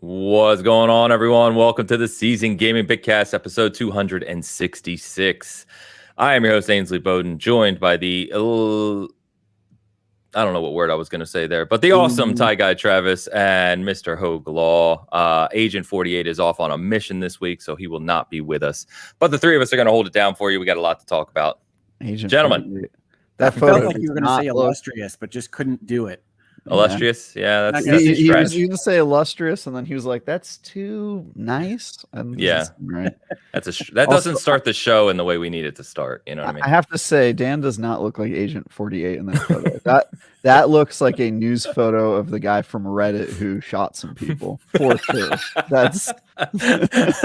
What's going on, everyone? Welcome to the Season Gaming Bitcast, episode 266. I am your host, Ainsley Bowden, joined by the, I don't know what word I was going to say there, but the awesome Tie Guy Travis and Mr. Hoeglaw. Agent 48 is off on a mission this week, so he will not be with us. But the three of us are going to hold it down for you. We got a lot to talk about. Gentlemen. 48. That photo felt like you were going to say illustrious, but just couldn't do it. Illustrious, yeah. That's he was going to say illustrious, and then he was like, "That's too nice." And yeah, right. That doesn't start the show in the way we need it to start. You know what I mean? I have to say, Dan does not look like Agent 48 in that photo. that looks like a news photo of the guy from Reddit who shot some people for sure. That's it's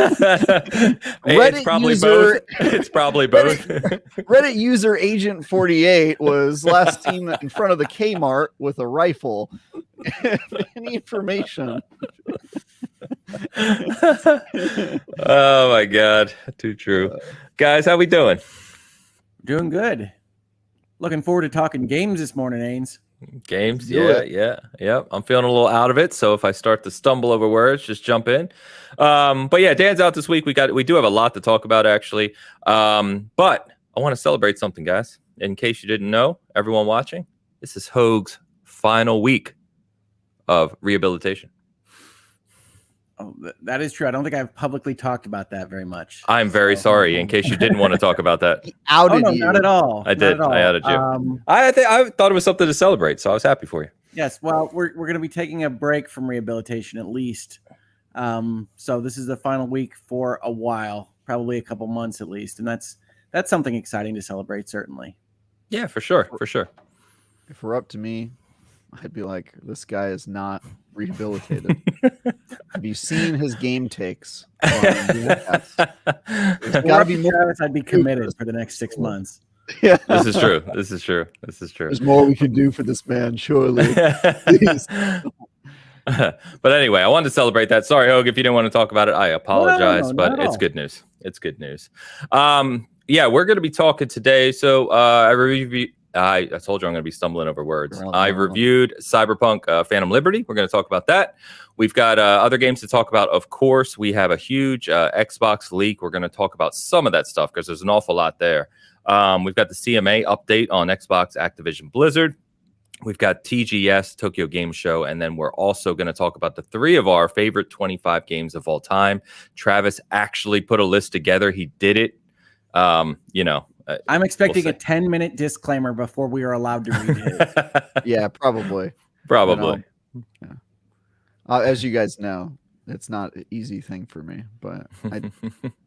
probably both. It's probably both. Reddit user Agent 48 was last seen in front of the Kmart with a rifle. Any information? Oh my god, too true. Guys, how we doing? Doing good. Looking forward to talking games this morning, Ains. Games, yeah. I'm feeling a little out of it, so if I start to stumble over words, just jump in. But yeah, Dan's out this week. We do have a lot to talk about, actually. But I want to celebrate something, guys. In case you didn't know, everyone watching, this is Hoeg's final week of rehabilitation. Oh, that is true. I don't think I've publicly talked about that very much. I'm very sorry. In case you didn't want to talk about that, outed you. Not at all. I did. I outed you. I thought it was something to celebrate, so I was happy for you. Yes. Well, we're going to be taking a break from rehabilitation at least. So this is the final week for a while, probably a couple months at least, and that's something exciting to celebrate. Certainly. Yeah, for sure. If we're up to me, I'd be like, this guy is not rehabilitated. Have you seen his game takes? There's gotta be more. I'd be committed for the next 6 months. Yeah, this is true. There's more we can do for this man, surely. But anyway, I wanted to celebrate that. Sorry, Hoeg, if you didn't want to talk about it, I apologize. No, but it's good news. It's good news. Yeah, we're going to be talking today. So I told you I'm going to be stumbling over words. I reviewed Cyberpunk Phantom Liberty. We're going to talk about that. We've got other games to talk about. Of course, we have a huge Xbox leak. We're going to talk about some of that stuff because there's an awful lot there. We've got the CMA update on Xbox Activision-Blizzard. We've got TGS, Tokyo Game Show, and then we're also going to talk about the three of our favorite 25 games of all time. Travis actually put a list together. He did it. I'm expecting a 10-minute disclaimer before we are allowed to read it. Yeah, probably. As you guys know, it's not an easy thing for me, but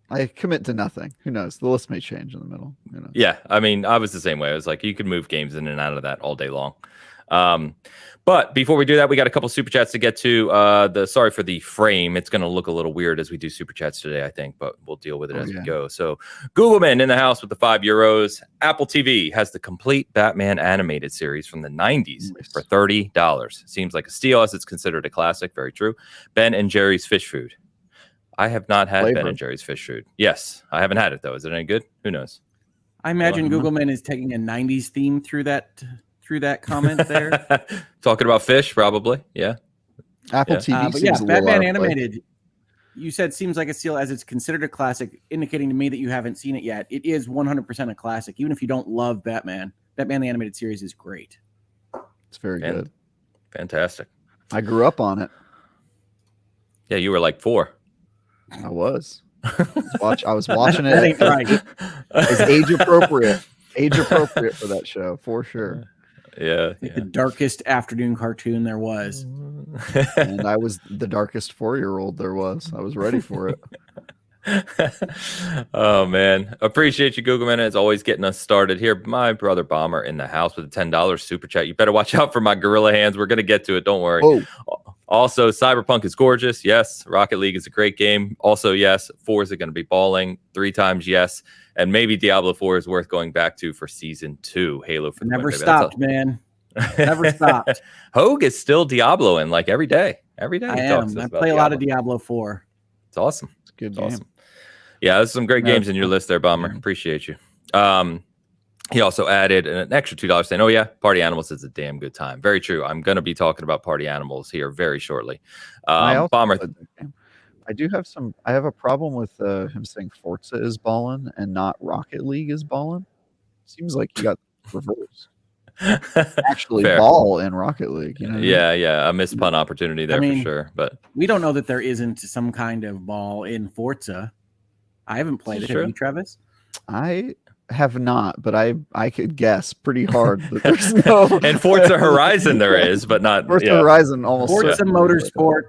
I commit to nothing. Who knows? The list may change in the middle. Yeah, I mean, I was the same way. I was like, you could move games in and out of that all day long. But before we do that, we got a couple super chats to get to. Sorry for the frame. It's going to look a little weird as we do super chats today, I think, but we'll deal with it as we go. So Googleman in the house with the €5. Apple TV has the complete Batman animated series from the 90s for $30. Seems like a steal as it's considered a classic. Very true. Ben and Jerry's Fish Food. I have not had Ben and Jerry's Fish Food. Yes, I haven't had it, though. Is it any good? Who knows? I imagine Googleman is taking a 90s theme through that comment there. Talking about fish, probably. Yeah. Apple TV. But yeah, Batman animated. You said seems like a steal as it's considered a classic, indicating to me that you haven't seen it yet. It is 100% a classic, even if you don't love Batman. Batman the animated series is great. It's very good. Fantastic. I grew up on it. Yeah, you were like 4. I was. I was watching it. That ain't right. It's age appropriate. Age appropriate for that show, for sure. Yeah, the darkest afternoon cartoon there was. And I was the darkest 4-year-old there was. I was ready for it. Oh man, appreciate you, Googleman. It's always getting us started here. My brother Bomber in the house with a $10 super chat. You better watch out for my gorilla hands. We're gonna get to it. Don't worry. Also, Cyberpunk is gorgeous. Yes. Rocket League is a great game. Also, yes. Forza going to be balling 3 times. Yes. And maybe Diablo 4 is worth going back to for season 2. Halo for the never stopped, man. Never stopped. Hoeg is still Diablo-ing like every day. Every day. I am. I play a lot of Diablo 4. It's awesome. It's a good game. Awesome. Yeah, there's some great games in your list there, Bomber. Appreciate you. He also added an extra $2 saying, "Oh yeah, Party Animals is a damn good time." Very true. I'm going to be talking about Party Animals here very shortly. Bomber. I have a problem with him saying Forza is ballin' and not Rocket League is ballin'. Seems like he got reversed. Actually, Fair. ball in Rocket League. You know? Yeah, a missed pun opportunity there for sure. But we don't know that there isn't some kind of ball in Forza. I haven't played it. Have you, Travis? I have not, but I could guess pretty hard that there's no. And Forza Horizon there is, but not Forza Horizon. Almost Forza Motorsport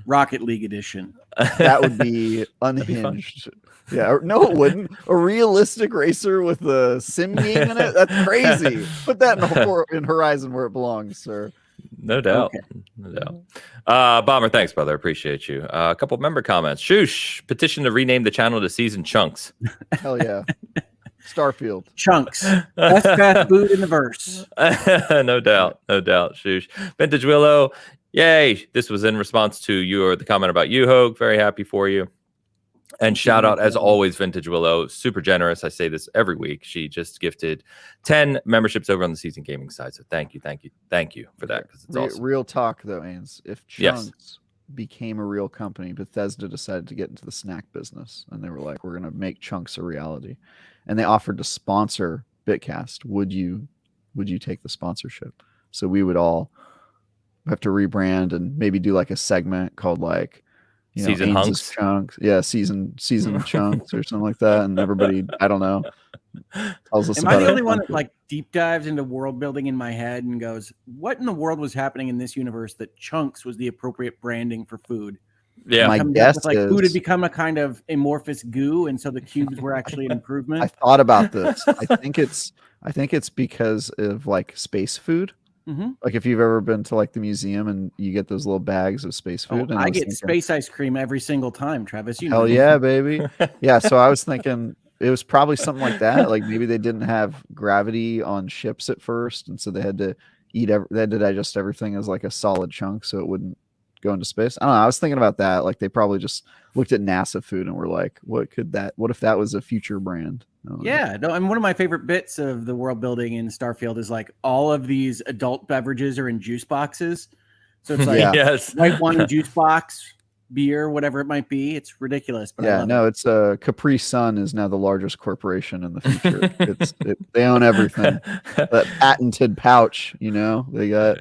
Rocket League Edition. That would be unhinged. Yeah, no, it wouldn't. A realistic racer with a sim game in it? That's crazy. Put that in Horizon where it belongs, sir. No doubt. Okay. No doubt. Bomber, thanks, brother. Appreciate you. A couple member comments. Shoosh, petition to rename the channel to Season Chunks. Hell yeah. Starfield. Chunks. Best fast food in the verse. No doubt. Shoosh. Vintage Willow. Yay. This was in response to the comment about you, Hoeg. Very happy for you. And shout out, as always, Vintage Willow. Super generous. I say this every week. She just gifted 10 memberships over on the Season Gaming side. So thank you for that. Because it's awesome. Real talk, though, Ains. If Chunks became a real company, Bethesda decided to get into the snack business. And they were like, we're going to make Chunks a reality. And they offered to sponsor Bitcast. Would you take the sponsorship? So we would all have to rebrand and maybe do like a segment called like, Season Hunks, Chunks, season Chunks or something like that, and everybody, I don't know, tells us. Am I the only one that like deep dives into world building in my head and goes, "What in the world was happening in this universe that Chunks was the appropriate branding for food?" Yeah, my guess is food had become a kind of amorphous goo, and so the cubes were actually an improvement. I thought about this. I think it's because of like space food. Mm-hmm. Like if you've ever been to like the museum and you get those little bags of space food. I get space ice cream every single time, Travis. Hell yeah, baby. Yeah. So I was thinking it was probably something like that. Like maybe they didn't have gravity on ships at first. And so they had to they had to digest everything as like a solid chunk so it wouldn't go into space. I don't know. I was thinking about that. Like they probably just looked at NASA food and were like, what if that was a future brand? Yeah, no, and one of my favorite bits of the world building in Starfield is like all of these adult beverages are in juice boxes. So it's like white wine juice box, beer, whatever it might be. It's ridiculous. But it's Capri Sun is now the largest corporation in the future. They own everything. That patented pouch, they got.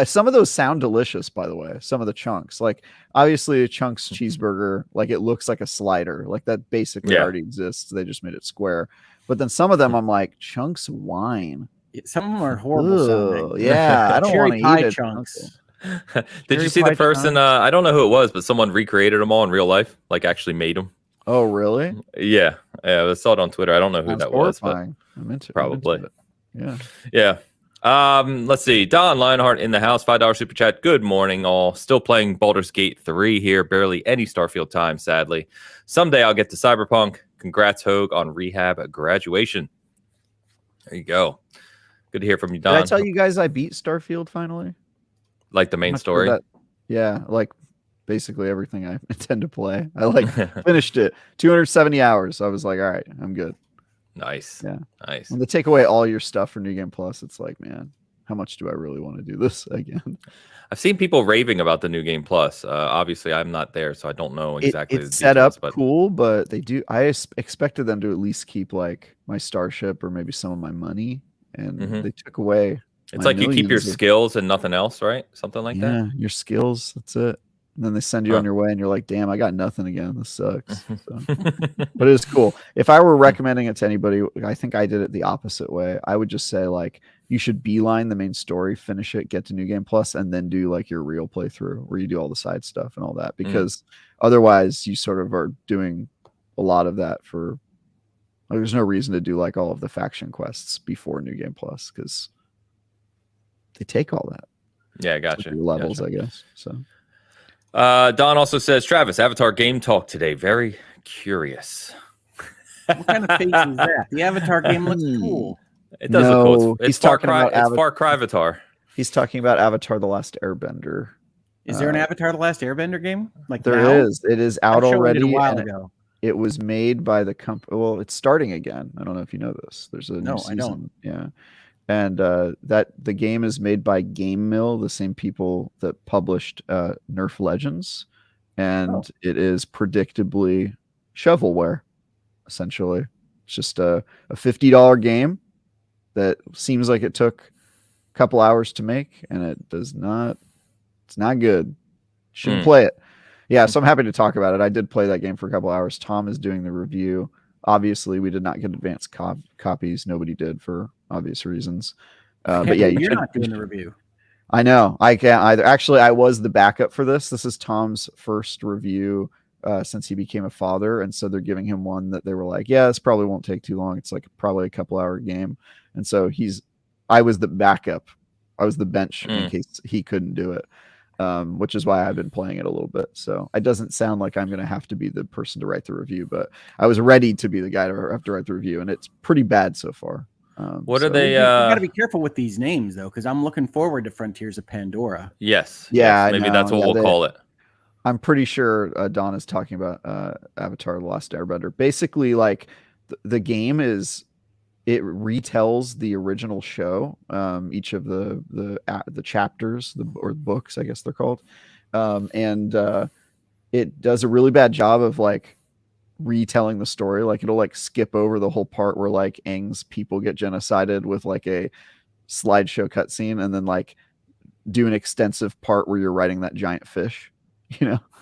Some of those sound delicious, by the way. Some of the chunks, like obviously a Chunks cheeseburger, like it looks like a slider, like that basically already exists. They just made it square. But then some of them, I'm like, Chunks wine. Some of them are horrible sounding. Yeah, I don't want to eat it. Chunks. Did you see the person? I don't know who it was, but someone recreated them all in real life, like actually made them. Oh, really? Yeah. I saw it on Twitter. I don't know who that was, but probably. Yeah. Let's see. Don Lionheart in the house, $5 super chat. Good morning, all. Still playing Baldur's Gate 3 here. Barely any Starfield time, sadly. Someday I'll get to Cyberpunk. Congrats, Hoeg, on rehab graduation. There you go. Good to hear from you, Don. Did I tell you guys I beat Starfield finally? Like the main story? Yeah, like basically everything I intend to play. I finished it. 270 hours. I was like, all right, I'm good. Nice. Yeah. Nice. When they take away all your stuff for New Game Plus, it's like, man, how much do I really want to do this again? I've seen people raving about the New Game Plus. Obviously, I'm not there, so I don't know exactly. It's set up cool, but they do. I expected them to at least keep like my starship or maybe some of my money, and they took away. It's like you keep your skills and nothing else, right? Something like that. Yeah, your skills. That's it. And then they send you on your way, and you're like, "Damn, I got nothing again. This sucks." So. But it's cool. If I were recommending it to anybody, I think I did it the opposite way. I would just say like, you should beeline the main story, finish it, get to New Game Plus, and then do like your real playthrough where you do all the side stuff and all that. Because otherwise, you sort of are doing a lot of that for. Like, there's no reason to do like all of the faction quests before New Game Plus because they take all that. Yeah, gotcha. Levels, I guess. So. Don also says, Travis, Avatar game talk today. Very curious. What kind of face is that? The Avatar game looks cool. It does look cool. It's Far Cry Avatar. He's talking about Avatar: The Last Airbender. Is there an Avatar: The Last Airbender game? Like there is. It is out already. A while ago. It was made by the company. Well, it's starting again. I don't know if you know this. There's a new No, season. I don't. Yeah, and that the game is made by Game Mill, the same people that published Nerf Legends, and it is predictably shovelware. Essentially, it's just a $50 game that seems like it took a couple hours to make, and it does not. It's not good. Shouldn't play it. Yeah, so I'm happy to talk about it. I did play that game for a couple hours. Tom is doing the review. Obviously, we did not get advanced copies. Nobody did for obvious reasons. But yeah, you're not doing the review. I know. I can't either. Actually, I was the backup for this. This is Tom's first review since he became a father, and so they're giving him one that they were like, yeah, this probably won't take too long. It's like probably a couple hour game, and so I was the backup. I was the bench in case he couldn't do it. Which is why I've been playing it a little bit. So it doesn't sound like I'm going to have to be the person to write the review, but I was ready to be the guy to have to write the review, and it's pretty bad so far. What are they? You got to be careful with these names, though, because I'm looking forward to Frontiers of Pandora. Yes. Yeah. Yes, maybe that's what we'll call it. I'm pretty sure Don is talking about Avatar: The Last Airbender. Basically, like the game it retells the original show, each of the chapters, or books, I guess they're called, and it does a really bad job of like retelling the story. Like it'll like skip over the whole part where like Ains people get genocided with like a slideshow cutscene, and then like do an extensive part where you're riding that giant fish.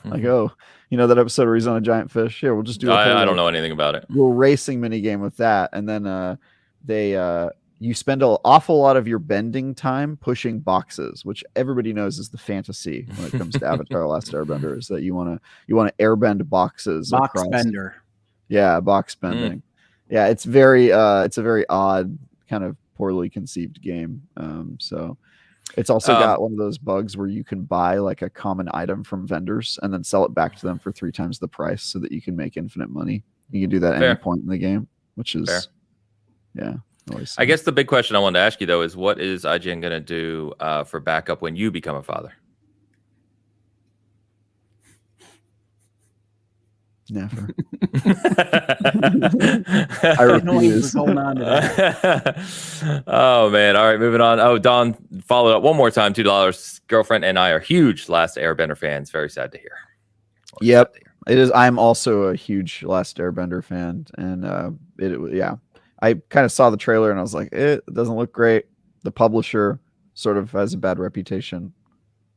Like, oh, that episode where he's on a giant fish. Yeah, we'll just do. I don't know anything about it. Little racing mini game with that, and then you spend an awful lot of your bending time pushing boxes, which everybody knows is the fantasy when it comes to Avatar: Last Airbender, is that you want to airbend boxes. Box bender. Yeah, box bending. Yeah, it's a very odd, kind of poorly conceived game. So it's also got one of those bugs where you can buy like a common item from vendors and then sell it back to them for 3 times the price so that you can make infinite money. You can do that at any point in the game, which is fair. Yeah. I guess the big question I wanted to ask you, though, is what is IGN going to do for backup when you become a father? Never. I refuse. Oh, man. All right, moving on. Oh, Don followed up one more time, $2. Girlfriend and I are huge Last Airbender fans. Very sad to hear. Yep. It is. I'm also a huge Last Airbender fan, and I kind of saw the trailer and I was like, it doesn't look great. The publisher sort of has a bad reputation.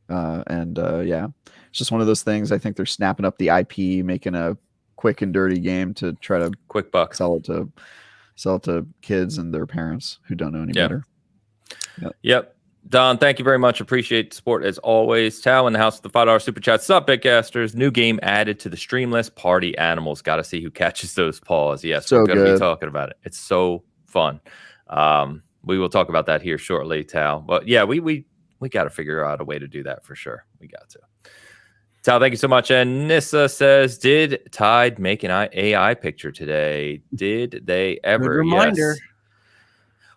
It's just one of those things. I think they're snapping up the IP, making a quick and dirty game to try to quick buck, sell it to kids and their parents who don't know any better. Yep. Don, thank you very much. Appreciate the support as always. Tao in the house with the $5 super chat. Sup, Bitcasters. New game added to the stream list. Party Animals. Got to see who catches those paws. Yes, so we're going to be talking about it. It's so fun. We will talk about that here shortly, Tao. But yeah, we got to figure out a way to do that for sure. We got to. Tao, thank you so much. And Nissa says, did Tide make an AI picture today? Did they ever? Good reminder. Yes.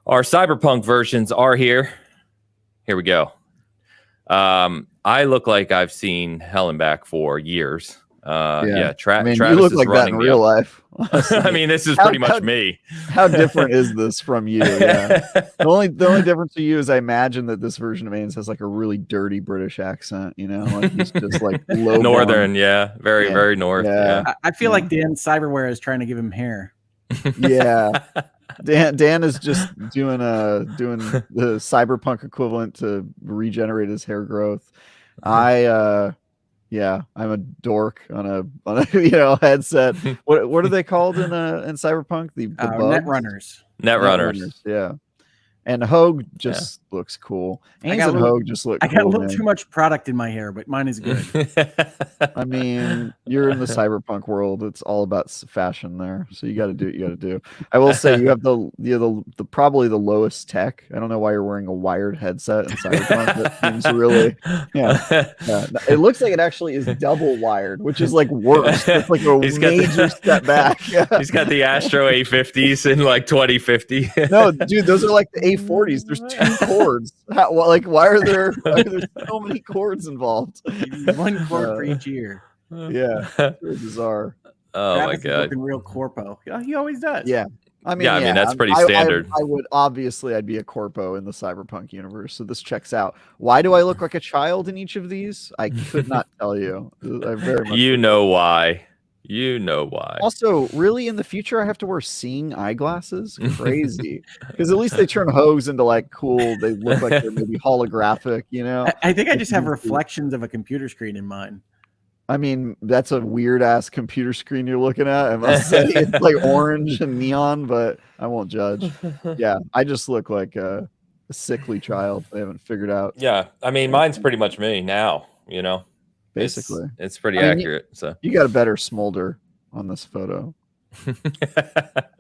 Our Cyberpunk versions are here. Here we go. I look like I've seen Hell and Back for years. Travis you look is like that in real life. I mean, this is pretty much me. How different is this from you? Yeah. The only difference to you is I imagine that this version of Ains has like a really dirty British accent. Like he's just like low northern. Very very north. Yeah. I feel like Dan Cyberware is trying to give him hair. Yeah. Dan is just doing the Cyberpunk equivalent to regenerate his hair growth. I'm a dork on a headset. What are they called in Cyberpunk? The net runners. Net runners. Yeah. And Hoeg just looks cool. Ains and Hoeg just look cool. I got a little too much product in my hair, but mine is good. I mean, you're in the Cyberpunk world. It's all about fashion there. So you got to do what you got to do. I will say you have the probably the lowest tech. I don't know why you're wearing a wired headset in Cyberpunk. That seems really, It looks like it actually is double wired, which is like worse. It's like a major step back. He's got the Astro A50s in like 2050. No, dude, those are like the A40s. There's 2 cords. Why are there so many cords involved? 1 cord for each ear. Yeah, very bizarre. Oh Travis my is god. looking real corpo. Yeah, he always does. Yeah. I mean, that's pretty standard. I would obviously I'd be a corpo in the Cyberpunk universe, so this checks out. Why do I look like a child in each of these? I could not tell you. I very much You know why. You know why. Also, really, in the future, I have to wear seeing eyeglasses. Crazy, because at least they turn Hoegs into like cool. They look like they're maybe holographic. You know, I think I just have reflections of a computer screen in mine. I mean, that's a weird ass computer screen you're looking at. I must say, it's like orange and neon, but I won't judge. Yeah, I just look like a sickly child. They haven't figured out. Yeah, I mean, mine's pretty much me now. You know, Basically, it's pretty I mean, accurate. So you got a better smolder on this photo. You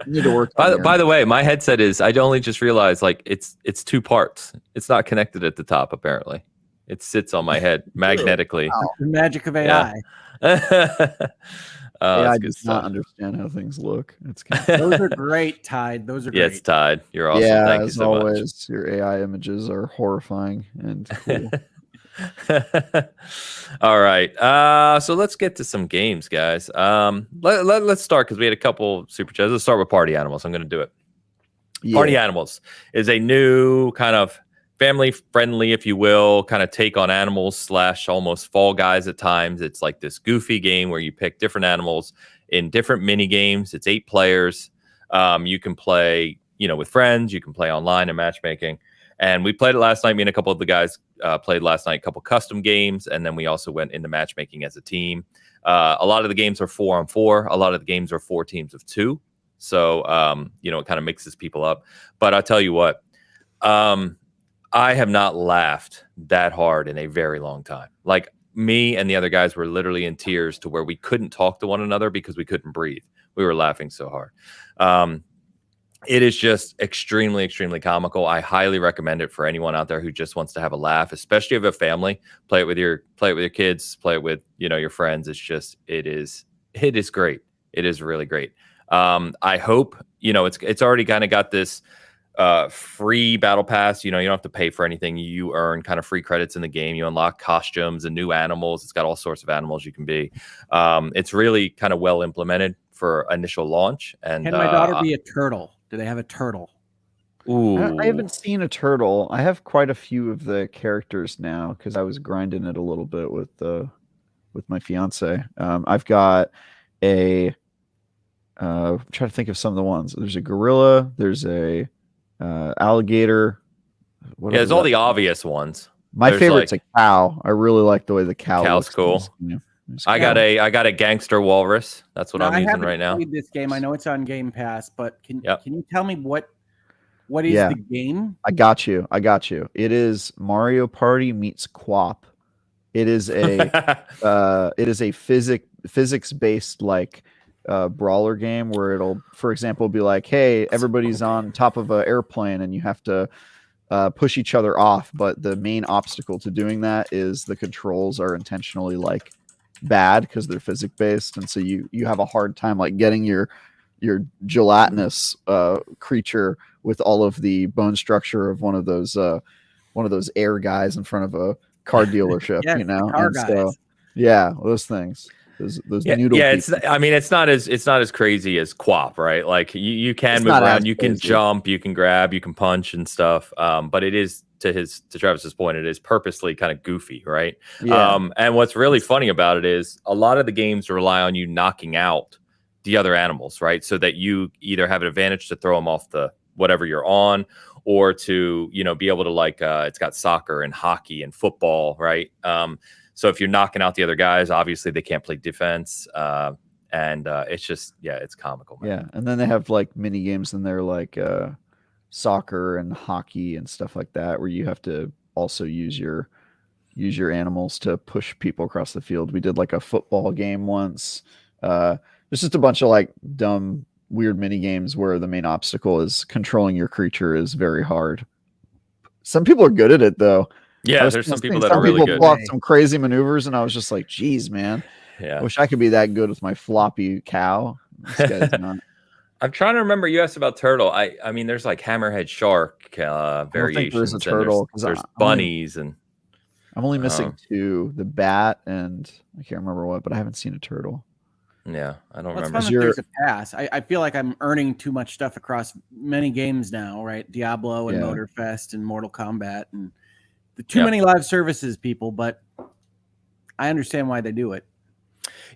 need to work. By the way, my headset is. I only just realized like it's two parts. It's not connected at the top. Apparently, it sits on my head magnetically. Wow. The magic of AI. AI does not understand how things look. It's Those are great, Tide. Those are great. Yeah, it's Tide. You're awesome. Yeah, Thank you as so always, your AI images are horrifying and cool. All right. So let's get to some games, guys. Let's start because we had a couple super chats. Let's start with Party Animals. I'm going to do it. Yeah. Party Animals is a new kind of family friendly, if you will, kind of take on animals / almost Fall Guys at times. It's like this goofy game where you pick different animals in different mini games. It's 8 players. You can play, with friends. You can play online and matchmaking. And we played it last night. Me and a couple of the guys played last night, a couple custom games. And then we also went into matchmaking as a team. A lot of the games are 4-on-4. A lot of the games are 4 teams of 2. So, it kind of mixes people up. But I'll tell you what, I have not laughed that hard in a very long time. Like me and the other guys were literally in tears to where we couldn't talk to one another because we couldn't breathe. We were laughing so hard. It is just extremely, extremely comical. I highly recommend it for anyone out there who just wants to have a laugh, especially if you have a family. Play it with your kids. Play it with your friends. It is great. It is really great. I hope it's already kind of got this free battle pass. You don't have to pay for anything. You earn kind of free credits in the game. You unlock costumes and new animals. It's got all sorts of animals you can be. It's really kind of well implemented for initial launch. And can my daughter be a turtle? Do they have a turtle? Ooh. I haven't seen a turtle. I have quite a few of the characters now because I was grinding it a little bit with my fiance. I've got I'm trying to think of some of the ones. There's a gorilla. There's a alligator. There's all the obvious ones. My favorite's a cow. I really like the way the cow's cool. I got a gangster walrus. That's what I'm using right now. I haven't played this game. I know it's on Game Pass, but can you tell me what is the game? I got you. It is Mario Party meets QWOP. It is a physics based like brawler game where it'll, for example, be like, hey, everybody's on top of an airplane and you have to push each other off, but the main obstacle to doing that is the controls are intentionally like bad because they're physics based, and so you have a hard time like getting your gelatinous creature with all of the bone structure of one of those air guys in front of a car dealership. Those things. Those noodle people. It's not as crazy as QWOP, right? Like you can move around, you can jump, you can grab, you can punch and stuff. But it is to Travis's point, it is purposely kind of goofy, right? Yeah. And what's really funny about it is a lot of the games rely on you knocking out the other animals, right? So that you either have an advantage to throw them off the whatever you're on, or to be able to like it's got soccer and hockey and football, right? So if you're knocking out the other guys, obviously they can't play defense. And it's just, it's comical, man. Yeah. And then they have like mini games in there like soccer and hockey and stuff like that, where you have to also use your animals to push people across the field. We did like a football game once. There's just a bunch of like dumb, weird mini games where the main obstacle is controlling your creature is very hard. Some people are good at it though. Yeah, there's some people that are really good. Pull off some crazy maneuvers, and I was just like, "Geez, man, I wish I could be that good with my floppy cow." This guy's not. I'm trying to remember. You asked about turtle. I mean, there's like hammerhead shark variations. I don't think there's a turtle. There's bunnies, and I'm only missing 2: the bat and I can't remember what, but I haven't seen a turtle. Yeah, I don't Well, it's remember. fun that there's a pass. I feel like I'm earning too much stuff across many games now, right? Diablo and Motorfest and Mortal Kombat and too many live services, people. But I understand why they do it.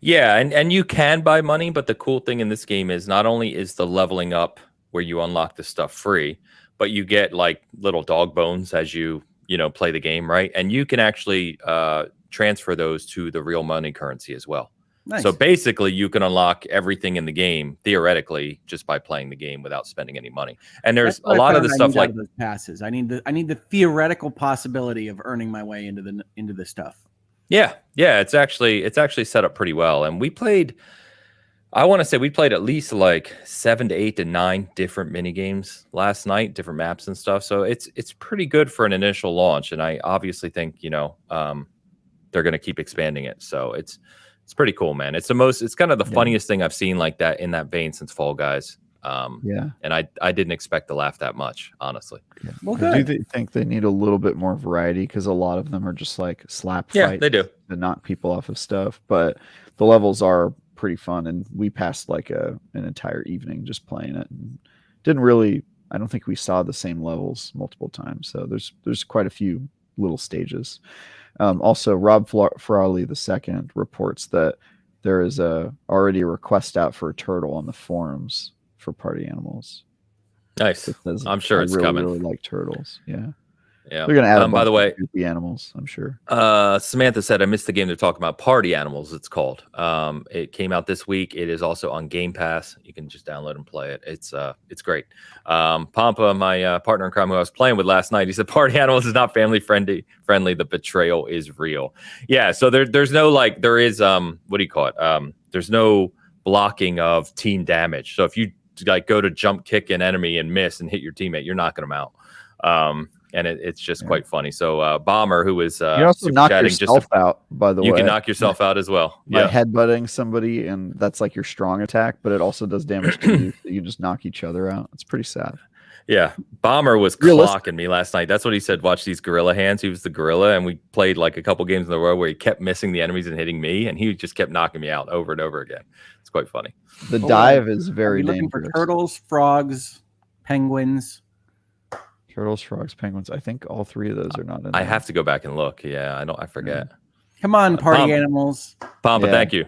Yeah, and you can buy money, but the cool thing in this game is not only is the leveling up where you unlock the stuff free, but you get like little dog bones as you play the game, right? And you can actually transfer those to the real money currency as well. Nice. So basically, you can unlock everything in the game theoretically just by playing the game without spending any money. And there's a lot of the stuff like those passes. I need the theoretical possibility of earning my way into the stuff. Yeah, it's actually set up pretty well. And we played, I want to say we played at least like 7 to 8 to 9 different mini games last night, different maps and stuff. So it's pretty good for an initial launch. And I obviously think they're going to keep expanding it. So it's pretty cool, man. It's kind of the funniest thing I've seen like that in that vein since Fall Guys. And I didn't expect to laugh that much, honestly. Yeah. Well, good. I do think they need a little bit more variety because a lot of them are just like slap fights. They do to knock people off of stuff. But the levels are pretty fun, and we passed like an entire evening just playing it. And I don't think we saw the same levels multiple times. So there's quite a few little stages. Also, Rob Farley II reports that there is already a request out for a turtle on the forums for party animals. Nice. I'm sure it's coming. I really like turtles. Yeah. Yeah. They're going to add by the way, the animals, I'm sure. Samantha said, I missed the game they're talking about. Party Animals, it's called. It came out this week. It is also on Game Pass. You can just download and play it. It's great. Pampa, my partner in crime who I was playing with last night, he said, Party Animals is not family friendly. The betrayal is real. Yeah, so there's no there is what do you call it? There's no blocking of team damage. So if you go to jump kick an enemy and miss and hit your teammate, you're knocking them out. And it's just quite funny. So Bomber, who was you also knock yourself out, by the way. You can knock yourself out as well. By headbutting somebody, and that's like your strong attack, but it also does damage to you. So you just knock each other out. It's pretty sad. Yeah. Bomber was clocking me last night. That's what he said. Watch these gorilla hands. He was the gorilla, and we played like a couple games in a row where he kept missing the enemies and hitting me, and he just kept knocking me out over and over again. It's quite funny. The dive is very dangerous. Looking for turtles, frogs, penguins. Turtles, frogs, penguins. I think all 3 of those are not in there. I have to go back and look. Yeah, I forget. Come on, party animals. Pampa, thank you.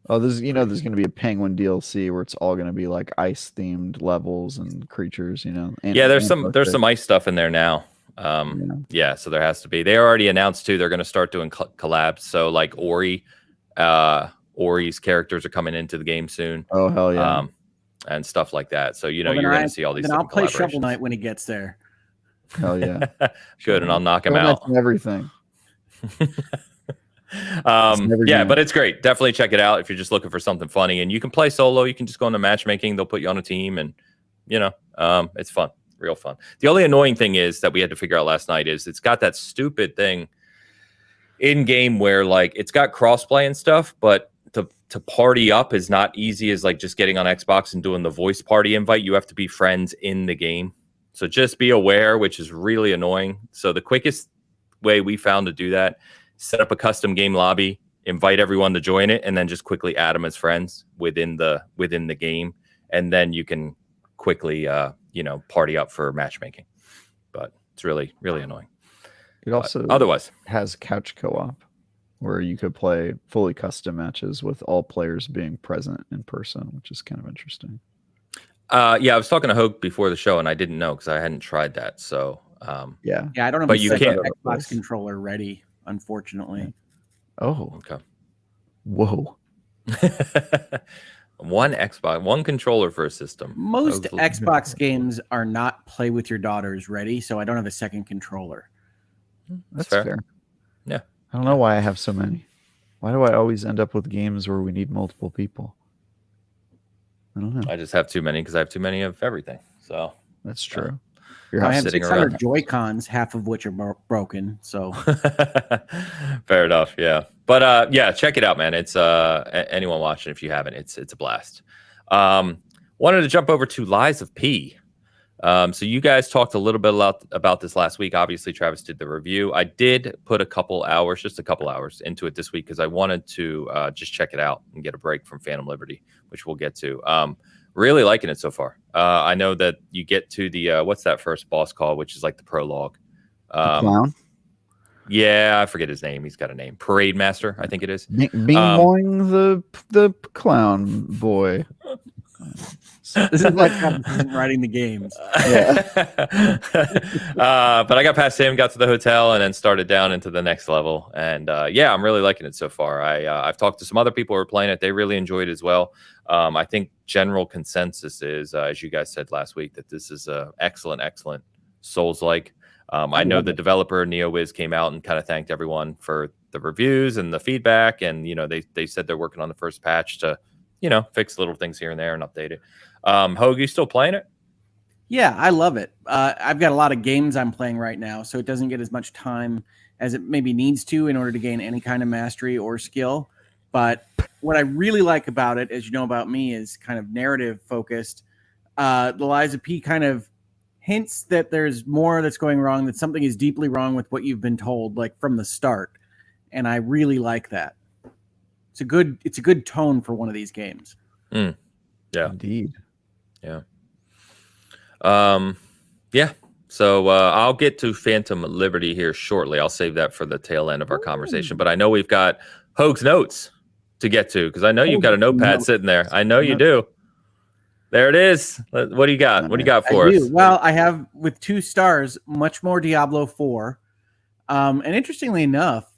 Oh, there's going to be a penguin DLC where it's all going to be like ice themed levels and creatures, there's some ice stuff in there now. So there has to be. They already announced too they're going to start doing collabs. So like Ori's characters are coming into the game soon. Oh, hell yeah. And stuff like that. So, you're going to see all these. Then I'll play Shovel Knight when he gets there. Hell yeah. Good. And I'll knock him out. Everything. But it's great. Definitely check it out if you're just looking for something funny. And you can play solo. You can just go into matchmaking. They'll put you on a team and, it's fun. Real fun. The only annoying thing is that we had to figure out last night is it's got that stupid thing in game where like it's got crossplay and stuff, but to party up is not easy as like just getting on Xbox and doing the voice party invite. You have to be friends in the game. So just be aware, which is really annoying. So the quickest way we found to do that, set up a custom game lobby, invite everyone to join it, and then just quickly add them as friends within the game. And then you can quickly, party up for matchmaking. But it's really, really annoying. It also otherwise has couch co-op, where you could play fully custom matches with all players being present in person, which is kind of interesting. I was talking to Hoeg before the show, and I didn't know because I hadn't tried that. So I don't have a Xbox controller ready, unfortunately. Oh, okay. Whoa. One controller for a system. Most Xbox games are not play with your daughters ready, so I don't have a second controller. That's fair. Yeah. I don't know why I have so many. Why do I always end up with games where we need multiple people? I don't know. I just have too many because I have too many of everything. So that's true. I have 600 Joy-Cons, half of which are broken. So fair enough. Yeah. But check it out, man. It's anyone watching, if you haven't, it's a blast. Wanted to jump over to Lies of P. So you guys talked a little bit about this last week. Obviously, Travis did the review. I did put just a couple hours into it this week because I wanted to just check it out and get a break from Phantom Liberty, which we'll get to. Really liking it so far. I know that you get to the what's that first boss called, which is like the prologue. The clown? Yeah, I forget his name. He's got a name. Parade Master, I think it is. Bing boing the clown boy. This is like writing the games. Yeah. But I got past him, got to the hotel, and then started down into the next level. And yeah, I'm really liking it so far. I've talked to some other people who are playing it. They really enjoyed it as well. I think general consensus is, as you guys said last week, that this is a excellent Souls-like. I know the developer NeoWiz came out and kind of thanked everyone for the reviews and the feedback. And, they said they're working on the first patch to, fix little things here and there and update it. Hoeg, you still playing it? Yeah, I love it. I've got a lot of games I'm playing right now, so it doesn't get as much time as it maybe needs to in order to gain any kind of mastery or skill. But what I really like about it, as you know about me, is kind of narrative focused. The Lies of P kind of hints that there's more that's going wrong, that something is deeply wrong with what you've been told, like from the start. And I really like that. It's a good tone for one of these games. Yeah, indeed. Yeah. Yeah. So I'll get to Phantom Liberty here shortly. I'll save that for the tail end of our conversation. But I know we've got Hoeg's notes to get to, because I know you've got a notepad sitting there. I know you do. There it is. What do you got? What do you got for us? Well, I have, with 2 stars, much more Diablo 4. And interestingly enough,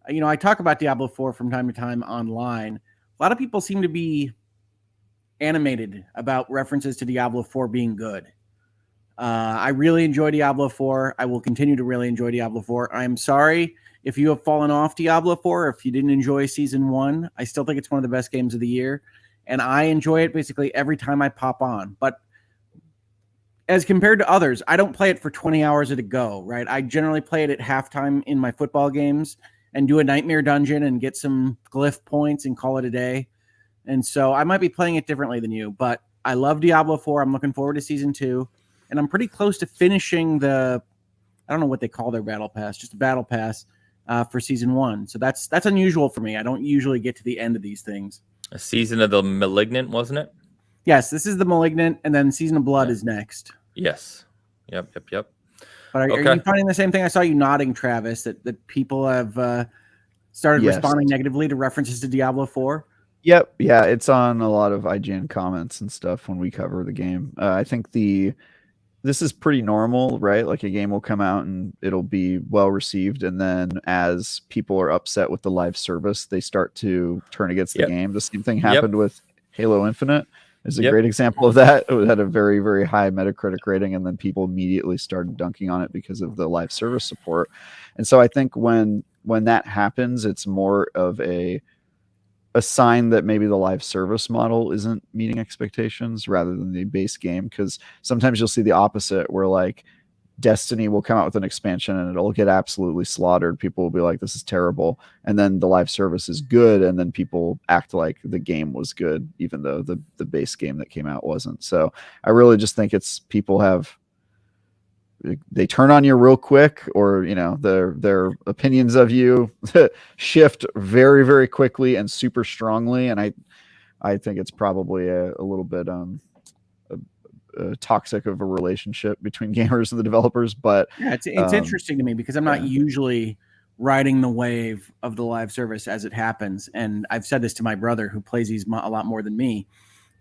I talk about Diablo 4 from time to time online. A lot of people seem to be animated about references to Diablo 4 being good. I really enjoy Diablo 4. I will continue to really enjoy Diablo 4. I'm sorry if you have fallen off Diablo 4, if you didn't enjoy Season 1. I still think it's one of the best games of the year. And I enjoy it basically every time I pop on. But as compared to others, I don't play it for 20 hours at a go, right? I generally play it at halftime in my football games and do a nightmare dungeon and get some glyph points and call it a day. And so I might be playing it differently than you, but I love Diablo 4. I'm looking forward to Season 2. And I'm pretty close to finishing I don't know what they call their battle pass, just a battle pass for Season 1. So that's unusual for me. I don't usually get to the end of these things. A Season of the Malignant, wasn't it? Yes, this is the Malignant, and then Season of Blood is next. Yes. Yep. But are you finding the same thing? I saw you nodding, Travis, that people have started responding negatively to references to Diablo 4. Yep. Yeah, it's on a lot of IGN comments and stuff when we cover the game. I think this is pretty normal, right? Like a game will come out and it'll be well received, and then as people are upset with the live service, they start to turn against the game. The same thing happened with Halo Infinite. Is a great example of that. It had a very, very high Metacritic rating, and then people immediately started dunking on it because of the live service support. And so I think when that happens, it's more of a sign that maybe the live service model isn't meeting expectations rather than the base game. Because sometimes you'll see the opposite, where like Destiny will come out with an expansion and it'll get absolutely slaughtered. People will be like, this is terrible. And then the live service is good, and then people act like the game was good, even though the base game that came out wasn't. So I really just think it's people they turn on you real quick, or their opinions of you shift very, very quickly and super strongly. And I think it's probably a little bit toxic of a relationship between gamers and the developers. But yeah, it's interesting to me because I'm not usually riding the wave of the live service as it happens. And I've said this to my brother, who plays these a lot more than me.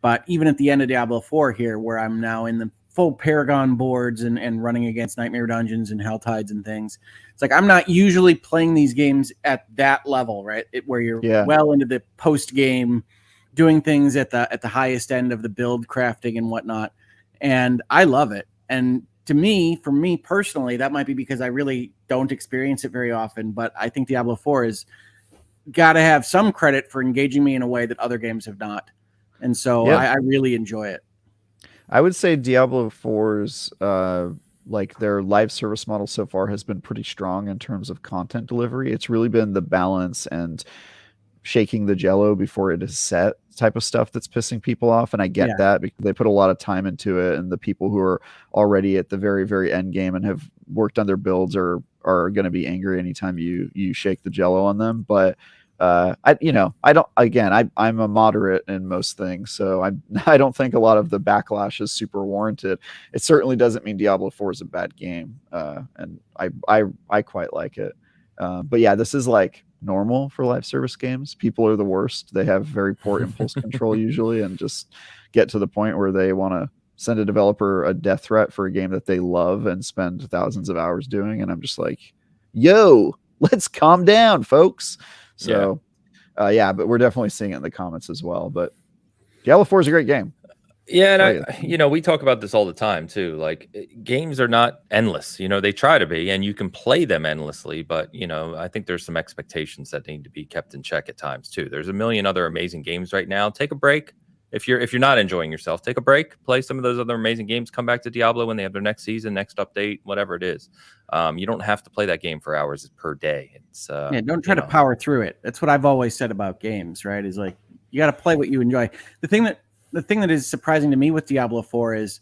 But even at the end of Diablo 4 here, where I'm now in the full Paragon boards and running against Nightmare Dungeons and Helltides and things, it's like I'm not usually playing these games at that level, right? Where you're well into the post game, doing things at the highest end of the build crafting and whatnot. And I love it. And for me personally, that might be because I really don't experience it very often. But I think Diablo 4 has got to have some credit for engaging me in a way that other games have not. And so I really enjoy it. I would say Diablo 4's like their live service model so far has been pretty strong in terms of content delivery. It's really been the balance and shaking the jello before it is set type of stuff that's pissing people off. And I get that because they put a lot of time into it, and the people who are already at the very, very end game and have worked on their builds are going to be angry anytime you shake the jello on them. But I'm a moderate in most things, so I don't think a lot of the backlash is super warranted. It certainly doesn't mean Diablo 4 is a bad game, and I quite like it. But yeah, this is like normal for live service games. People are the worst. They have very poor impulse control usually, and just get to the point where they want to send a developer a death threat for a game that they love and spend thousands of hours doing. And I'm just like, yo, let's calm down, folks. So, but we're definitely seeing it in the comments as well. But Diablo 4 is a great game. Yeah, and we talk about this all the time too. Like, games are not endless. They try to be, and you can play them endlessly. But I think there's some expectations that need to be kept in check at times too. There's a million other amazing games right now. Take a break. If you're not enjoying yourself, take a break. Play some of those other amazing games. Come back to Diablo when they have their next season, next update, whatever it is. You don't have to play that game for hours per day. It's don't try to power through it. That's what I've always said about games, right? Is like, you got to play what you enjoy. The thing that is surprising to me with Diablo 4 is,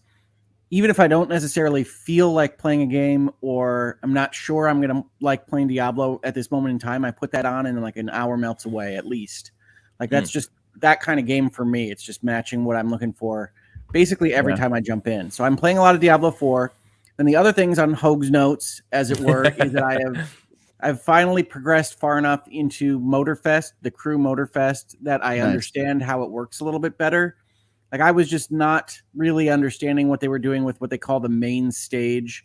even if I don't necessarily feel like playing a game, or I'm not sure I'm going to like playing Diablo at this moment in time, I put that on and like an hour melts away at least. Like, that's just that kind of game for me. It's just matching what I'm looking for basically every time I jump in. So I'm playing a lot of Diablo 4. And the other things on Hoeg's notes, as it were, is that I've finally progressed far enough into Motorfest, the crew Motorfest, that I understand how it works a little bit better. Like, I was just not really understanding what they were doing with what they call the main stage,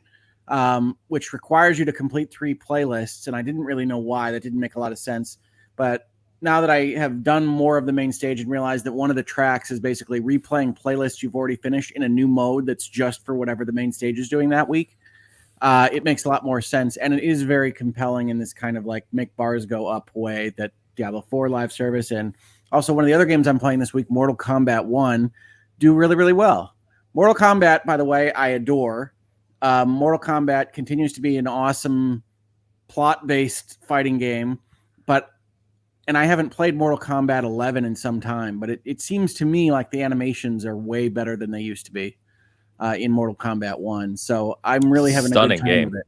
which requires you to complete 3 playlists. And I didn't really know why. That didn't make a lot of sense. But now that I have done more of the main stage and realized that one of the tracks is basically replaying playlists you've already finished in a new mode that's just for whatever the main stage is doing that week, it makes a lot more sense. And it is very compelling in this kind of like make bars go up way that Diablo 4 live service, and also one of the other games I'm playing this week, Mortal Kombat 1, do really, really well. Mortal Kombat, by the way, I adore. Mortal Kombat continues to be an awesome plot-based fighting game, and I haven't played Mortal Kombat 11 in some time, but it seems to me like the animations are way better than they used to be in Mortal Kombat 1. So I'm really having a good time with it.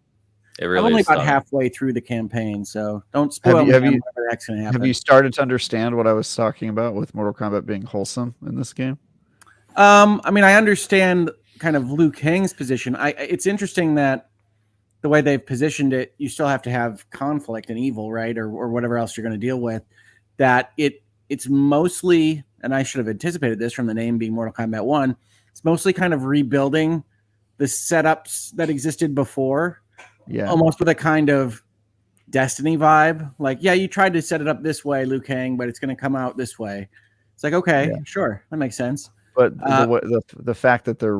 It really I'm only is about stunning. halfway through the campaign, so don't spoil me. Have you started to understand what I was talking about with Mortal Kombat being wholesome in this game? I mean, I understand kind of Liu Kang's position. It's interesting that the way they've positioned it, you still have to have conflict and evil, right? Or whatever else you're going to deal with. That it's mostly, and I should have anticipated this from the name being Mortal Kombat 1, it's mostly kind of rebuilding the setups that existed before. Yeah. Almost with a kind of Destiny vibe. Like, yeah, you tried to set it up this way, Liu Kang, but it's going to come out this way. It's like, okay, sure, that makes sense. But the fact that they're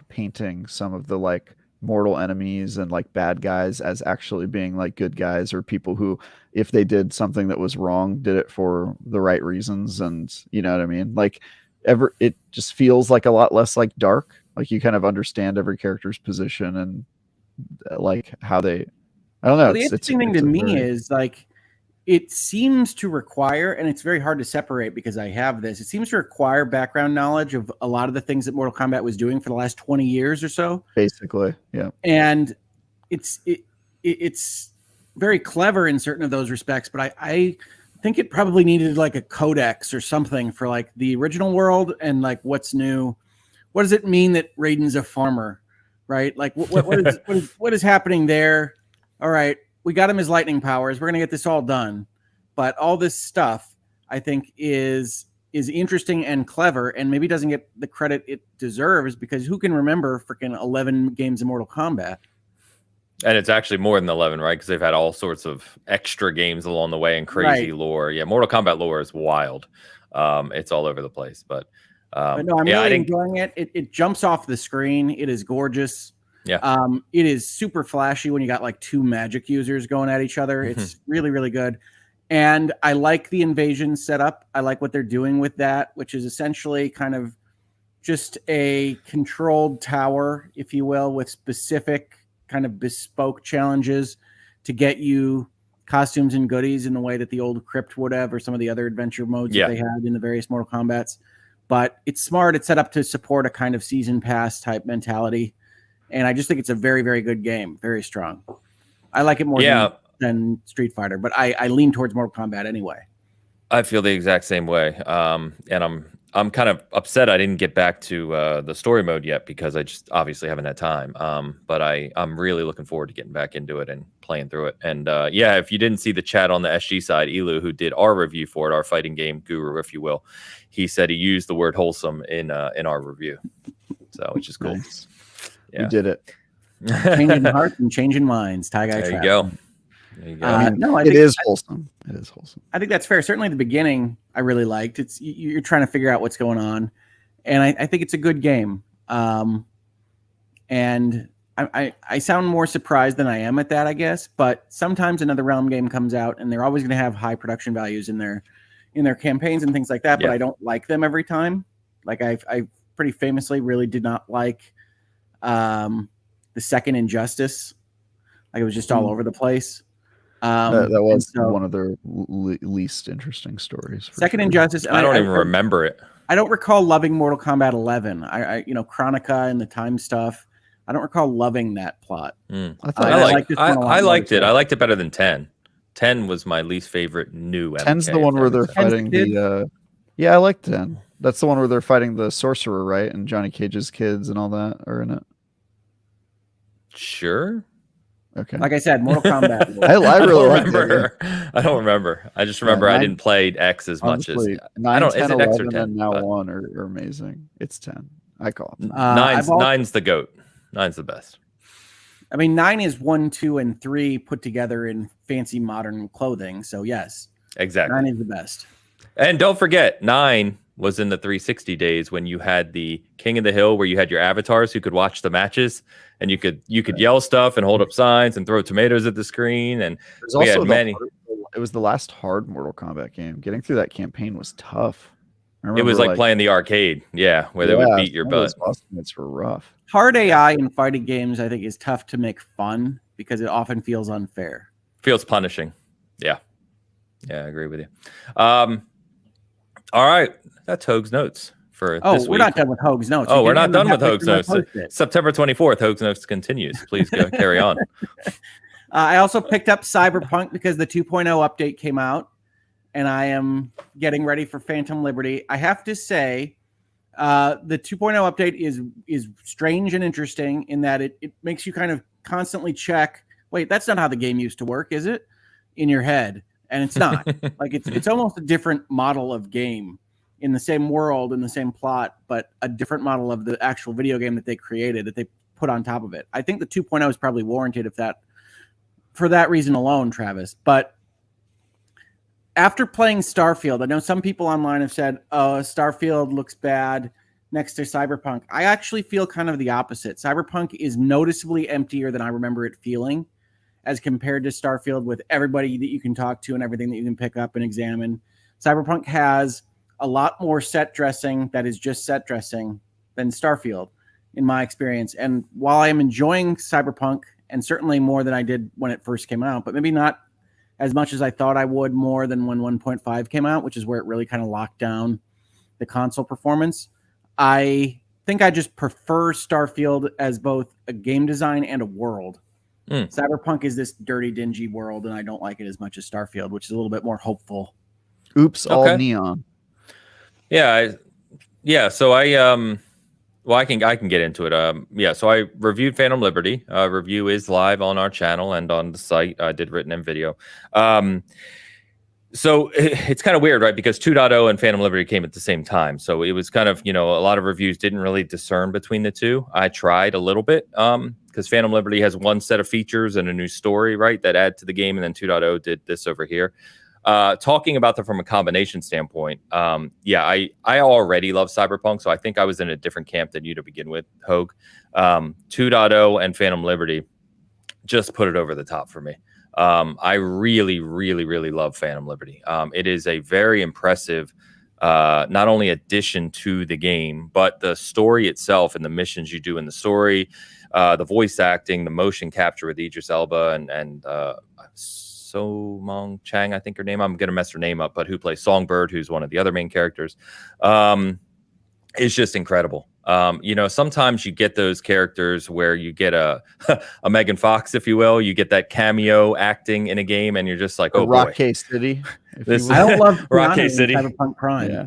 painting some of the like mortal enemies and like bad guys as actually being like good guys, or people who, if they did something that was wrong, did it for the right reasons, and you know what I mean? Like, it just feels like a lot less like dark. Like, you kind of understand every character's position and like how they, I don't know. Well, the interesting thing to me is like, it seems to require, and it's very hard to separate because I have this, it seems to require background knowledge of a lot of the things that Mortal Kombat was doing for the last 20 years or so. Basically, yeah. And it's very clever in certain of those respects, but I think it probably needed like a codex or something for like the original world and like what's new. What does it mean that Raiden's a farmer, right? Like what is happening there? All right. We got him his lightning powers. We're going to get this all done. But all this stuff, I think, is interesting and clever, and maybe doesn't get the credit it deserves, because who can remember freaking 11 games of Mortal Kombat? And it's actually more than 11, right? Because they've had all sorts of extra games along the way and crazy lore. Yeah, Mortal Kombat lore is wild. It's all over the place. But no, I'm really enjoying it. It jumps off the screen. It is gorgeous. Yeah. It is super flashy when you got like 2 magic users going at each other. It's really, really good. And I like the invasion setup. I like what they're doing with that, which is essentially kind of just a controlled tower, if you will, with specific kind of bespoke challenges to get you costumes and goodies in the way that the old Crypt would have, or some of the other adventure modes that they had in the various Mortal Kombats. But it's smart. It's set up to support a kind of season pass type mentality. And I just think it's a very, very good game. Very strong. I like it more than Street Fighter, but I lean towards Mortal Kombat anyway. I feel the exact same way. And I'm kind of upset I didn't get back to the story mode yet because I just obviously haven't had time. But I'm really looking forward to getting back into it and playing through it. And if you didn't see the chat on the SG side, Elu, who did our review for it, our fighting game guru, if you will, he said he used the word wholesome in our review. So, which is cool. Nice. Yeah. We did it. Changing hearts and changing minds. Tie guy. There you go. There you go. No, it is wholesome. It is wholesome. I think that's fair. Certainly, the beginning I really liked. It's you're trying to figure out what's going on, and I think it's a good game. And I sound more surprised than I am at that, I guess. But sometimes another Realm game comes out, and they're always going to have high production values in their campaigns and things like that. But I don't like them every time. Like I pretty famously really did not like the second Injustice. Like it was just all over the place. That was one of their least interesting stories. Second Injustice. I don't even remember it. I don't recall loving Mortal Kombat 11. I Chronica and the time stuff. I don't recall loving that plot. I liked it. I liked it better than 10. 10 was my least favorite new. 10's the one where they're fighting the. Yeah, I like 10. That's the one where they're fighting the sorcerer, right? And Johnny Cage's kids and all that are in it. Sure. Okay. Like I said, Mortal Kombat. I really remember. I don't remember. I just remember I didn't play X as much as 9, 10, 11, and now 1 are amazing. It's 10. I call it. 9's the GOAT. 9's the best. I mean, 9 is 1, 2, and 3 put together in fancy modern clothing. So yes, exactly. 9 is the best. And don't forget, 9 was in the 360 days when you had the King of the Hill, where you had your avatars who could watch the matches, and you could yell stuff and hold up signs and throw tomatoes at the screen. And we had many. It was the last hard Mortal Kombat game. Getting through that campaign was tough. It was like playing the arcade, where they would beat your butt. It's rough. Hard AI in fighting games, I think, is tough to make fun because it often feels unfair. Feels punishing. Yeah, I agree with you. All right, that's Hoeg's Notes for this week. We're not done with Hoeg's Notes. We're not done with Hoeg's Notes. September 24th, Hoeg's Notes continues. Please go carry on. I also picked up Cyberpunk because the 2.0 update came out, and I am getting ready for Phantom Liberty. I have to say, the 2.0 update is strange and interesting in that it makes you kind of constantly check, wait, that's not how the game used to work, is it? In your head. And it's not. Like it's almost a different model of game in the same world, in the same plot, but a different model of the actual video game that they created, that they put on top of it. I think the 2.0 is probably warranted for that reason alone, Travis. But after playing Starfield, I know some people online have said, Starfield looks bad next to Cyberpunk. I actually feel kind of the opposite. Cyberpunk is noticeably emptier than I remember it feeling as compared to Starfield, with everybody that you can talk to and everything that you can pick up and examine. Cyberpunk has a lot more set dressing that is just set dressing than Starfield, in my experience. And while I am enjoying Cyberpunk, and certainly more than I did when it first came out, but maybe not as much as I thought I would more than when 1.5 came out, which is where it really kind of locked down the console performance. I think I just prefer Starfield as both a game design and a world. Cyberpunk is this dirty, dingy world, and I don't like it as much as Starfield, which is a little bit more hopeful. Oops, all neon. So I can get into it. So I reviewed Phantom Liberty. Review is live on our channel and on the site. I did written and video. So it's kind of weird, right? Because 2.0 and Phantom Liberty came at the same time. So it was kind of, a lot of reviews didn't really discern between the two. I tried a little bit because Phantom Liberty has one set of features and a new story, right, that add to the game. And then 2.0 did this over here. Talking about them from a combination standpoint, I already love Cyberpunk. So I think I was in a different camp than you to begin with, Hoeg. 2.0 and Phantom Liberty just put it over the top for me. I really, really, really love Phantom Liberty. It is a very impressive, not only addition to the game, but the story itself and the missions you do in the story, the voice acting, the motion capture with Idris Elba, and So Mong Chang, I think her name. I'm gonna mess her name up, but who plays Songbird, who's one of the other main characters, is just incredible. Sometimes you get those characters where you get a a Megan Fox, if you will. You get that cameo acting in a game, and you're just like, oh Rock boy, Case City. I don't love Rock Keanu City. in Cyberpunk Prime. Yeah.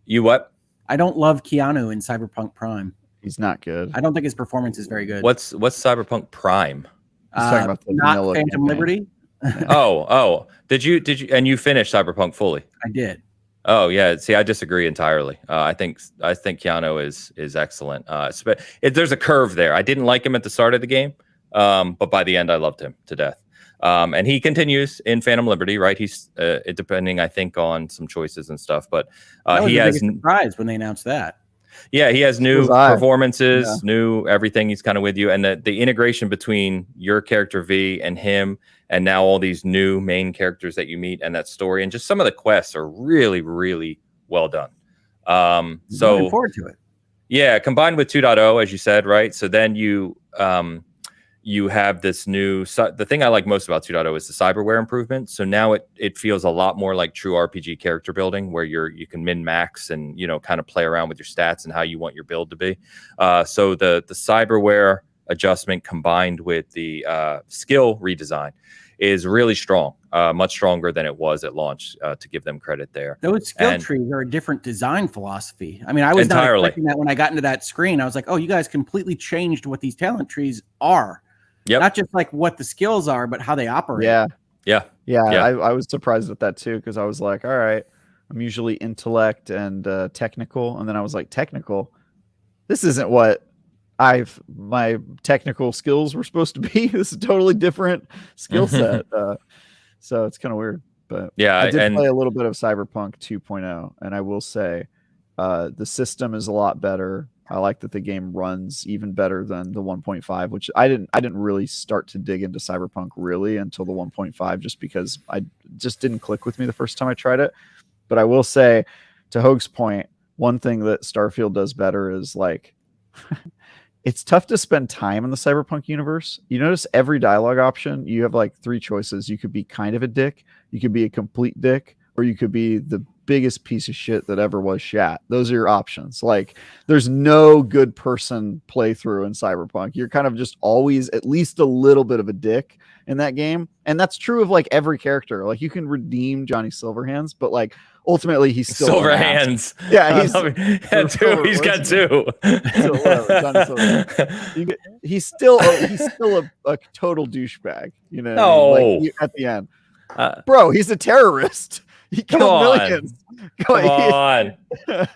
You what? I don't love Keanu in Cyberpunk Prime. He's not good. I don't think his performance is very good. What's Cyberpunk Prime? He's talking about the not vanilla Phantom campaign. Liberty. Oh, did you and you finished Cyberpunk fully? I did. Oh yeah, see, I disagree entirely. I think Keanu is excellent. There's a curve there. I didn't like him at the start of the game, but by the end, I loved him to death. And he continues in Phantom Liberty, right? He's depending, I think, on some choices and stuff. But he has surprised when they announced that. Yeah, he has new performances, new everything. He's kind of with you, and the integration between your character V and him, and now all these new main characters that you meet, and that story, and just some of the quests are really, really well done. So looking forward to it. Yeah, combined with 2.0, as you said, right? So then you have this new. The thing I like most about 2.0 is the cyberware improvement. So now it feels a lot more like true RPG character building, where you can min max and kind of play around with your stats and how you want your build to be. So the cyberware adjustment combined with the skill redesign is really strong, much stronger than it was at launch. To give them credit there. Those skill trees are a different design philosophy. I mean, I was not expecting that when I got into that screen. I was like, oh, you guys completely changed what these talent trees are. Yep. Not just like what the skills are, but how they operate. Yeah. I was surprised at that too, because I was like, all right, I'm usually intellect and technical, and then I was like, technical? This isn't what my technical skills were supposed to be. This is a totally different skill set. So it's kind of weird. But yeah, I did play a little bit of Cyberpunk 2.0, and I will say the system is a lot better. I like that the game runs even better than the 1.5, which I didn't really start to dig into Cyberpunk really until the 1.5, just because I just didn't click with me the first time I tried it. But I will say, to Hoeg's point, one thing that Starfield does better is like it's tough to spend time in the Cyberpunk universe. You notice every dialogue option, you have like 3 choices. You could be kind of a dick, you could be a complete dick, or you could be the biggest piece of shit that ever was shat. Those are your options. Like, there's no good person playthrough in Cyberpunk. You're kind of just always at least a little bit of a dick in that game. And that's true of like every character. Like, you can redeem Johnny Silverhands, but like ultimately he's still Silverhands. Yeah, he's got 2. He's still a total douchebag, like, at the end. Bro, he's a terrorist. He killed millions. Come on. I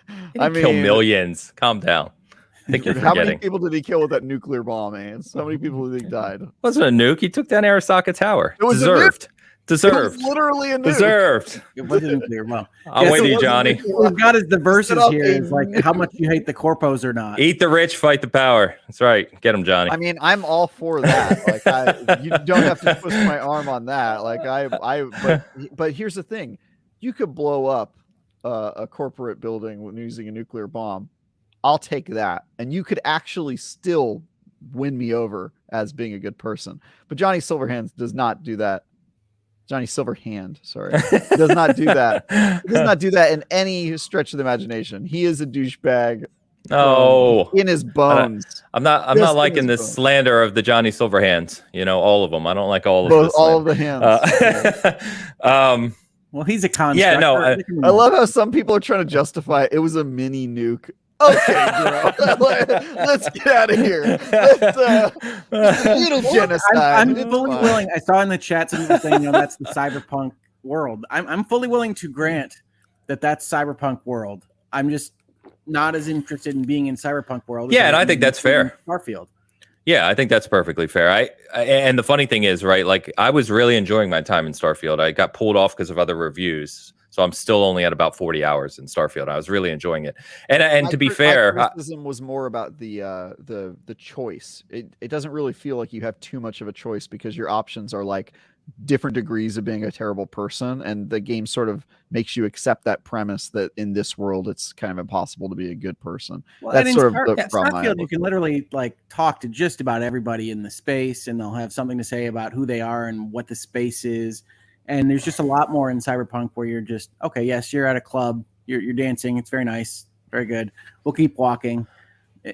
mean, kill millions. Calm down. I think you're forgetting. How many people did he kill with that nuclear bomb, Ains? How many people did he died? It wasn't a nuke. He took down Arasaka Tower. It was deserved. It was literally a nuke. Deserved. It wasn't nuclear. Well, I'm with you, Johnny. We've got is the verses here. Is like how much you hate the corpos or not. Eat the rich, fight the power. That's right. Get him, Johnny. I mean, I'm all for that. Like, you don't have to twist my arm on that. Like, but here's the thing. You could blow up a corporate building using a nuclear bomb. I'll take that. And you could actually still win me over as being a good person. But Johnny Silverhands does not do that. Johnny Silverhand, sorry, does not do that. He does not do that in any stretch of the imagination. He is a douchebag. In his bones. I'm not liking this slander of the Johnny Silverhands. All of them. I don't like all of them. All of the hands. Well, he's a construct. Yeah, no. I love how some people are trying to justify it was a mini nuke. Okay, bro. Let's get out of here. Little genocide. I'm fully willing. I saw in the chat some people saying, that's the Cyberpunk world. I'm fully willing to grant that that's Cyberpunk world. I'm just not as interested in being in Cyberpunk world. Yeah, and I think that's fair. Starfield. Yeah, I think that's perfectly fair. And the funny thing is, right, like I was really enjoying my time in Starfield. I got pulled off because of other reviews. So I'm still only at about 40 hours in Starfield. I was really enjoying it. And to be fair, my criticism was more about the choice. It doesn't really feel like you have too much of a choice because your options are like different degrees of being a terrible person, and the game sort of makes you accept that premise that in this world it's kind of impossible to be a good person. Well, That's sort of Starfield, you can literally like talk to just about everybody in the space, and they'll have something to say about who they are and what the space is. And there's just a lot more in Cyberpunk where you're just, okay, yes, you're at a club, you're dancing, it's very nice, very good. We'll keep walking.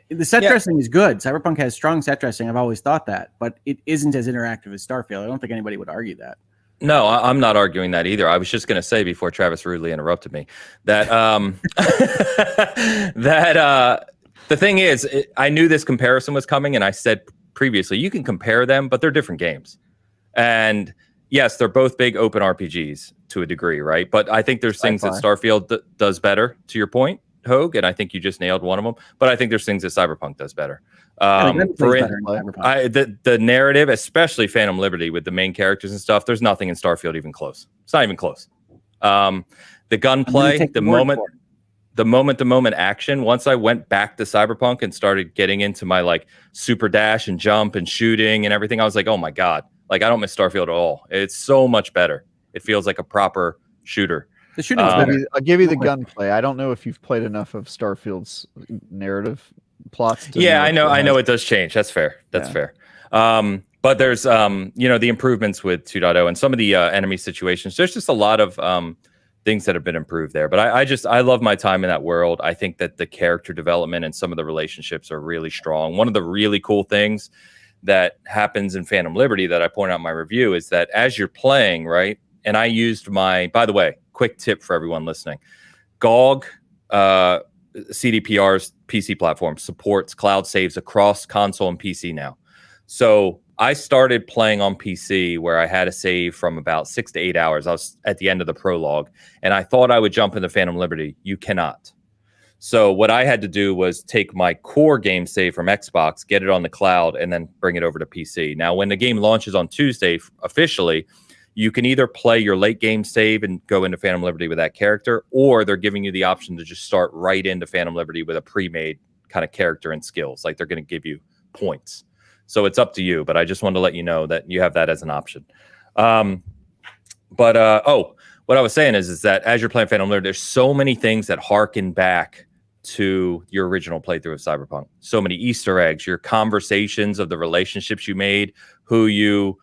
The set dressing is good. Cyberpunk has strong set dressing. I've always thought that, but it isn't as interactive as Starfield. I don't think anybody would argue that. No, I'm not arguing that either. I was just going to say before Travis rudely interrupted me that the thing is, I knew this comparison was coming, and I said previously, you can compare them, but they're different games. And yes, they're both big open RPGs to a degree, right? But I think there's things that Starfield does better, to your point, Hoeg, and I think you just nailed one of them. But I think there's things that Cyberpunk does better. The narrative, especially Phantom Liberty with the main characters and stuff, there's nothing in Starfield even close. It's not even close. The gunplay, the moment action. Once I went back to Cyberpunk and started getting into my like super dash and jump and shooting and everything, I was like, oh my God, like I don't miss Starfield at all. It's so much better. It feels like a proper shooter. The shooting's better. I'll give you the gunplay. I don't know if you've played enough of Starfield's narrative plots. I know it does change. That's fair. That's fair. But there's the improvements with 2.0 and some of the enemy situations. There's just a lot of things that have been improved there. But I love my time in that world. I think that the character development and some of the relationships are really strong. One of the really cool things that happens in Phantom Liberty that I point out in my review is that as you're playing, right? And I used by the way, quick tip for everyone listening, GOG, CDPR's PC platform supports cloud saves across console and PC now. So I started playing on PC where I had a save from about 6 to 8 hours. I was at the end of the prologue, and I thought I would jump into Phantom Liberty. You cannot. So what I had to do was take my core game save from Xbox, get it on the cloud, and then bring it over to PC. Now, when the game launches on Tuesday officially, you can either play your late game save and go into Phantom Liberty with that character, or they're giving you the option to just start right into Phantom Liberty with a pre-made kind of character and skills. Like they're going to give you points. So it's up to you, but I just wanted to let you know that you have that as an option. What I was saying is that as you're playing Phantom Liberty, there's so many things that harken back to your original playthrough of Cyberpunk. So many Easter eggs, your conversations of the relationships you made, who you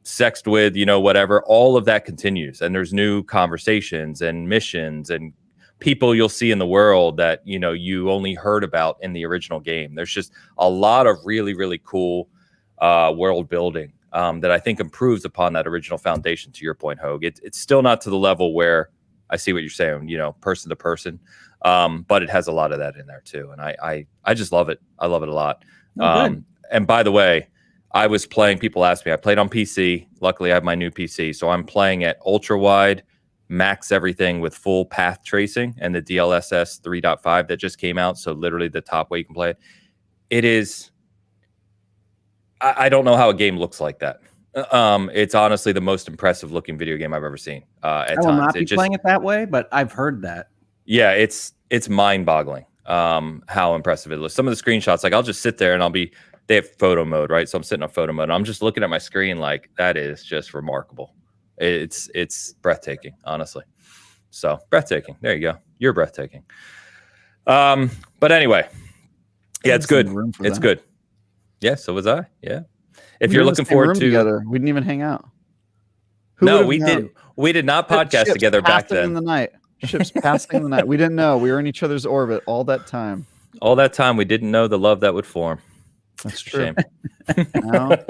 sexed with, whatever, all of that continues. And there's new conversations and missions and people you'll see in the world that, you only heard about in the original game. There's just a lot of really, really cool world building that I think improves upon that original foundation, to your point, Hoeg. It's still not to the level where I see what you're saying, person to person. But it has a lot of that in there too. And I just love it. I love it a lot. And by the way, I was playing, people asked me, I played on PC. Luckily, I have my new PC. So I'm playing at ultra wide, max everything with full path tracing and the DLSS 3.5 that just came out. So literally the top way you can play it. It is, I don't know how a game looks like that. It's honestly the most impressive looking video game I've ever seen. At I will not be playing it that way, but I've heard that. Yeah, it's mind boggling how impressive it looks. Some of the screenshots, like I'll just sit there and they have photo mode, right? So I'm sitting on photo mode and I'm just looking at my screen like that is just remarkable. It's breathtaking, honestly. So breathtaking. There you go. You're breathtaking. But anyway, yeah, it's good. It's good. Yeah, so was I. Yeah. If you're looking forward to together, we didn't even hang out. We did not podcast together back then. In the night. Ships passing in the night. We didn't know. We were in each other's orbit all that time. All that time, we didn't know the love that would form. That's true. But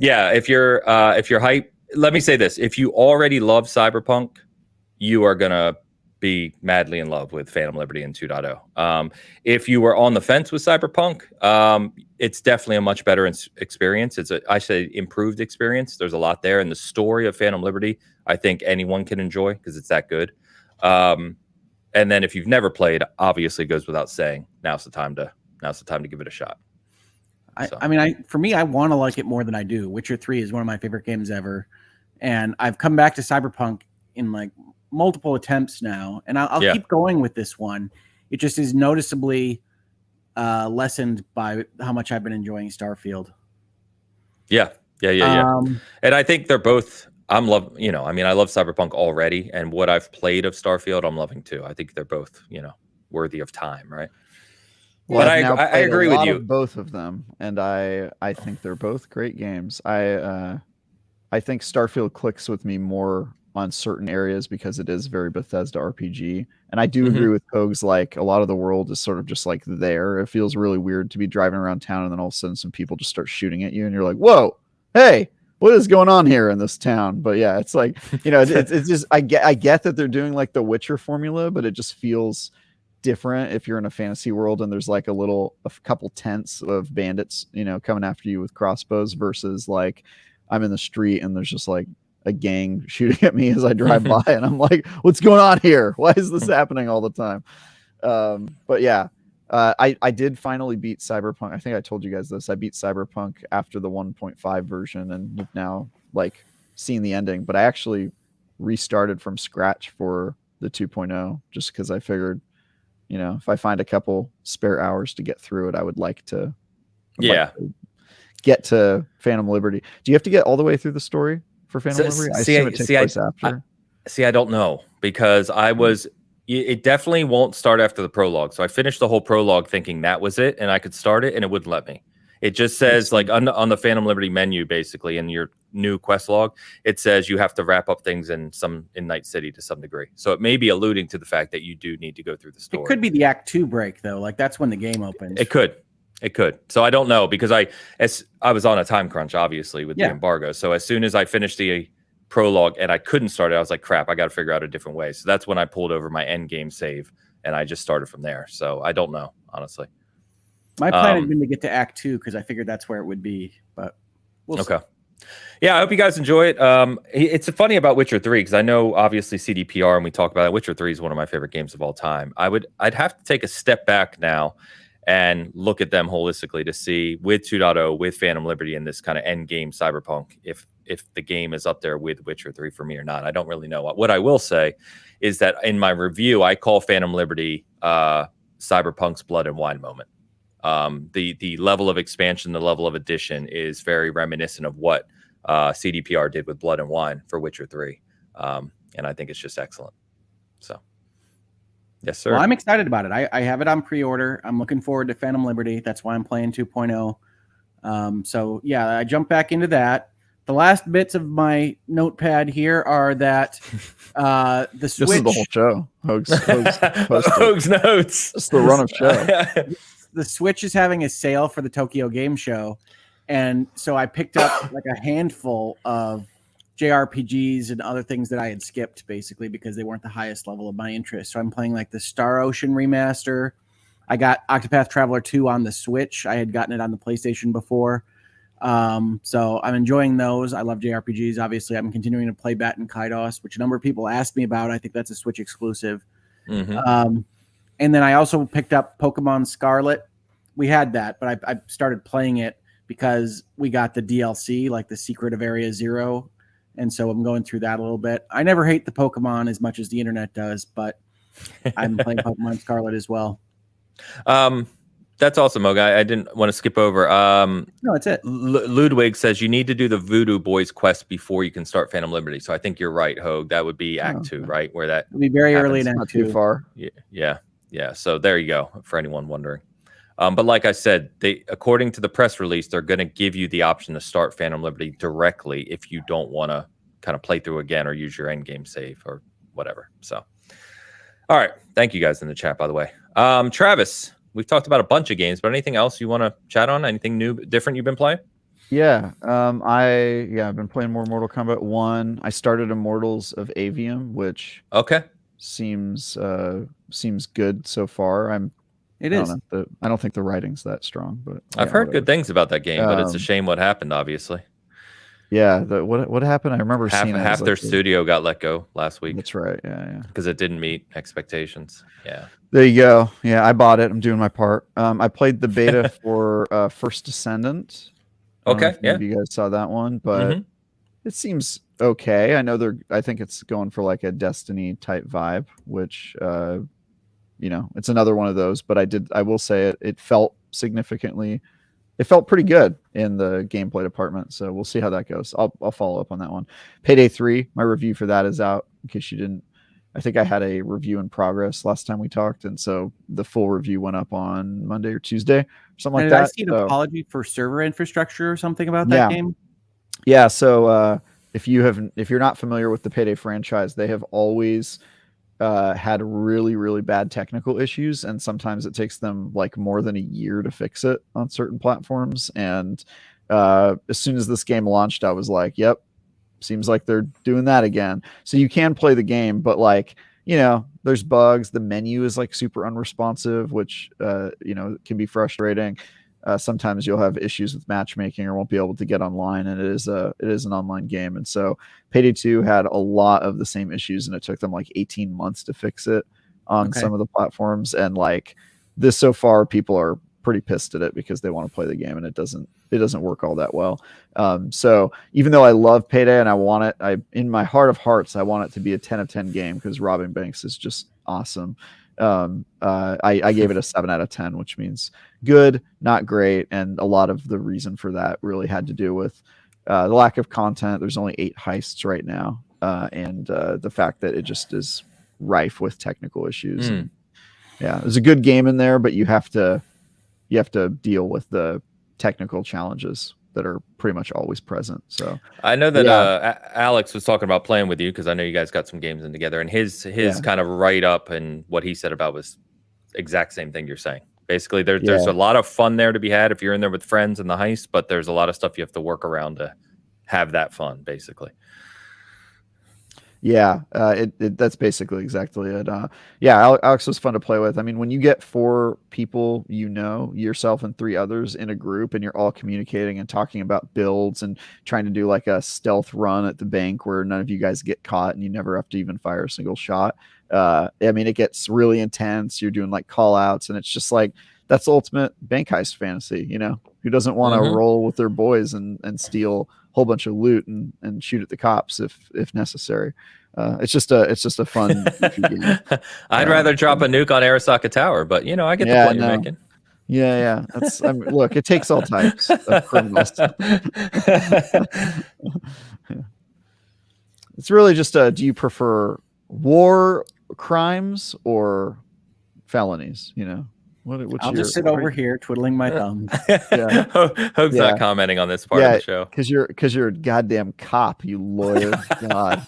if you're hype, let me say this: if you already love Cyberpunk, you are gonna be madly in love with Phantom Liberty and 2.0. If you were on the fence with Cyberpunk, it's definitely a much better experience. I say improved experience. There's a lot there, and the story of Phantom Liberty, I think anyone can enjoy because it's that good. And then if you've never played, obviously goes without saying, now's the time to give it a shot. For me, I want to like it more than I do. Witcher 3 is one of my favorite games ever. And I've come back to Cyberpunk in like multiple attempts now. And I'll keep going with this one. It just is noticeably lessened by how much I've been enjoying Starfield. Yeah, Yeah. And I think they're both. I love Cyberpunk already, and what I've played of Starfield, I'm loving too. I think they're both, worthy of time, right? Well, but I agree with you. of both of them, and I think they're both great games. I think Starfield clicks with me more on certain areas because it is very Bethesda RPG, and I do agree with Hoeg's. Like, a lot of the world is sort of just like there. It feels really weird to be driving around town and then all of a sudden some people just start shooting at you, and you're like, "Whoa, hey, what is going on here in this town?" But yeah, it's like, it's just I get that they're doing like the Witcher formula, but it just feels different if you're in a fantasy world and there's like a couple tents of bandits, coming after you with crossbows versus like I'm in the street and there's just like a gang shooting at me as I drive by, and I'm like, what's going on here? Why is this happening all the time? But yeah, I did finally beat Cyberpunk. I think I told you guys this. I beat Cyberpunk after the 1.5 version, and you've now like seen the ending, but I actually restarted from scratch for the 2.0 just because I figured, if I find a couple spare hours to get through it, I would like to get to Phantom Liberty. Do you have to get all the way through the story for Phantom Liberty? I assume it takes place after. I don't know, because it definitely won't start after the prologue. So I finished the whole prologue thinking that was it, and I could start it, and it wouldn't let me. It just says, like, on the Phantom Liberty menu, basically, in your new quest log, it says you have to wrap up things in Night City to some degree. So it may be alluding to the fact that you do need to go through the story. It could be the Act 2 break, though. Like, that's when the game opens. It could. So I don't know, because I was on a time crunch, obviously, with the embargo. So as soon as I finished the prologue and I couldn't start it, I was like, crap, I got to figure out a different way. So that's when I pulled over my end game save, and I just started from there. So I don't know, honestly. My plan had been to get to Act 2 because I figured that's where it would be, but we'll see. Yeah, I hope you guys enjoy it. It's funny about Witcher 3 because I know obviously CDPR, and we talk about it. Witcher 3 is one of my favorite games of all time. I'd have to take a step back now and look at them holistically to see, with 2.0, with Phantom Liberty, and this kind of end game Cyberpunk, if the game is up there with Witcher 3 for me or not. I don't really know. What I will say is that in my review, I call Phantom Liberty Cyberpunk's blood and wine moment. The level of expansion, the level of addition is very reminiscent of what CDPR did with Blood and Wine for Witcher 3. And I think it's just excellent. So, yes, sir. Well, I'm excited about it. I have it on pre-order. I'm looking forward to Phantom Liberty. That's why I'm playing 2.0. So, yeah, I jumped back into that. The last bits of my notepad here are that the Switch... This is the whole show. Hoeg's notes. It's the run of show. The Switch is having a sale for the Tokyo Game Show, and so I picked up like a handful of JRPGs and other things that I had skipped, basically because they weren't the highest level of my interest. So I'm playing like the Star Ocean remaster. I got Octopath Traveler 2 on the Switch. I had gotten it on the PlayStation before. So I'm enjoying those. I love JRPGs. Obviously, I'm continuing to play Batten Kaitos, which a number of people asked me about. I think that's a Switch exclusive. And then I also picked up Pokemon Scarlet. We had that, but I started playing it because we got the DLC, like the Secret of Area Zero. And so I'm going through that a little bit. I never hate the Pokemon as much as the internet does, but I'm playing Pokemon Scarlet as well. That's awesome, Hoeg. I didn't want to skip over. No, that's it. Ludwig says you need to do the Voodoo Boys quest before you can start Phantom Liberty. So I think you're right, Hoeg. That would be Act 2, right? Where that would be very happens. Early in Act 2. Not too far. Yeah. So there you go, for anyone wondering. But like I said, according to the press release, they're going to give you the option to start Phantom Liberty directly if you don't want to kind of play through again or use your end game save or whatever. So, all right. Thank you guys in the chat, by the way. Travis, we've talked about a bunch of games, but anything else you want to chat on? Anything new, different you've been playing? Yeah. I've been playing more Mortal Kombat 1. I started Immortals of Avium, which seems good so far. I don't think the writing's that strong, but I've heard good things about that game, but it's a shame what happened, obviously. Yeah, what happened? I rember seeing half their studio got let go last week. That's right. Yeah. Because it didn't meet expectations. Yeah. There you go. Yeah, I bought it. I'm doing my part. I played the beta for First Descendant. Okay. Yeah. Maybe you guys saw that one, but it seems okay. I think it's going for like a Destiny type vibe, which it's another one of those. But I will say it felt significantly it felt pretty good in the gameplay department. So we'll see how that goes. I'll follow up on that one. Payday 3, my review for that is out. In case you didn't, I think I had a review in progress last time we talked, and so the full review went up on Monday or Tuesday, or something like did that. I see an apology for server infrastructure or something about that game? Yeah. So if you're not familiar with the Payday franchise, they have always had really, really bad technical issues, and sometimes it takes them like more than a year to fix it on certain platforms. And as soon as this game launched, I was like, "Yep, seems like they're doing that again." So you can play the game, but like, there's bugs. The menu is like super unresponsive, which can be frustrating. Sometimes you'll have issues with matchmaking or won't be able to get online, and it is an online game. And so Payday 2 had a lot of the same issues, and it took them like 18 months to fix it on some of the platforms. And like this, so far, people are pretty pissed at it because they want to play the game, and it doesn't work all that well. So even though I love Payday and I want it, in my heart of hearts, I want it to be a 10 of 10 game because robbing banks is just awesome. I gave it a 7 out of 10, which means good, not great. And a lot of the reason for that really had to do with the lack of content. There's only 8 heists right now. And the fact that it just is rife with technical issues. And, there's a good game in there, but you have to deal with the technical challenges that are pretty much always present. So I know that Alex was talking about playing with you because I know you guys got some games in together, and his kind of write up and what he said about was exact same thing you're saying. Basically, there's a lot of fun there to be had if you're in there with friends in the heist, but there's a lot of stuff you have to work around to have that fun, basically. Yeah, that's basically exactly it. Alex was fun to play with. I mean, when you get 4 people, yourself and 3 others in a group, and you're all communicating and talking about builds and trying to do like a stealth run at the bank where none of you guys get caught and you never have to even fire a single shot. It gets really intense. You're doing like call outs, and it's just like, that's the ultimate bank heist fantasy. Who doesn't want to roll with their boys and steal a whole bunch of loot and shoot at the cops if necessary. It's just a fun game. I'd rather drop a nuke on Arasaka Tower, but I get the point you're making. Yeah. Look, it takes all types of criminals. It's really just do you prefer war crimes or felonies? I'll just sit over here twiddling my thumbs. Hoeg's not commenting on this part of the show because you're a goddamn cop, you lawyer. God,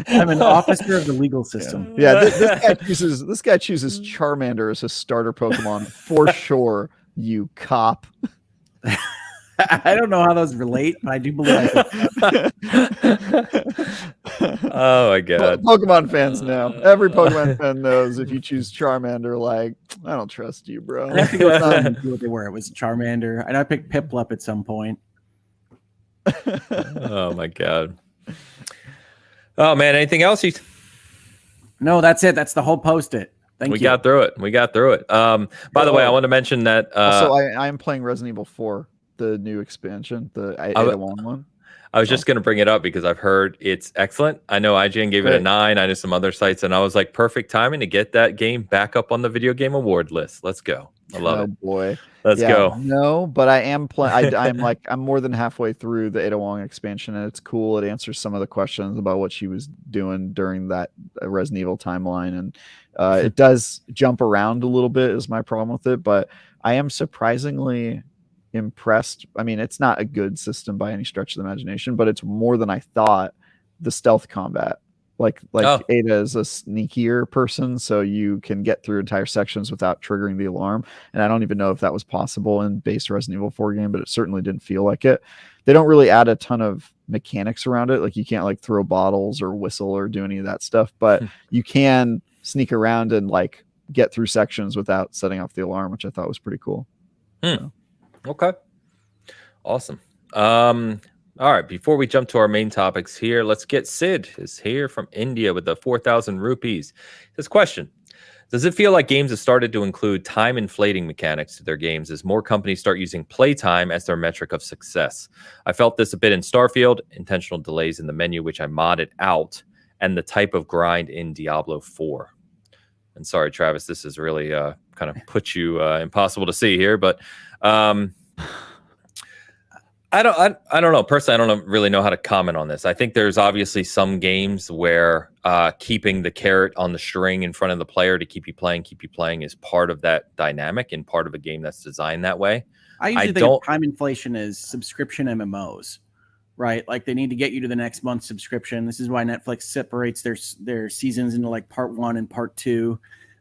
I'm an officer of the legal system. This guy chooses Charmander as his starter Pokemon for sure. You cop. I don't know how those relate, but I do believe it. Oh my god. Pokemon fans know. Every Pokemon fan knows if you choose Charmander, like, I don't trust you, bro. I have to go down and see what they were. It was Charmander. And I picked Piplup at some point. Oh my god. Oh man, anything else? No, that's it. That's the whole post-it. We got through it. By the way, I want to mention that also I am playing Resident Evil 4. The new expansion, the Ada Wong one. I was just going to bring it up because I've heard it's excellent. I know IGN gave it a 9. I know some other sites, and I was like, perfect timing to get that game back up on the Video Game Award list. Let's go. I love it. Oh boy, let's go. No, but I am playing. I'm more than halfway through the Ada Wong expansion, and it's cool. It answers some of the questions about what she was doing during that Resident Evil timeline, and it does jump around a little bit. Is my problem with it, but I am surprisingly impressed. I mean, it's not a good system by any stretch of the imagination, but it's more than I thought. The stealth combat, like Ada is a sneakier person, so you can get through entire sections without triggering the alarm. And I don't even know if that was possible in base Resident Evil 4 game, but it certainly didn't feel like it. They don't really add a ton of mechanics around it. Like you can't like throw bottles or whistle or do any of that stuff, but you can sneak around and like get through sections without setting off the alarm, which I thought was pretty cool. So. Okay. Awesome. All right. Before we jump to our main topics here, let's get Sid is here from India with the 4,000 rupees. This question: does it feel like games have started to include time inflating mechanics to their games as more companies start using playtime as their metric of success? I felt this a bit in Starfield, intentional delays in the menu, which I modded out, and the type of grind in Diablo 4. And sorry, Travis, this is really kind of put you impossible to see here, but I don't know. Personally, I don't really know how to comment on this. I think there's obviously some games where keeping the carrot on the string in front of the player to keep you playing is part of that dynamic and part of a game that's designed that way. I usually think of time inflation as subscription MMOs, right? Like they need to get you to the next month's subscription. This is why Netflix separates their seasons into like part 1 and part 2.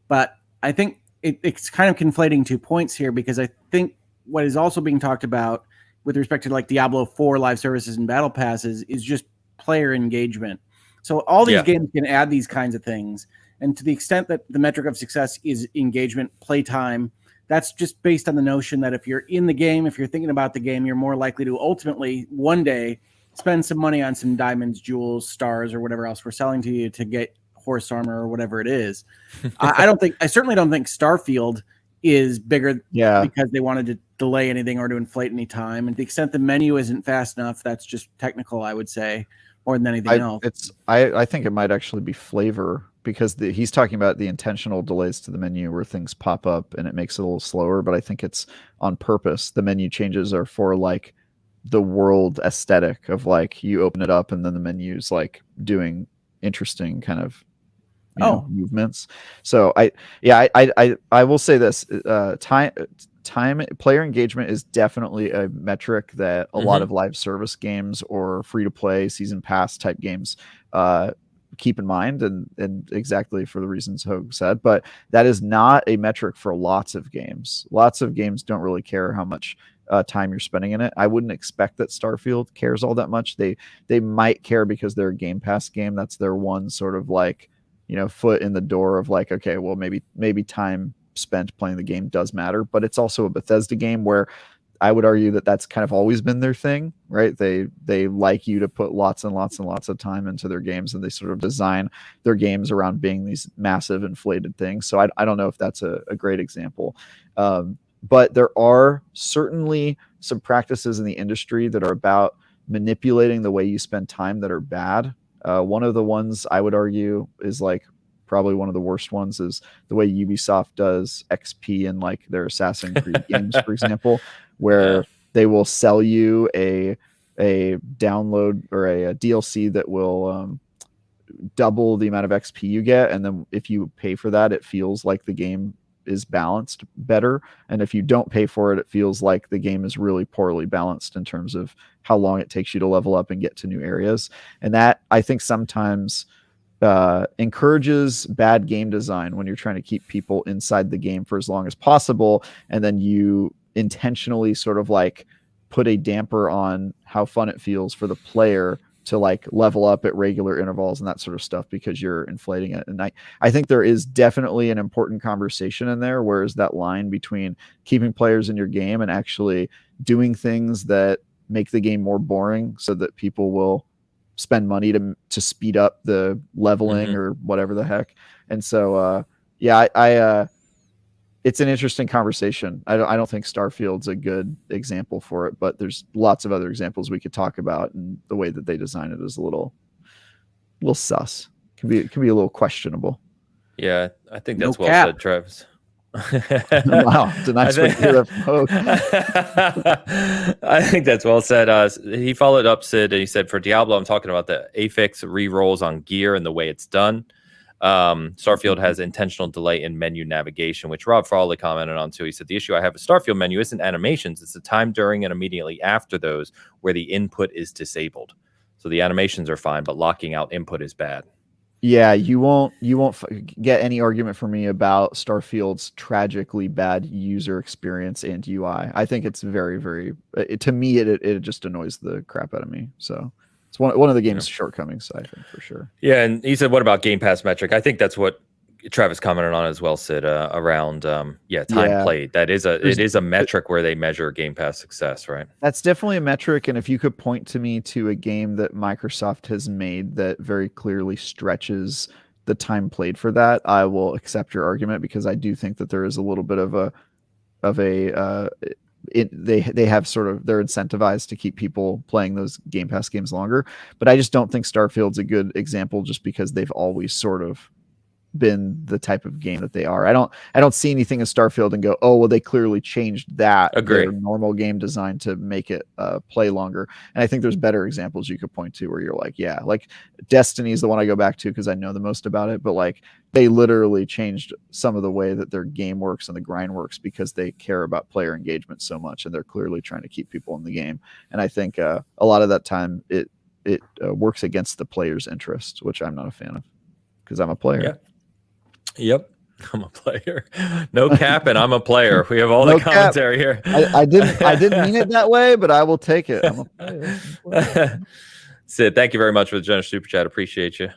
But I think it's kind of conflating 2 points here, because I think what is also being talked about with respect to like Diablo 4 live services and battle passes is just player engagement. So all these games can add these kinds of things. And to the extent that the metric of success is engagement, playtime, that's just based on the notion that if you're in the game, if you're thinking about the game, you're more likely to ultimately one day spend some money on some diamonds, jewels, stars, or whatever else we're selling to you to get horse armor or whatever it is. I certainly don't think Starfield is bigger because they wanted to delay anything or to inflate any time. And to the extent the menu isn't fast enough, that's just technical, I would say, more than anything else. I think it might actually be flavor, because he's talking about the intentional delays to the menu where things pop up and it makes it a little slower, but I think it's on purpose. The menu changes are for like the world aesthetic of like you open it up and then the menu's like doing interesting kind of movements. So I will say this, time player engagement is definitely a metric that a lot of live service games or free to play season pass type games keep in mind, and exactly for the reasons Hoeg said. But that is not a metric for lots of games. Lots of games don't really care how much time you're spending in it. I wouldn't expect that Starfield cares all that much. They might care because they're a Game Pass game. That's their one sort of like, foot in the door of like, okay, well, maybe time spent playing the game does matter. But it's also a Bethesda game where I would argue that that's kind of always been their thing, right? They like you to put lots and lots and lots of time into their games, and they sort of design their games around being these massive inflated things. So I don't know if that's a great example. But there are certainly some practices in the industry that are about manipulating the way you spend time that are bad. One of the ones I would argue is like probably one of the worst ones is the way Ubisoft does XP in like their Assassin's Creed games, for example, where they will sell you a download or a DLC that will double the amount of XP you get. And then if you pay for that, it feels like the game is balanced better. And if you don't pay for it, it feels like the game is really poorly balanced in terms of how long it takes you to level up and get to new areas. And that, I think, sometimes encourages bad game design when you're trying to keep people inside the game for as long as possible, and then you intentionally sort of like put a damper on how fun it feels for the player to like level up at regular intervals and that sort of stuff because you're inflating it. And I think there is definitely an important conversation in there. Where is that line between keeping players in your game and actually doing things that make the game more boring so that people will spend money to speed up the leveling or whatever the heck. And so, it's an interesting conversation. I don't think Starfield's a good example for it, but there's lots of other examples we could talk about, and the way that they design it is a little sus. Can be a little questionable. Yeah, I think that's well said, Travis. Wow, it's a nice way to hear that from Hoeg. I think that's well said. He followed up, Sid, and he said, for Diablo, I'm talking about the affix re-rolls on gear and the way it's done. Starfield has intentional delay in menu navigation, which Rob Frawley commented on too. He said, the issue I have with Starfield menu isn't animations, it's the time during and immediately after those where the input is disabled. So the animations are fine, but locking out input is bad. Yeah, you won't get any argument from me about Starfield's tragically bad user experience and UI. I think it's very, very. To me, it just annoys the crap out of me. So it's one of the game's shortcomings, I think, for sure. Yeah, and he said, "What about Game Pass metric?" I think that's what Travis commented on as well, Sid. Around time played. It is a metric where they measure Game Pass success, right? That's definitely a metric. And if you could point to me to a game that Microsoft has made that very clearly stretches the time played for that, I will accept your argument, because I do think that there is a little bit they have sort of, they're incentivized to keep people playing those Game Pass games longer. But I just don't think Starfield's a good example, just because they've always sort of been the type of game that they are. I don't see anything in Starfield and go, oh well, they clearly changed their normal game design to make it play longer. And I think there's better examples you could point to where you're like, yeah, like Destiny is the one I go back to because I know the most about it, but like they literally changed some of the way that their game works and the grind works because they care about player engagement so much, and they're clearly trying to keep people in the game. And I think a lot of that time it works against the player's interest, which I'm not a fan of because I'm a player. Yeah. Yep. I'm a player. No cap, and I'm a player. We have all the commentary here. I didn't mean it that way, but I will take it. I'm a player. Sid, thank you very much for the generous super chat. Appreciate you.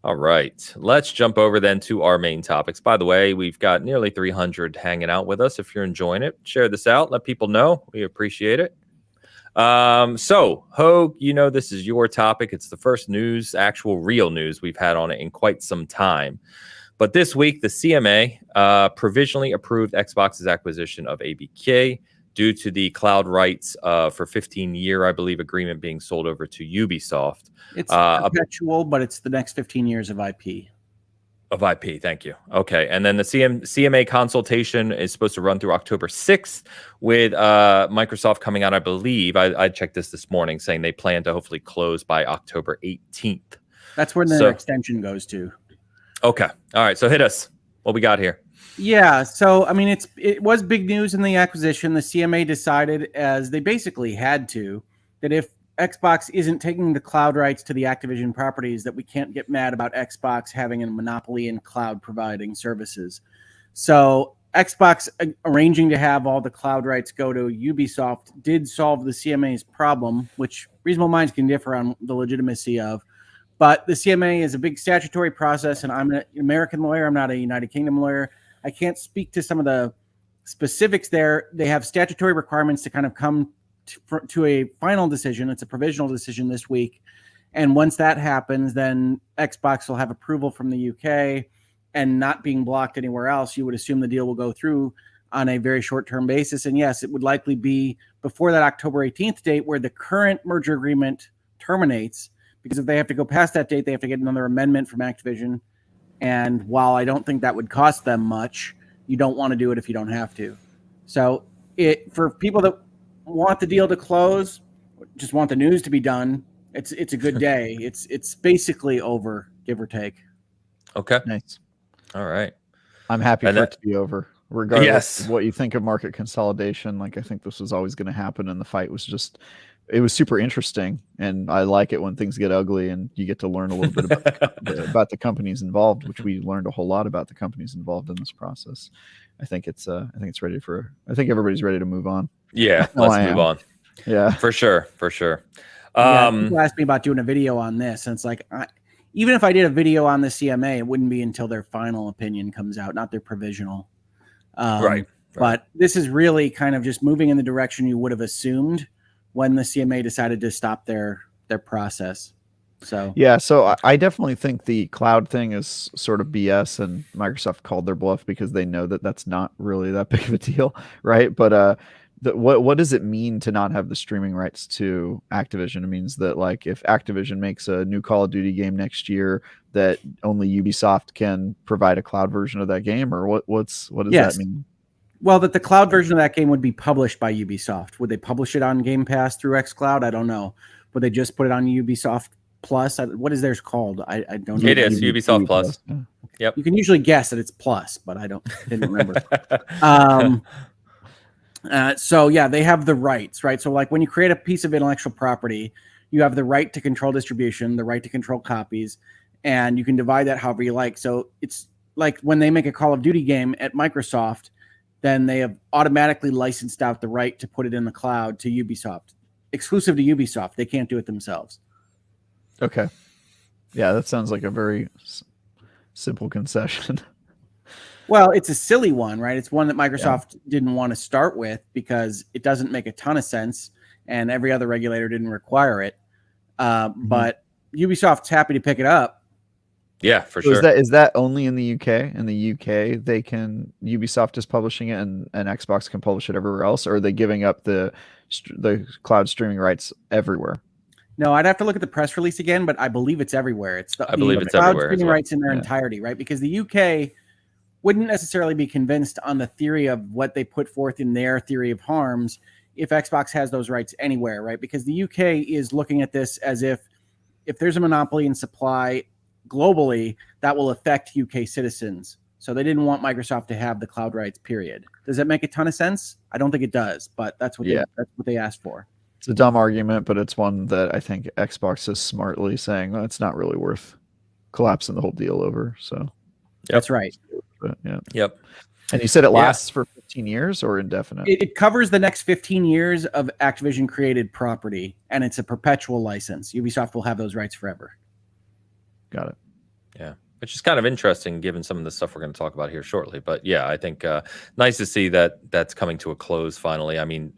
All right. Let's jump over then to our main topics. By the way, we've got nearly 300 hanging out with us. If you're enjoying it, share this out. Let people know. We appreciate it. So Hoeg, this is your topic. It's the first news, actual real news we've had on it in quite some time. But this week, the CMA provisionally approved Xbox's acquisition of ABK due to the cloud rights for 15-year, I believe, agreement being sold over to Ubisoft. It's perpetual, but it's the next 15 years of IP. Of IP, thank you. Okay, and then the CMA consultation is supposed to run through October 6th with Microsoft coming out, I believe. I checked this morning, saying they plan to hopefully close by October 18th. That's when their extension goes to. Okay. All right. So hit us. What we got here? Yeah. So, I mean, it was big news in the acquisition. The CMA decided, as they basically had to, that if Xbox isn't taking the cloud rights to the Activision properties, that we can't get mad about Xbox having a monopoly in cloud providing services. So Xbox arranging to have all the cloud rights go to Ubisoft did solve the CMA's problem, which reasonable minds can differ on the legitimacy of. But the CMA is a big statutory process, and I'm an American lawyer. I'm not a United Kingdom lawyer. I can't speak to some of the specifics there. They have statutory requirements to kind of come to a final decision. It's a provisional decision this week. And once that happens, then Xbox will have approval from the UK and not being blocked anywhere else. You would assume the deal will go through on a very short-term basis. And yes, it would likely be before that October 18th date where the current merger agreement terminates. Because if they have to go past that date, they have to get another amendment from Activision. And while I don't think that would cost them much, you don't want to do it if you don't have to. So for people that want the deal to close, just want the news to be done, it's a good day. It's basically over, give or take. Okay. Nice. All right. I'm happy for it to be over. Regardless of what you think of market consolidation, like I think this was always going to happen, and the fight was it was super interesting, and I like it when things get ugly and you get to learn a little bit about the companies involved, which we learned a whole lot about the companies involved in this process. I think everybody's ready to move on. Yeah, let's move on. Yeah, for sure. People asked me about doing a video on this, and it's like, even if I did a video on the CMA, it wouldn't be until their final opinion comes out, not their provisional. Right. But this is really kind of just moving in the direction you would have assumed when the CMA decided to stop their process. So I definitely think the cloud thing is sort of BS, and Microsoft called their bluff because they know that that's not really that big of a deal, right? But what does it mean to not have the streaming rights to Activision? It means that like if Activision makes a new Call of Duty game next year, that only Ubisoft can provide a cloud version of that game, or what does that mean? Well, that the cloud version of that game would be published by Ubisoft. Would they publish it on Game Pass through xCloud? I don't know. Would they just put it on Ubisoft Plus? What is theirs called? I don't know. It is Ubisoft Plus. Yep. You can usually guess that it's Plus, but didn't remember. So yeah, they have the rights, right? So like when you create a piece of intellectual property, you have the right to control distribution, the right to control copies, and you can divide that however you like. So it's like when they make a Call of Duty game at Microsoft, then they have automatically licensed out the right to put it in the cloud to Ubisoft, exclusive to Ubisoft. They can't do it themselves. Okay. Yeah, that sounds like a very simple concession. Well, it's a silly one, right? It's one that Microsoft didn't want to start with because it doesn't make a ton of sense, and every other regulator didn't require it. But Ubisoft's happy to pick it up. Yeah, for sure. Is that only in the UK? In the UK, Ubisoft is publishing it, and Xbox can publish it everywhere else, or are they giving up the cloud streaming rights everywhere? No, I'd have to look at the press release again, but I believe it's everywhere. I believe it's cloud everywhere as streaming well. rights in their entirety, right? Because the UK wouldn't necessarily be convinced on the theory of what they put forth in their theory of harms if Xbox has those rights anywhere, right? Because the UK is looking at this as if there's a monopoly in supply globally, that will affect UK citizens. So they didn't want Microsoft to have the cloud rights, period. Does that make a ton of sense? I don't think it does, but that's what they asked for. It's a dumb argument, but it's one that I think Xbox is smartly saying, well, it's not really worth collapsing the whole deal over. So that's right. But, yeah. Yep. And you said it lasts for 15 years or indefinite? It covers the next 15 years of Activision created property, and it's a perpetual license. Ubisoft will have those rights forever. Got it. Yeah. Which is kind of interesting given some of the stuff we're going to talk about here shortly. But yeah, I think nice to see that that's coming to a close finally. I mean,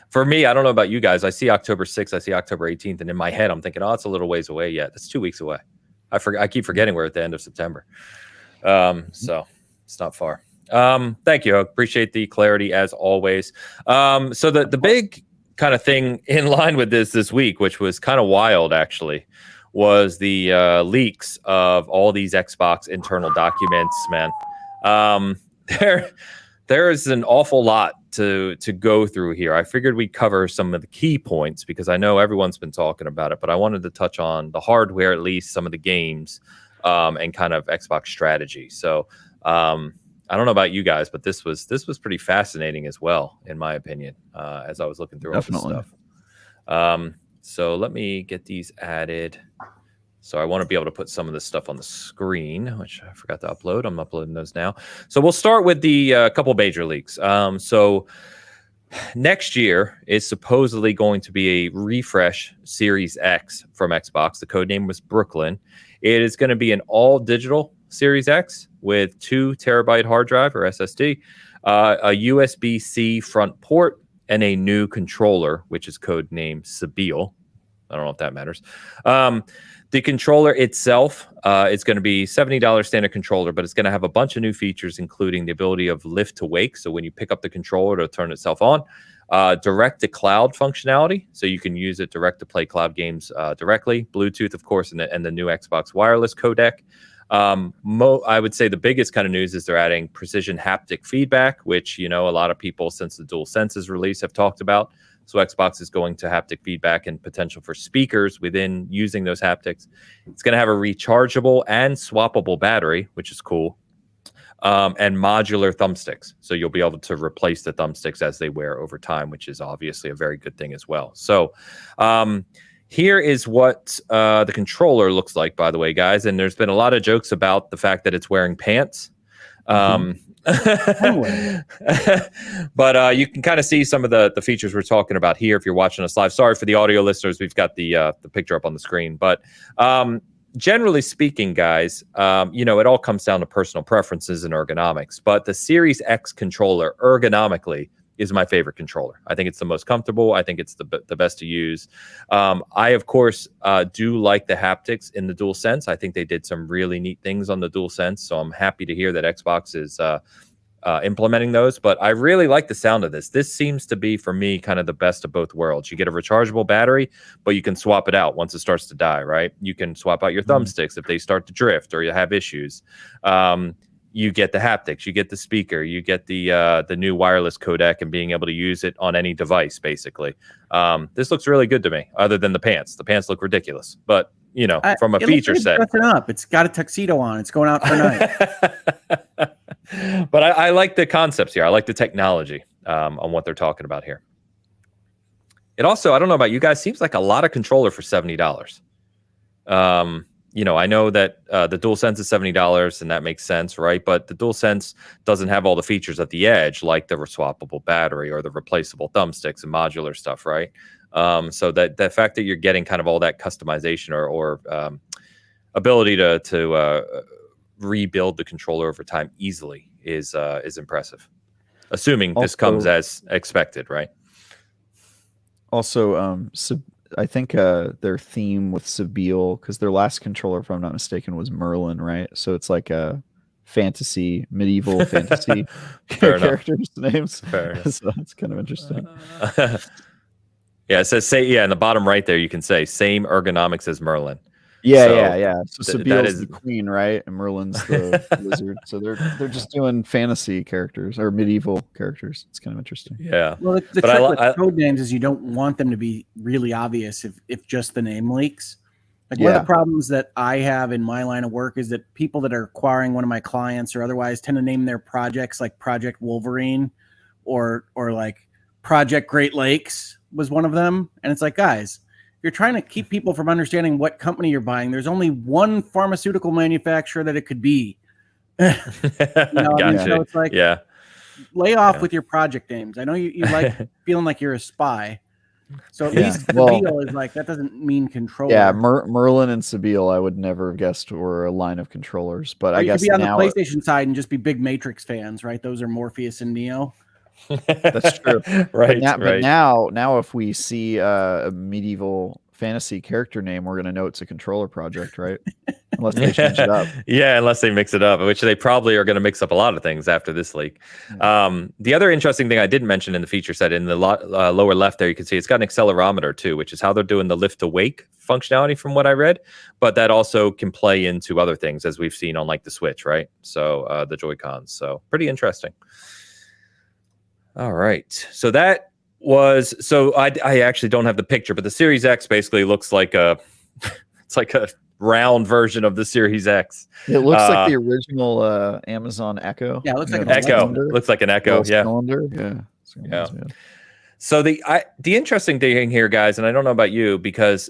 for me, I don't know about you guys. I see October 6th, I see October 18th, and in my head, I'm thinking, oh, it's a little ways away yet. It's 2 weeks away. I keep forgetting we're at the end of September. So it's not far. Thank you. I appreciate the clarity as always. So the big kind of thing in line with this week, which was kind of wild actually, was the leaks of all these Xbox internal documents, man. There is an awful lot to go through here. I figured we'd cover some of the key points because I know everyone's been talking about it, but I wanted to touch on the hardware, at least some of the games, and kind of Xbox strategy. So I don't know about you guys, but this was pretty fascinating as well, in my opinion, as I was looking through all this stuff. So let me get these added. So I want to be able to put some of this stuff on the screen, which I forgot to upload. I'm uploading those now. So we'll start with the couple major leaks. So next year is supposedly going to be a refresh Series X from Xbox. The code name was Brooklyn. It is going to be an all digital Series X with 2 terabyte hard drive or SSD, a USB-C front port, and a new controller, which is codenamed Sabile. I don't know if that matters. The controller itself is going to be $70 standard controller, but it's going to have a bunch of new features, including the ability of lift to wake. So when you pick up the controller, it'll turn itself on. Direct to cloud functionality, so you can use it direct to play cloud games directly. Bluetooth, of course, and the new Xbox wireless codec. I would say the biggest kind of news is they're adding precision haptic feedback, which, a lot of people since the DualSense's release have talked about. So Xbox is going to haptic feedback and potential for speakers within using those haptics. It's going to have a rechargeable and swappable battery, which is cool, and modular thumbsticks. So you'll be able to replace the thumbsticks as they wear over time, which is obviously a very good thing as well. So here is what the controller looks like, by the way, guys. And there's been a lot of jokes about the fact that it's wearing pants. But you can kind of see some of the features we're talking about here if you're watching us live. Sorry for the audio listeners, we've got the picture up on the screen. But generally speaking, guys, it all comes down to personal preferences and ergonomics. But the Series X controller ergonomically is my favorite controller. I think it's the most comfortable. I think it's the best to use. I, of course, do like the haptics in the DualSense. I think they did some really neat things on the DualSense, so I'm happy to hear that Xbox is implementing those. But I really like the sound of this. This seems to be, for me, kind of the best of both worlds. You get a rechargeable battery, but you can swap it out once it starts to die, right? You can swap out your thumbsticks if they start to drift or you have issues. You get the haptics, you get the speaker, you get the new wireless codec and being able to use it on any device, basically. This looks really good to me, other than the pants. The pants look ridiculous. But, from a feature set. It's got a tuxedo on. It's going out for night. But I like the concepts here. I like the technology on what they're talking about here. It also, I don't know about you guys, seems like a lot of controller for $70. I know that the DualSense is $70, and that makes sense, right? But the DualSense doesn't have all the features at the edge, like the swappable battery or the replaceable thumbsticks and modular stuff, right? So that the fact that you're getting kind of all that customization or ability to rebuild the controller over time easily is impressive. Assuming this comes as expected, right? Also, I think their theme with Sabile, because their last controller, if I'm not mistaken, was Merlin, right? So it's like a medieval fantasy characters' names. So that's kind of interesting. Yeah, it says in the bottom right there you can say same ergonomics as Merlin. Yeah. So that Sabiel's is the queen, right? And Merlin's the wizard. So they're just doing fantasy characters or medieval characters. It's kind of interesting. Yeah. Well, the trick with code names is you don't want them to be really obvious if just the name leaks. Like one of the problems that I have in my line of work is that people that are acquiring one of my clients or otherwise tend to name their projects like Project Wolverine or like Project Great Lakes was one of them. And it's like, guys, you're trying to keep people from understanding what company you're buying. There's only one pharmaceutical manufacturer that it could be. Gotcha. So it's like, lay off with your project names. I know you like feeling like you're a spy. So at least Sabiel is like, that doesn't mean controller. Yeah, Merlin and Sabiel, I would never have guessed were a line of controllers. But I guess you could be on the PlayStation side and just be big Matrix fans, right? Those are Morpheus and Neo. That's true. Right. But now if we see a medieval fantasy character name, we're going to know it's a controller project, right? Unless they change it up. Yeah, unless they mix it up, which they probably are going to mix up a lot of things after this leak. The other interesting thing I didn't mention in the feature set, in the lower left there, you can see it's got an accelerometer too, which is how they're doing the lift to wake functionality from what I read. But that also can play into other things, as we've seen on like the Switch, right? So the Joy-Cons. So pretty interesting. All right. So that was, I actually don't have the picture, but the Series X basically looks like it's like a round version of the Series X. It looks like the original Amazon Echo. Yeah, it looks like an Echo. Looks like an Echo. Yeah. Cylinder. Yeah. So the interesting thing here, guys, and I don't know about you, because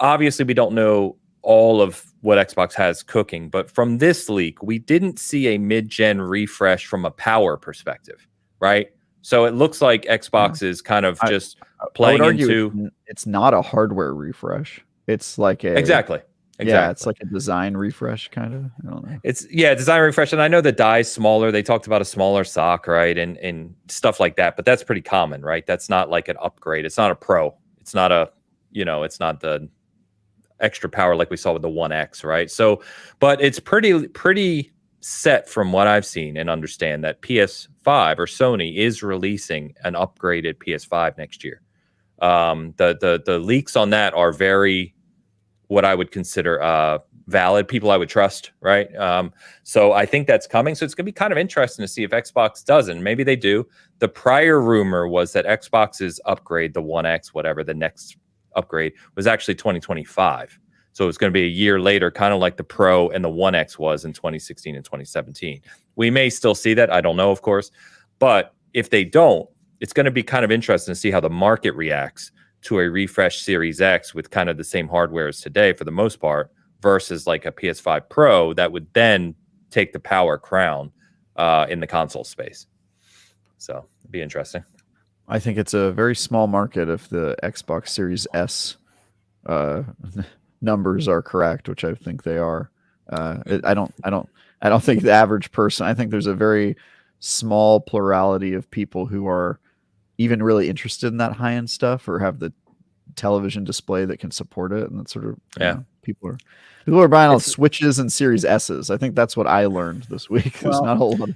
obviously we don't know all of what Xbox has cooking, but from this leak, we didn't see a mid-gen refresh from a power perspective, right? So it looks like Xbox is kind of just playing into. It's not a hardware refresh. It's like a exactly. Yeah, it's like a design refresh, kind of. I don't know. It's design refresh, and I know the die's smaller. They talked about a smaller sock, right, and stuff like that. But that's pretty common, right? That's not like an upgrade. It's not a Pro. It's not it's not the extra power like we saw with the One X, right? So, but it's pretty set from what I've seen and understand that PS5 or Sony is releasing an upgraded PS5 next year. The leaks on that are very, what I would consider valid, people I would trust, right? So I think that's coming. So it's going to be kind of interesting to see if Xbox doesn't. Maybe they do. The prior rumor was that Xbox's upgrade, the One X, whatever, the next upgrade, was actually 2025. So it's going to be a year later, kind of like the Pro and the One X was in 2016 and 2017. We may still see that. I don't know, of course. But if they don't, it's going to be kind of interesting to see how the market reacts to a refreshed Series X with kind of the same hardware as today for the most part, versus like a PS5 Pro that would then take the power crown in the console space. So it'd be interesting. I think it's a very small market if the Xbox Series S numbers are correct, which I think they are. I don't think the average person. I think there's a very small plurality of people who are even really interested in that high end stuff or have the television display that can support it, and that sort of people are buying all Switches and Series S's. I think that's what I learned this week. There's not a whole lot.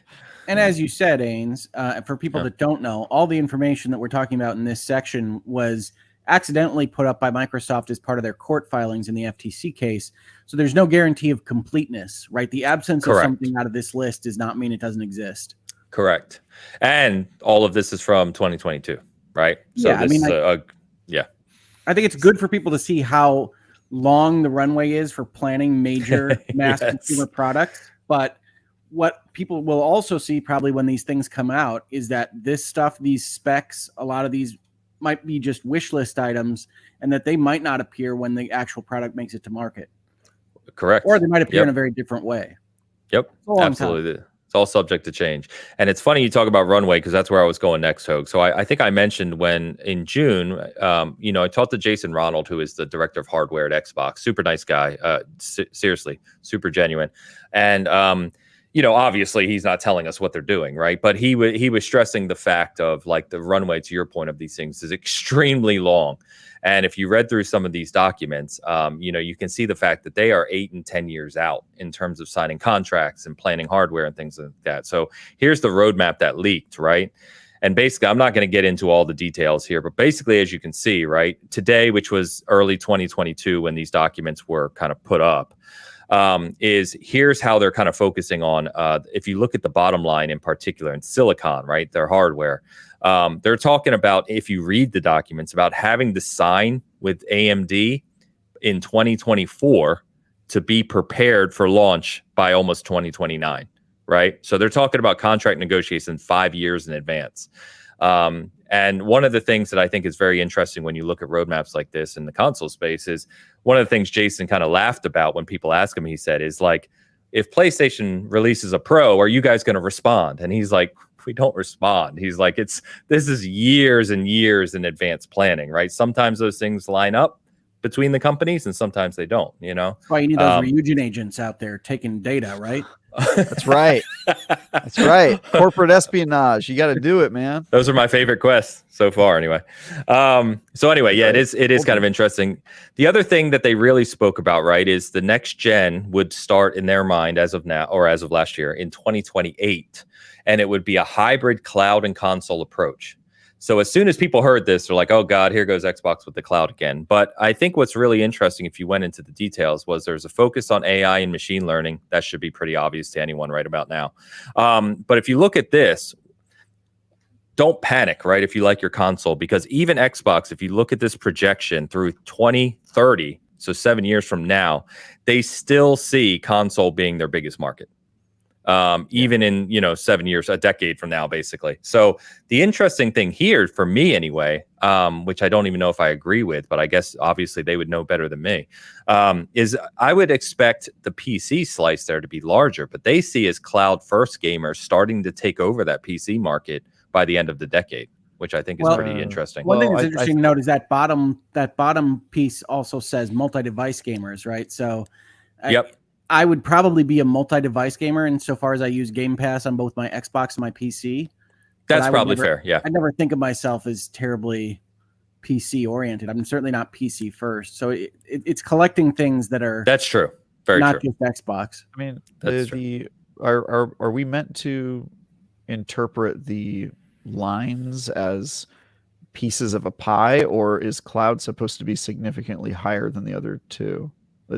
And as you said, Ains, for people that don't know, all the information that we're talking about in this section was accidentally put up by Microsoft as part of their court filings in the FTC case. So there's no guarantee of completeness, right? The absence of something out of this list does not mean it doesn't exist. Correct. And all of this is from 2022, right? So yeah, I think it's good for people to see how long the runway is for planning major mass consumer products. But what people will also see probably when these things come out is that this stuff, these specs, a lot of these might be just wish list items, and that they might not appear when the actual product makes it to market. Correct. Or they might appear in a very different way. Yep. Absolutely. It's all subject to change. And it's funny you talk about runway, because that's where I was going next, Hoeg. So I think I mentioned when in June, I talked to Jason Ronald, who is the director of hardware at Xbox. Super nice guy. Seriously, super genuine. And, obviously he's not telling us what they're doing, right? But he was stressing the fact of like the runway, to your point, of these things is extremely long. And if you read through some of these documents, you can see the fact that they are 8 and 10 years out in terms of signing contracts and planning hardware and things like that. So here's the roadmap that leaked, right? And basically, I'm not going to get into all the details here, but basically, as you can see, right, today, which was early 2022 when these documents were kind of put up, is here's how they're kind of focusing on, if you look at the bottom line in particular, in Silicon, right, their hardware, they're talking about, if you read the documents, about having to sign with AMD in 2024 to be prepared for launch by almost 2029, right? So they're talking about contract negotiations 5 years in advance. And one of the things that I think is very interesting when you look at roadmaps like this in the console space is one of the things Jason kind of laughed about when people ask him, he said, is like, if PlayStation releases a Pro, are you guys going to respond? And he's like, we don't respond. He's like, this is years and years in advance planning, right? Sometimes those things line up between the companies and sometimes they don't, you know? That's why you need those Ryujin agents out there taking data, right? That's right. That's right. Corporate espionage. You got to do it, man. Those are my favorite quests so far, anyway. So anyway, yeah, it is kind of interesting. The other thing that they really spoke about, right, is the next gen would start in their mind as of now, or as of last year, in 2028, and it would be a hybrid cloud and console approach. So as soon as people heard this, they're like, oh, God, here goes Xbox with the cloud again. But I think what's really interesting, if you went into the details, was there's a focus on AI and machine learning. That should be pretty obvious to anyone right about now. But if you look at this, don't panic, right, if you like your console, because even Xbox, if you look at this projection through 2030, so 7 years from now, they still see console being their biggest market. Even in 7 years, a decade from now, basically. So the interesting thing here, for me anyway, which I don't even know if I agree with, but I guess obviously they would know better than me, is I would expect the PC slice there to be larger, but they see as cloud first gamers starting to take over that PC market by the end of the decade, which I think is pretty interesting. One thing that's interesting to note is that bottom piece also says multi-device gamers, right? So yep. I would probably be a multi-device gamer insofar as I use Game Pass on both my Xbox and my PC. That's probably fair, yeah. I never think of myself as terribly PC oriented. I'm certainly not PC first. So it's collecting things that are that's true. Very not true. just Xbox. I mean, are we meant to interpret the lines as pieces of a pie, or is cloud supposed to be significantly higher than the other two?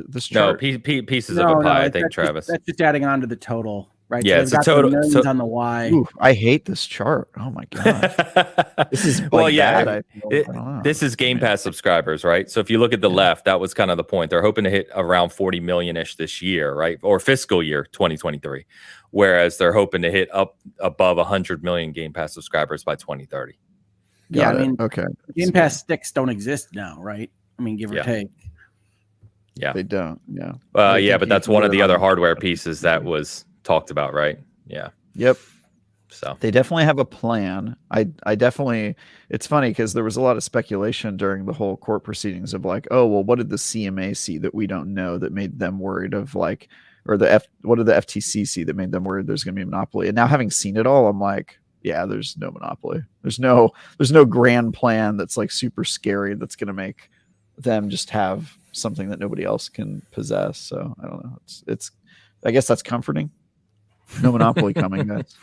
This chart. No, pieces of a pie, I think, Travis. That's just adding on to the total, right? Yeah, so it's a total. So, on the Y. Ooh, I hate this chart. Oh my god, this is well, yeah. bad. This is Game Pass subscribers, right? So if you look at the left, that was kind of the point. They're hoping to hit around 40 million-ish this year, right, or fiscal year 2023, whereas they're hoping to hit up above 100 million Game Pass subscribers by 2030. Yeah, I mean, okay. Game Pass sticks don't exist now, right? I mean, give or take. Yeah, they don't. Yeah. Yeah, but that's one of the other hardware pieces that was talked about, right? Yeah. Yep. So they definitely have a plan. I definitely. It's funny because there was a lot of speculation during the whole court proceedings of like, oh well, what did the CMA see that we don't know that made them worried of like, or what did the FTC see that made them worried there's going to be a monopoly? And now having seen it all, I'm like, yeah, there's no monopoly. There's no grand plan that's like super scary that's going to make them just have something that nobody else can possess. So I don't know. It's I guess that's comforting. No monopoly coming, guys.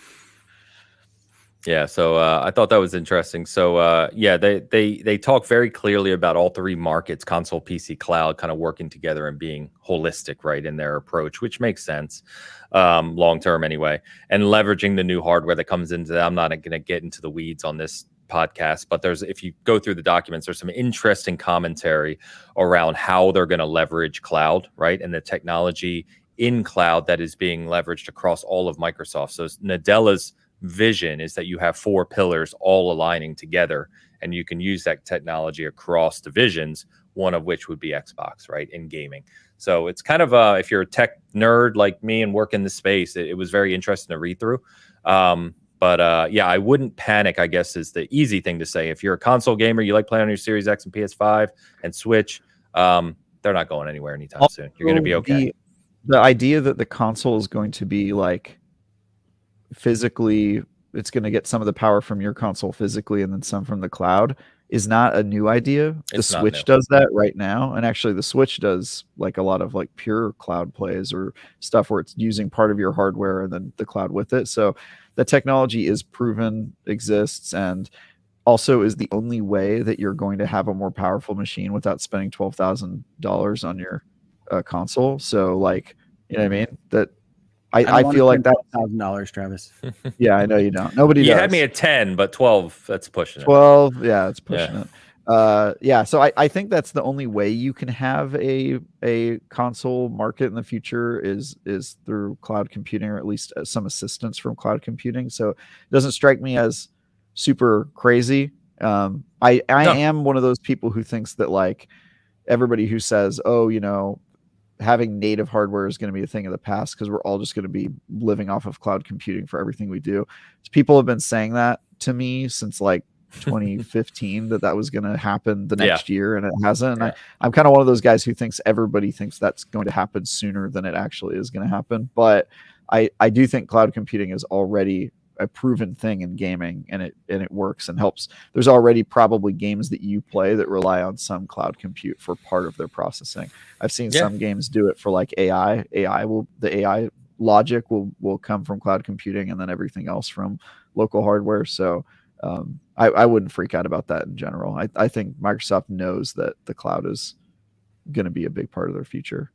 Yeah, so I thought that was interesting. So yeah, they talk very clearly about all three markets, console, PC, cloud, kind of working together and being holistic, right, in their approach, which makes sense long term anyway, and leveraging the new hardware that comes into that. I'm not going to get into the weeds on this podcast, but if you go through the documents, there's some interesting commentary around how they're going to leverage cloud, right, and the technology in cloud that is being leveraged across all of Microsoft. So Nadella's vision is that you have four pillars all aligning together, and you can use that technology across divisions, one of which would be Xbox, right, in gaming. So it's kind of if you're a tech nerd like me and work in the space, it was very interesting to read through. But yeah, I wouldn't panic, I guess, is the easy thing to say. If you're a console gamer, you like playing on your Series X and PS5 and Switch, they're not going anywhere anytime soon. You're going to be okay. The idea that the console is going to be like physically, it's going to get some of the power from your console physically and then some from the cloud is not a new idea. The Switch does that right now, and actually the Switch does like a lot of like pure cloud plays or stuff where it's using part of your hardware and then the cloud with it. So the technology is proven, exists, and also is the only way that you're going to have a more powerful machine without spending $12,000 on your console. So like, you know what I mean? That I feel like that $1,000, Travis. Yeah, I know you don't. Nobody You does. had me at 10, but 12, that's pushing it. 12, yeah, it's pushing it. Yeah, so I think that's the only way you can have a console market in the future is through cloud computing, or at least some assistance from cloud computing. So it doesn't strike me as super crazy. I am one of those people who thinks that like everybody who says, oh, you know, having native hardware is going to be a thing of the past because we're all just going to be living off of cloud computing for everything we do. So people have been saying that to me since like 2015 that was going to happen the next year, and it hasn't. And I'm kind of one of those guys who thinks everybody thinks that's going to happen sooner than it actually is going to happen. But I do think cloud computing is already a proven thing in gaming, and it works and helps. There's already probably games that you play that rely on some cloud compute for part of their processing. I've seen some games do it for like AI. The AI logic will come from cloud computing, and then everything else from local hardware. So I wouldn't freak out about that in general. I think Microsoft knows that the cloud is going to be a big part of their future.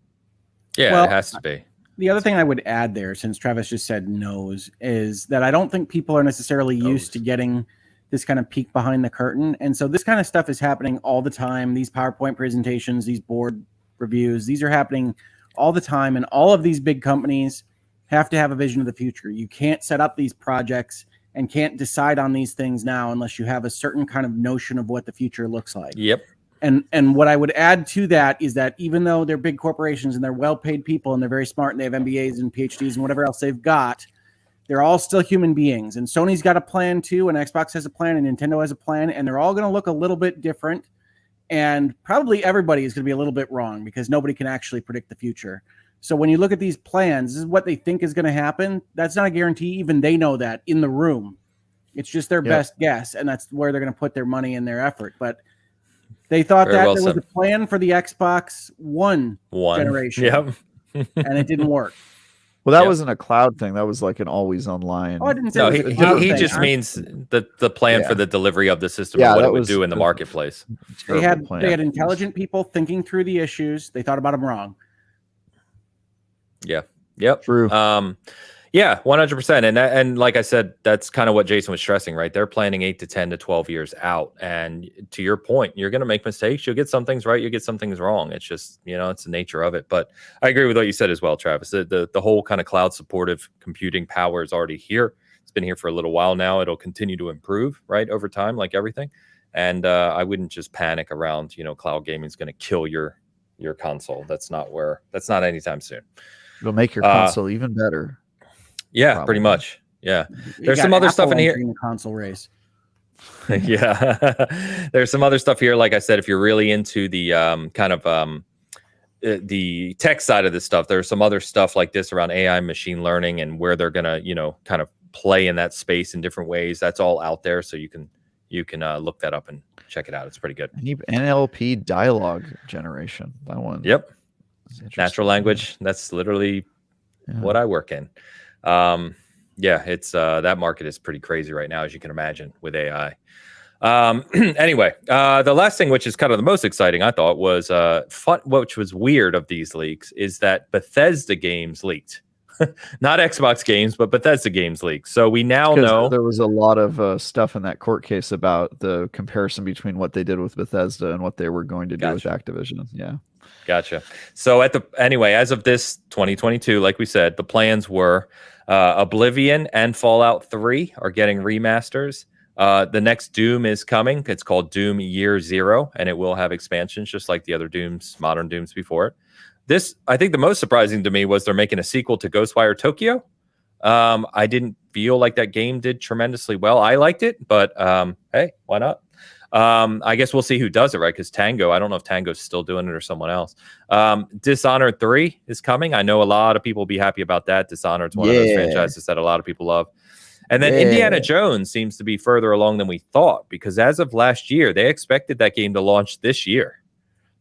Yeah, well, it has to be. The other thing I would add there, since Travis just said knows, is that I don't think people are necessarily used to getting this kind of peek behind the curtain. And so this kind of stuff is happening all the time. These PowerPoint presentations, these board reviews, these are happening all the time. And all of these big companies have to have a vision of the future. You can't set up these projects and can't decide on these things now unless you have a certain kind of notion of what the future looks like. Yep. And what I would add to that is that even though they're big corporations and they're well-paid people and they're very smart and they have MBAs and PhDs and whatever else they've got, they're all still human beings. And Sony's got a plan too, and Xbox has a plan, and Nintendo has a plan, and they're all going to look a little bit different. And probably everybody is going to be a little bit wrong because nobody can actually predict the future. So when you look at these plans, this is what they think is going to happen. That's not a guarantee. Even they know that in the room. It's just their best guess, and that's where they're going to put their money and their effort. But they thought there was a plan for the Xbox One generation, and it didn't work. Well, that wasn't a cloud thing. That was like an always online. Oh, I didn't say he just means the plan for the delivery of the system and what it would do in the marketplace. They had intelligent people thinking through the issues. They thought about them wrong. Yeah. Yep. True. Yeah, 100%. And like I said, that's kind of what Jason was stressing, right? They're planning 8 to 10 to 12 years out. And to your point, you're going to make mistakes. You'll get some things right. You'll get some things wrong. It's just, it's the nature of it. But I agree with what you said as well, Travis. The whole kind of cloud supportive computing power is already here. It's been here for a little while now. It'll continue to improve, right, over time, like everything. And I wouldn't just panic around, cloud gaming is going to kill your console. That's not anytime soon. It'll make your console even better. Yeah, probably. Pretty much. Yeah. There's some other stuff in here. The console race. Yeah. There's some other stuff here. Like I said, if you're really into the the tech side of this stuff, there's some other stuff like this around AI, machine learning, and where they're going to, kind of play in that space in different ways. That's all out there. So you can look that up and check it out. It's pretty good. NLP dialogue generation. That one. Yep. Natural language. That's literally what I work in. It's that market is pretty crazy right now, as you can imagine, with AI. Anyway, the last thing, which is kind of the most exciting, I thought, was fun, which was weird of these leaks, is that Bethesda games leaked. Not Xbox games, but Bethesda games leaked. So we now know there was a lot of stuff in that court case about the comparison between what they did with Bethesda and what they were going to do with Activision. Yeah. Gotcha. So as of this 2022, like we said, the plans were Oblivion and Fallout 3 are getting remasters. The next Doom is coming. It's called Doom Year Zero, and it will have expansions just like the other Dooms, modern Dooms before it. This, I think the most surprising to me was they're making a sequel to Ghostwire Tokyo. I didn't feel like that game did tremendously well. I liked it, but hey, why not? I guess we'll see who does it, right? Because Tango, I don't know if Tango's still doing it or someone else. Dishonored 3 is coming. I know a lot of people will be happy about that. Dishonored's one of those franchises that a lot of people love. And then Yeah. Indiana Jones seems to be further along than we thought, because as of last year, they expected that game to launch this year.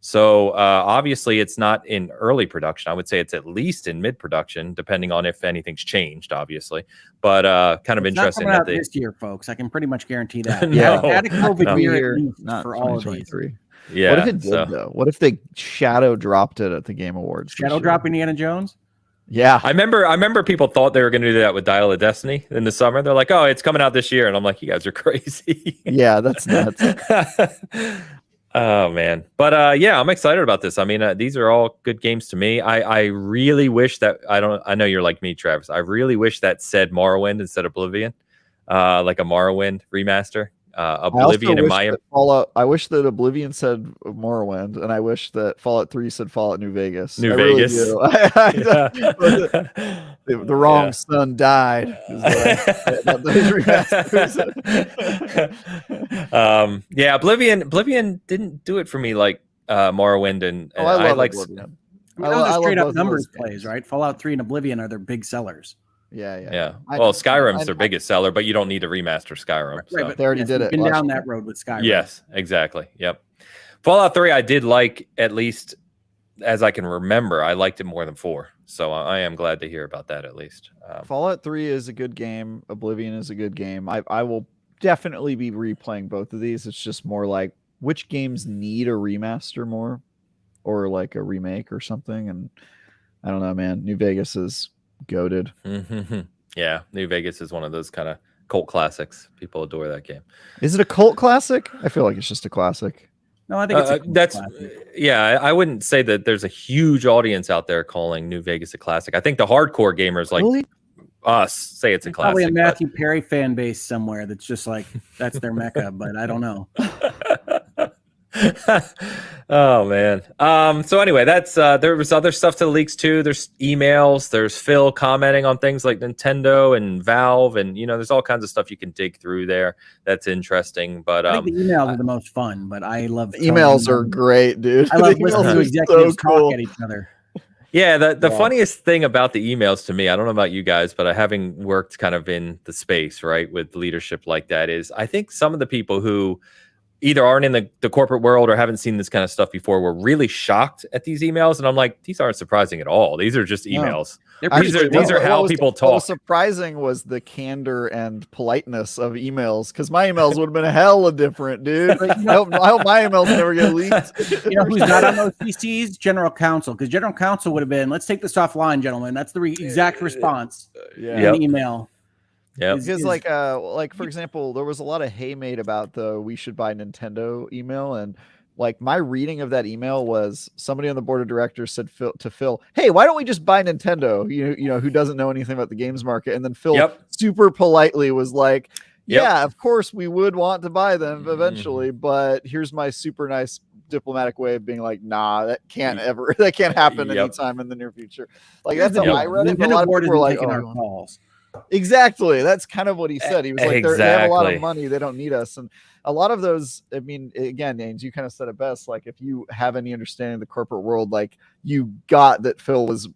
So obviously it's not in early production. I would say it's at least in mid-production, depending on if anything's changed, obviously. But kind of It's interesting not that coming out this year, folks. I can pretty much guarantee that. No. Had a COVID No. year at least not for all of these. 2023. Yeah. What if it did though? What if they shadow dropped it at the Game Awards? Shadow drop Indiana Jones? Yeah. I remember people thought they were going to do that with Dial of Destiny in the summer. They're like, "Oh, it's coming out this year," and I'm like, "You guys are crazy." Yeah, that's nuts. Oh man, but yeah, I'm excited about this. I mean, these are all good games to me. I really wish that I know you're like me, Travis. I really wish that said Morrowind instead of Oblivion, like a Morrowind remaster. Oblivion in my Fallout. I wish that Oblivion said Morrowind, and I wish that Fallout 3 said Fallout New Vegas. New Vegas. Really the wrong son died. Yeah, Oblivion didn't do it for me like Morrowind and I like Oblivion. I mean, those are straight love up both of numbers those plays, games. right? Fallout 3 and Oblivion are their big sellers. Yeah. Well, Skyrim's their biggest seller, but you don't need to remaster Skyrim. Right, So. but They already did we've it been last down year. that road with Skyrim. Yes, exactly. Yep. Fallout 3, I did like, at least as I can remember. I liked it more than 4. So I am glad to hear about that at least. Fallout 3 is a good game. Oblivion is a good game. I will definitely be replaying both of these. It's just more like which games need a remaster more or like a remake or something. And I don't know, man. New Vegas is goated. Mm-hmm. Yeah, New Vegas is one of those kind of cult classics. People adore that game. Is it a cult classic? I feel like it's just a classic. No, I think it's that's classic. yeah. I wouldn't say that there's a huge audience out there calling New Vegas a classic. I think the hardcore gamers like Really? us say it's a There's probably classic. a Matthew Perry fan base somewhere that's just like that's their mecca, but I don't know. Oh man. So anyway, that's there was other stuff to the leaks too. There's emails, there's Phil commenting on things like Nintendo and Valve, and there's all kinds of stuff you can dig through there that's interesting. But I think the emails are the most fun, but I love Emails are great, dude. I love The listening emails to are executives so cool. talk at each other. yeah, the funniest thing about the emails to me, I don't know about you guys, but having worked kind of in the space, right, with leadership like that, is I think some of the people who either aren't in the corporate world or haven't seen this kind of stuff before were really shocked at these emails. And I'm like, these aren't surprising at all. These are just emails. These are how people talk. What was surprising was the candor and politeness of emails, because my emails would have been hella different, dude. I hope my emails never get leaked. You know who's not on those CCs? General Counsel, because General Counsel would have been, let's take this offline, gentlemen. That's the exact response in the email. Yeah, because like for example, there was a lot of hay made about the "we should buy Nintendo" email, and like my reading of that email was somebody on the board of directors said to Phil, "Hey, why don't we just buy Nintendo?" You know who doesn't know anything about the games market, and then Phil super politely was like, "Yeah, of course we would want to buy them eventually, but here's my super nice diplomatic way of being like, nah, that can't happen anytime in the near future." Like that's how I read it. But a lot of people were like, our calls. Exactly. That's kind of what he said. He was like, they have a lot of money. They don't need us. And a lot of those, I mean, again, Ains, you kind of said it best. Like, if you have any understanding of the corporate world, like you got that Phil was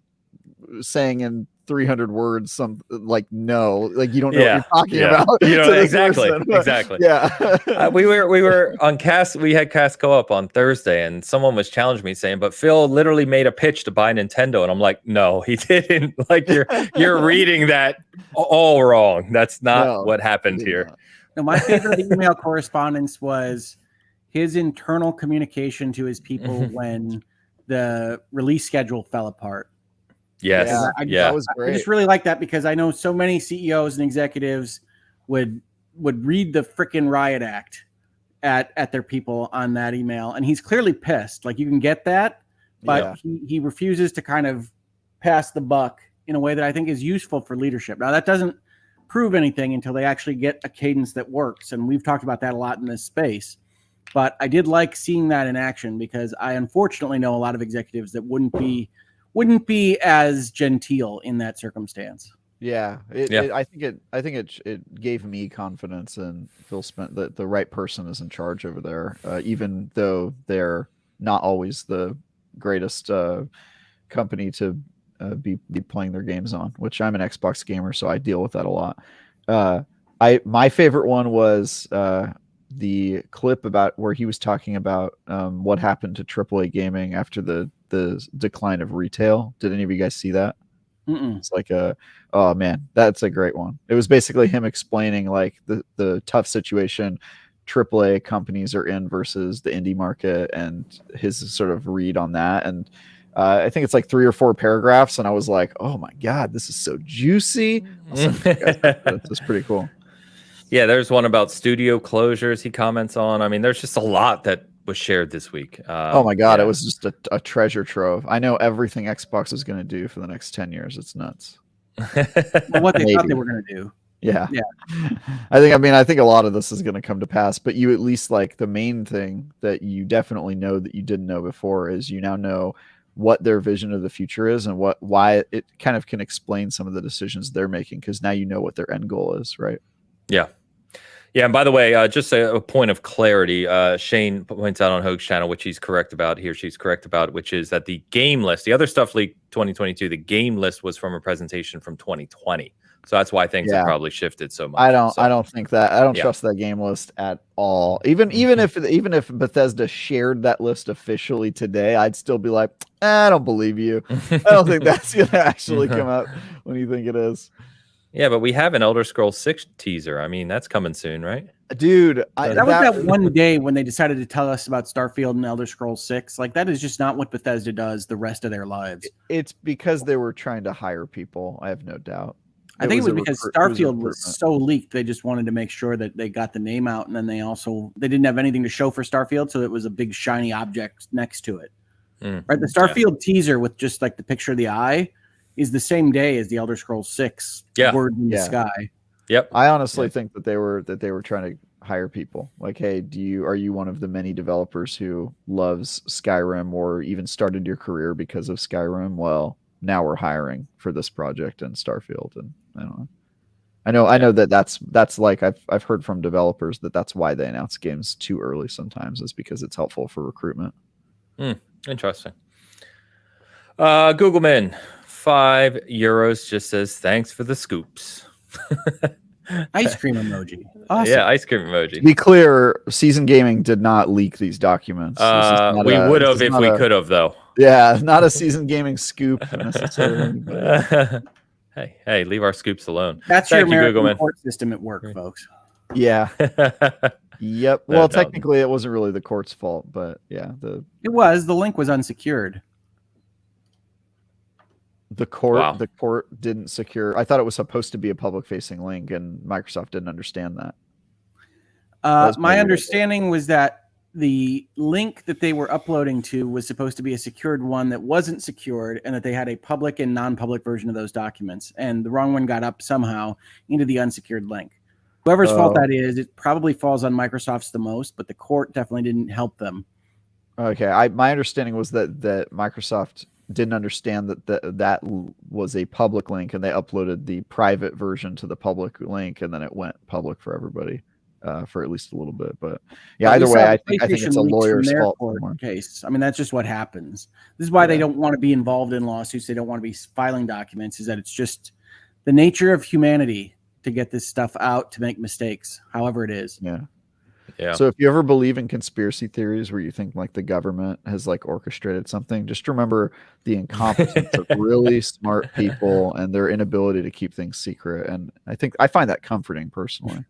saying in 300 words, no, like you don't know what you're talking about. Exactly. Yeah. We were on cast. We had cast co-op on Thursday, and someone was challenging me saying, but Phil literally made a pitch to buy Nintendo, and I'm like, no, he didn't. Like you're reading that all wrong. That's not what happened here. No, my favorite email correspondence was his internal communication to his people when the release schedule fell apart. Yes. That was great. I just really like that, because I know so many CEOs and executives would read the freaking riot act at their people on that email, and he's clearly pissed. Like, you can get that, but he refuses to kind of pass the buck in a way that I think is useful for leadership. Now, that doesn't prove anything until they actually get a cadence that works, and we've talked about that a lot in this space. But I did like seeing that in action, because I unfortunately know a lot of executives that wouldn't be as genteel in that circumstance. Yeah, I think it gave me confidence, and Phil spent that the right person is in charge over there, even though they're not always the greatest company to be playing their games on. Which I'm an Xbox gamer, so I deal with that a lot. My favorite one was the clip about where he was talking about what happened to AAA gaming after the decline of retail. Did any of you guys see that? Mm-mm. It's like oh man, that's a great one. It was basically him explaining like the tough situation AAA companies are in versus the indie market and his sort of read on that. And I think it's like 3 or 4 paragraphs, and I was like, oh my god, this is so juicy. This is pretty cool. Yeah, there's one about studio closures he comments on. I mean, there's just a lot that was shared this week. Oh my god, yeah. it was just a treasure trove. I know everything Xbox is going to do for the next 10 years. It's nuts. Well, what they thought they were going to do. Yeah. Yeah. I think a lot of this is going to come to pass, but you at least like the main thing that you definitely know that you didn't know before is you now know what their vision of the future is and why it kind of can explain some of the decisions they're making, because now you know what their end goal is, right? Yeah. Yeah, and by the way, just a point of clarity, Shane points out on Hoeg's channel, which he's correct about, he or she's correct about, which is that the game list, the other stuff leaked 2022, the game list was from a presentation from 2020. So that's why things have probably shifted so much. I don't think that. I don't trust that game list at all. Even if Bethesda shared that list officially today, I'd still be like, I don't believe you. I don't think that's going to actually come out when you think it is. Yeah, but we have an Elder Scrolls 6 teaser. I mean, that's coming soon, right? Dude, that was that one day when they decided to tell us about Starfield and Elder Scrolls 6. Like, that is just not what Bethesda does the rest of their lives. It's because they were trying to hire people. I have no doubt. I think it was because Starfield was so leaked. They just wanted to make sure that they got the name out, and then they didn't have anything to show for Starfield, so it was a big shiny object next to it. Right, the Starfield teaser with just like the picture of the eye is the same day as the Elder Scrolls 6 word in the sky. Yep. I honestly think that they were trying to hire people. Like, hey, are you one of the many developers who loves Skyrim or even started your career because of Skyrim? Well, now we're hiring for this project and Starfield, and I don't know. I know that's like I've heard from developers that's why they announce games too early sometimes, is because it's helpful for recruitment. Interesting. Googleman, €5 just says thanks for the scoops. Ice cream emoji. Awesome. Yeah, ice cream emoji. To be clear, Season Gaming did not leak these documents. We would have if we could have, though. Yeah, not a Season Gaming scoop necessarily. Hey, leave our scoops alone. That's your American court system at work, folks. Yeah. Yep. Well, technically, it wasn't really the court's fault, but yeah, it was. The link was unsecured. The court didn't secure. I thought it was supposed to be a public-facing link, and Microsoft didn't understand that. My understanding was that the link that they were uploading to was supposed to be a secured one that wasn't secured, and that they had a public and non-public version of those documents, and the wrong one got up somehow into the unsecured link. Whoever's fault that is, it probably falls on Microsoft's the most, but the court definitely didn't help them. Okay, my understanding was that Microsoft didn't understand that was a public link, and they uploaded the private version to the public link, and then it went public for everybody for at least a little bit. But yeah, either way, I think it's a lawyer's fault. Case. I mean, that's just what happens. This is why they don't want to be involved in lawsuits. They don't want to be filing documents. Is that it's just the nature of humanity to get this stuff out, to make mistakes, however it is. Yeah. So if you ever believe in conspiracy theories where you think like the government has like orchestrated something, just remember the incompetence of really smart people and their inability to keep things secret. And I find that comforting personally.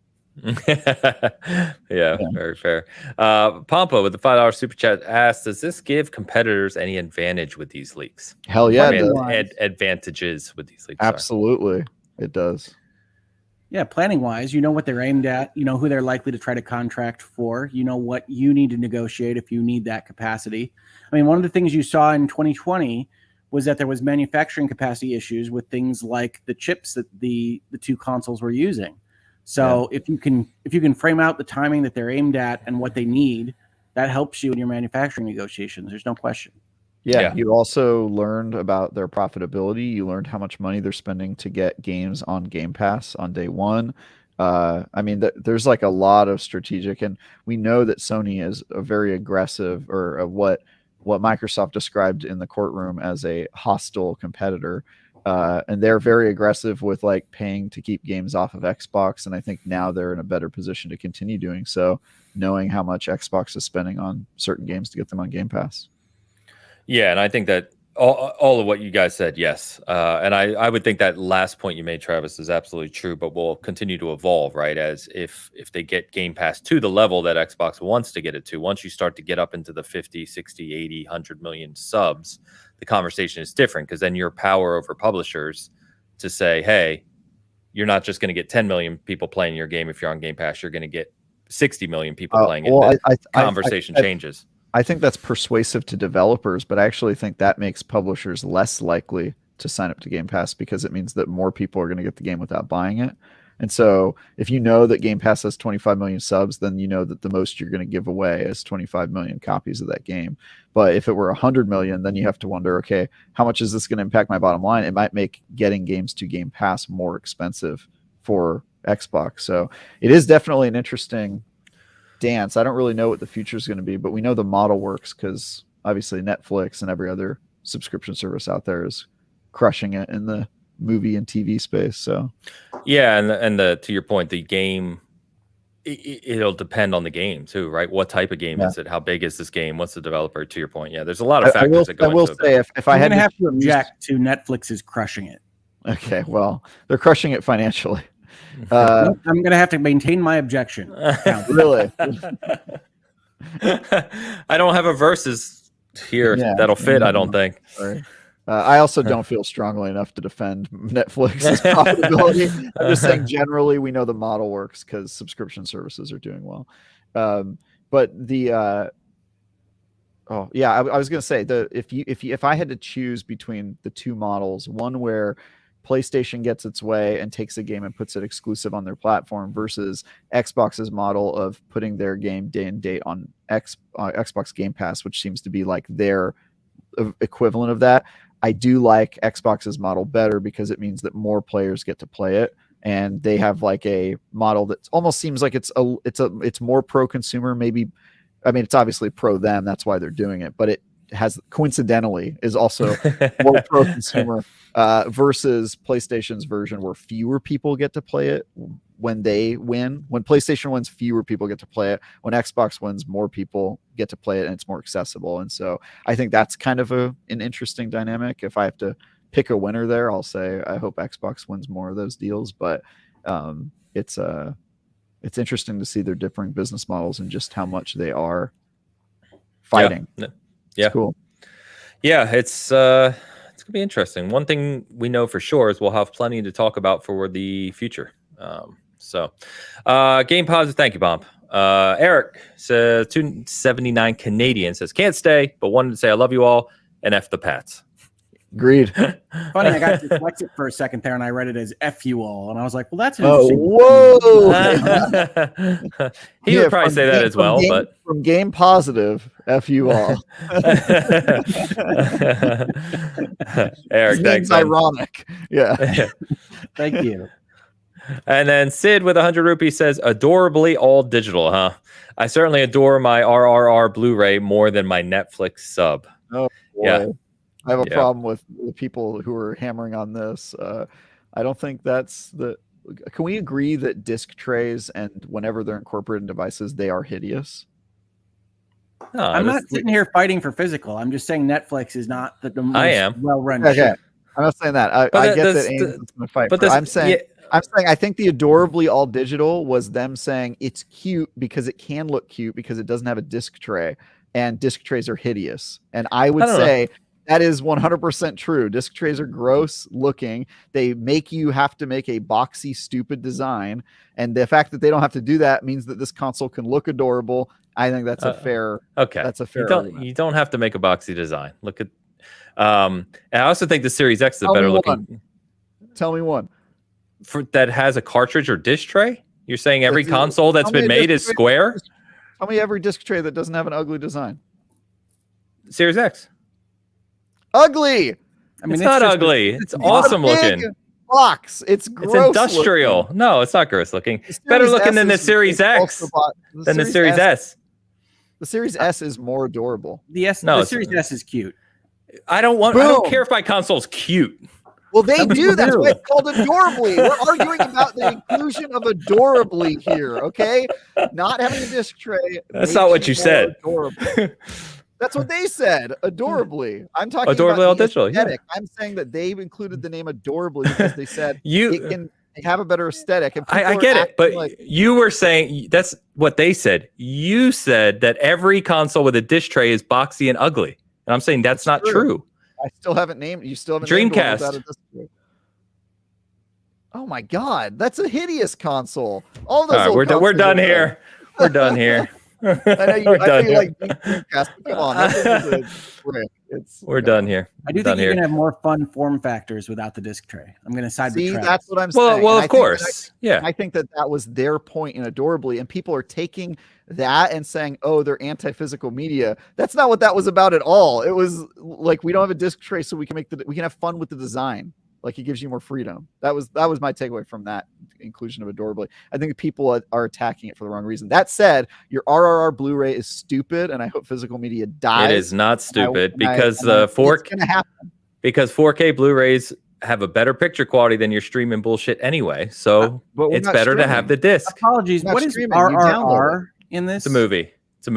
Yeah, very fair. Pompa with the $5 super chat asks, does this give competitors any advantage with these leaks? Hell yeah. Advantages with these leaks. Absolutely. It does. Yeah, planning wise, you know what they're aimed at, you know who they're likely to try to contract for, you know what you need to negotiate if you need that capacity. I mean, one of the things you saw in 2020 was that there was manufacturing capacity issues with things like the chips that the two consoles were using. So if you can frame out the timing that they're aimed at and what they need, that helps you in your manufacturing negotiations. There's no question. Yeah, you also learned about their profitability. You learned how much money they're spending to get games on Game Pass on day one. I mean, there's like a lot of strategic, and we know that Sony is a very aggressive, or what Microsoft described in the courtroom as a hostile competitor. and they're very aggressive with like paying to keep games off of Xbox. And I think now they're in a better position to continue doing so, knowing how much Xbox is spending on certain games to get them on Game Pass. Yeah, and I think that all of what you guys said, yes. And I would think that last point you made, Travis, is absolutely true, but will continue to evolve, right? As if they get Game Pass to the level that Xbox wants to get it to, once you start to get up into the 50, 60, 80, 100 million subs, the conversation is different, because then your power over publishers to say, hey, you're not just going to get 10 million people playing your game if you're on Game Pass, you're going to get 60 million people playing it. Well, conversation changes. I think that's persuasive to developers, but I actually think that makes publishers less likely to sign up to Game Pass, because it means that more people are going to get the game without buying it. And so if you know that Game Pass has 25 million subs, then you know that the most you're going to give away is 25 million copies of that game. But if it were 100 million, then you have to wonder, okay, how much is this going to impact my bottom line? It might make getting games to Game Pass more expensive for Xbox. So it is definitely an interesting dance. I don't really know what the future is going to be, but we know the model works, because obviously Netflix and every other subscription service out there is crushing it in the movie and TV space. So yeah, and the to your point, the game, it'll depend on the game too, right? What type of game is it? How big is this game? What's the developer? To your point, yeah, there's a lot of factors that go into it. I will say, if I had to have to object to Netflix is crushing it. Okay, well, they're crushing it financially. I'm going to have to maintain my objection. Really? I don't have a versus here that'll fit, I don't think. Sorry. I also don't feel strongly enough to defend Netflix's profitability. I'm just saying generally we know the model works because subscription services are doing well. But the I was going to say, if I had to choose between the two models, one where PlayStation gets its way and takes a game and puts it exclusive on their platform, versus Xbox's model of putting their game day and date on Xbox Game Pass, which seems to be like their equivalent of that. I do like Xbox's model better, because it means that more players get to play it, and they have like a model that almost seems like it's more pro consumer. Maybe, I mean, it's obviously pro them, that's why they're doing it, but it has coincidentally is also more pro consumer versus PlayStation's version, where fewer people get to play it when they win. When PlayStation wins, fewer people get to play it. When Xbox wins, more people get to play it, and it's more accessible. And so I think that's kind of an interesting dynamic. If I have to pick a winner there, I'll say I hope Xbox wins more of those deals. But it's interesting to see their differing business models and just how much they are fighting. Yeah, it's cool. Yeah, it's gonna be interesting. One thing we know for sure is we'll have plenty to talk about for the future. Game Positive, thank you, Bomb. Eric says 279 Canadian says can't stay, but wanted to say I love you all and F the Pats. Agreed. Funny, I got dyslexic for a second there, and I read it as F you all, and I was like, well, that's an whoa. He would probably say that as well, but from Game Positive, F you all. Eric, thanks. Ironic. Yeah. Thank you. And then Sid with 100 rupees says, adorably all digital, huh? I certainly adore my RRR Blu-ray more than my Netflix sub. Oh, boy. Yeah. I have a problem with the people who are hammering on this. I don't think that's the... Can we agree that disc trays, and whenever they're incorporated in devices, they are hideous? No, I'm not sitting here fighting for physical. I'm just saying Netflix is not the most well-run shit. I'm not saying that. I get that Ains is going to fight. I'm saying I think the adorably all digital was them saying it's cute because it can look cute because it doesn't have a disc tray, and disc trays are hideous. And I would say that is 100% true. Disc trays are gross looking. They make you have to make a boxy, stupid design. And the fact that they don't have to do that means that this console can look adorable. I think that's a fair. Okay. That's a fair. You don't have to make a boxy design. Look at. And I also think the Series X is a better looking. Tell me one. That has a cartridge or disc tray. You're saying every console that's been made is square? Tell me every disc tray that doesn't have an ugly design. Series X. Ugly. I mean, it's not ugly. It's awesome looking. Box. It's gross. It's industrial. Looking. No, it's not gross looking. It's better looking than the Series X. Than the Series S. The Series S is more adorable. The Series S is cute. I don't care if my console's cute. Well, they do. That's why it's called Adorably. We're arguing about the inclusion of Adorably here, okay? Not having a disc tray. That's not what you said. That's what they said. Adorably. I'm talking Adorably about all the digital. aesthetic. Yeah. I'm saying that they've included the name Adorably because they said you it can have a better aesthetic. And I get it, but you were saying that's what they said. You said that every console with a disc tray is boxy and ugly, and I'm saying that's not true. I still haven't named. You still haven't Dreamcast. named one without a disc tray. Oh my God, that's a hideous console. All those. All right, we're done here. We're done here. I know you like Bitcast. Come on, we're done here. I do think you can have more fun form factors without the disc tray. I'm going to side with Travis. That's what I'm saying. Well, of course, yeah. I think that was their point in Adorably, and people are taking that and saying, "Oh, they're anti-physical media." That's not what that was about at all. It was like we don't have a disc tray, so we can have fun with the design. Like it gives you more freedom. That was my takeaway from that inclusion of Adorably. I think people are attacking it for the wrong reason. That said, your RRR Blu-ray is stupid, and I hope physical media dies. It is not stupid because 4K Blu-rays have a better picture quality than your streaming bullshit anyway. So it's better to have the disc. Apologies. What is RRR in this? It's a movie. It's a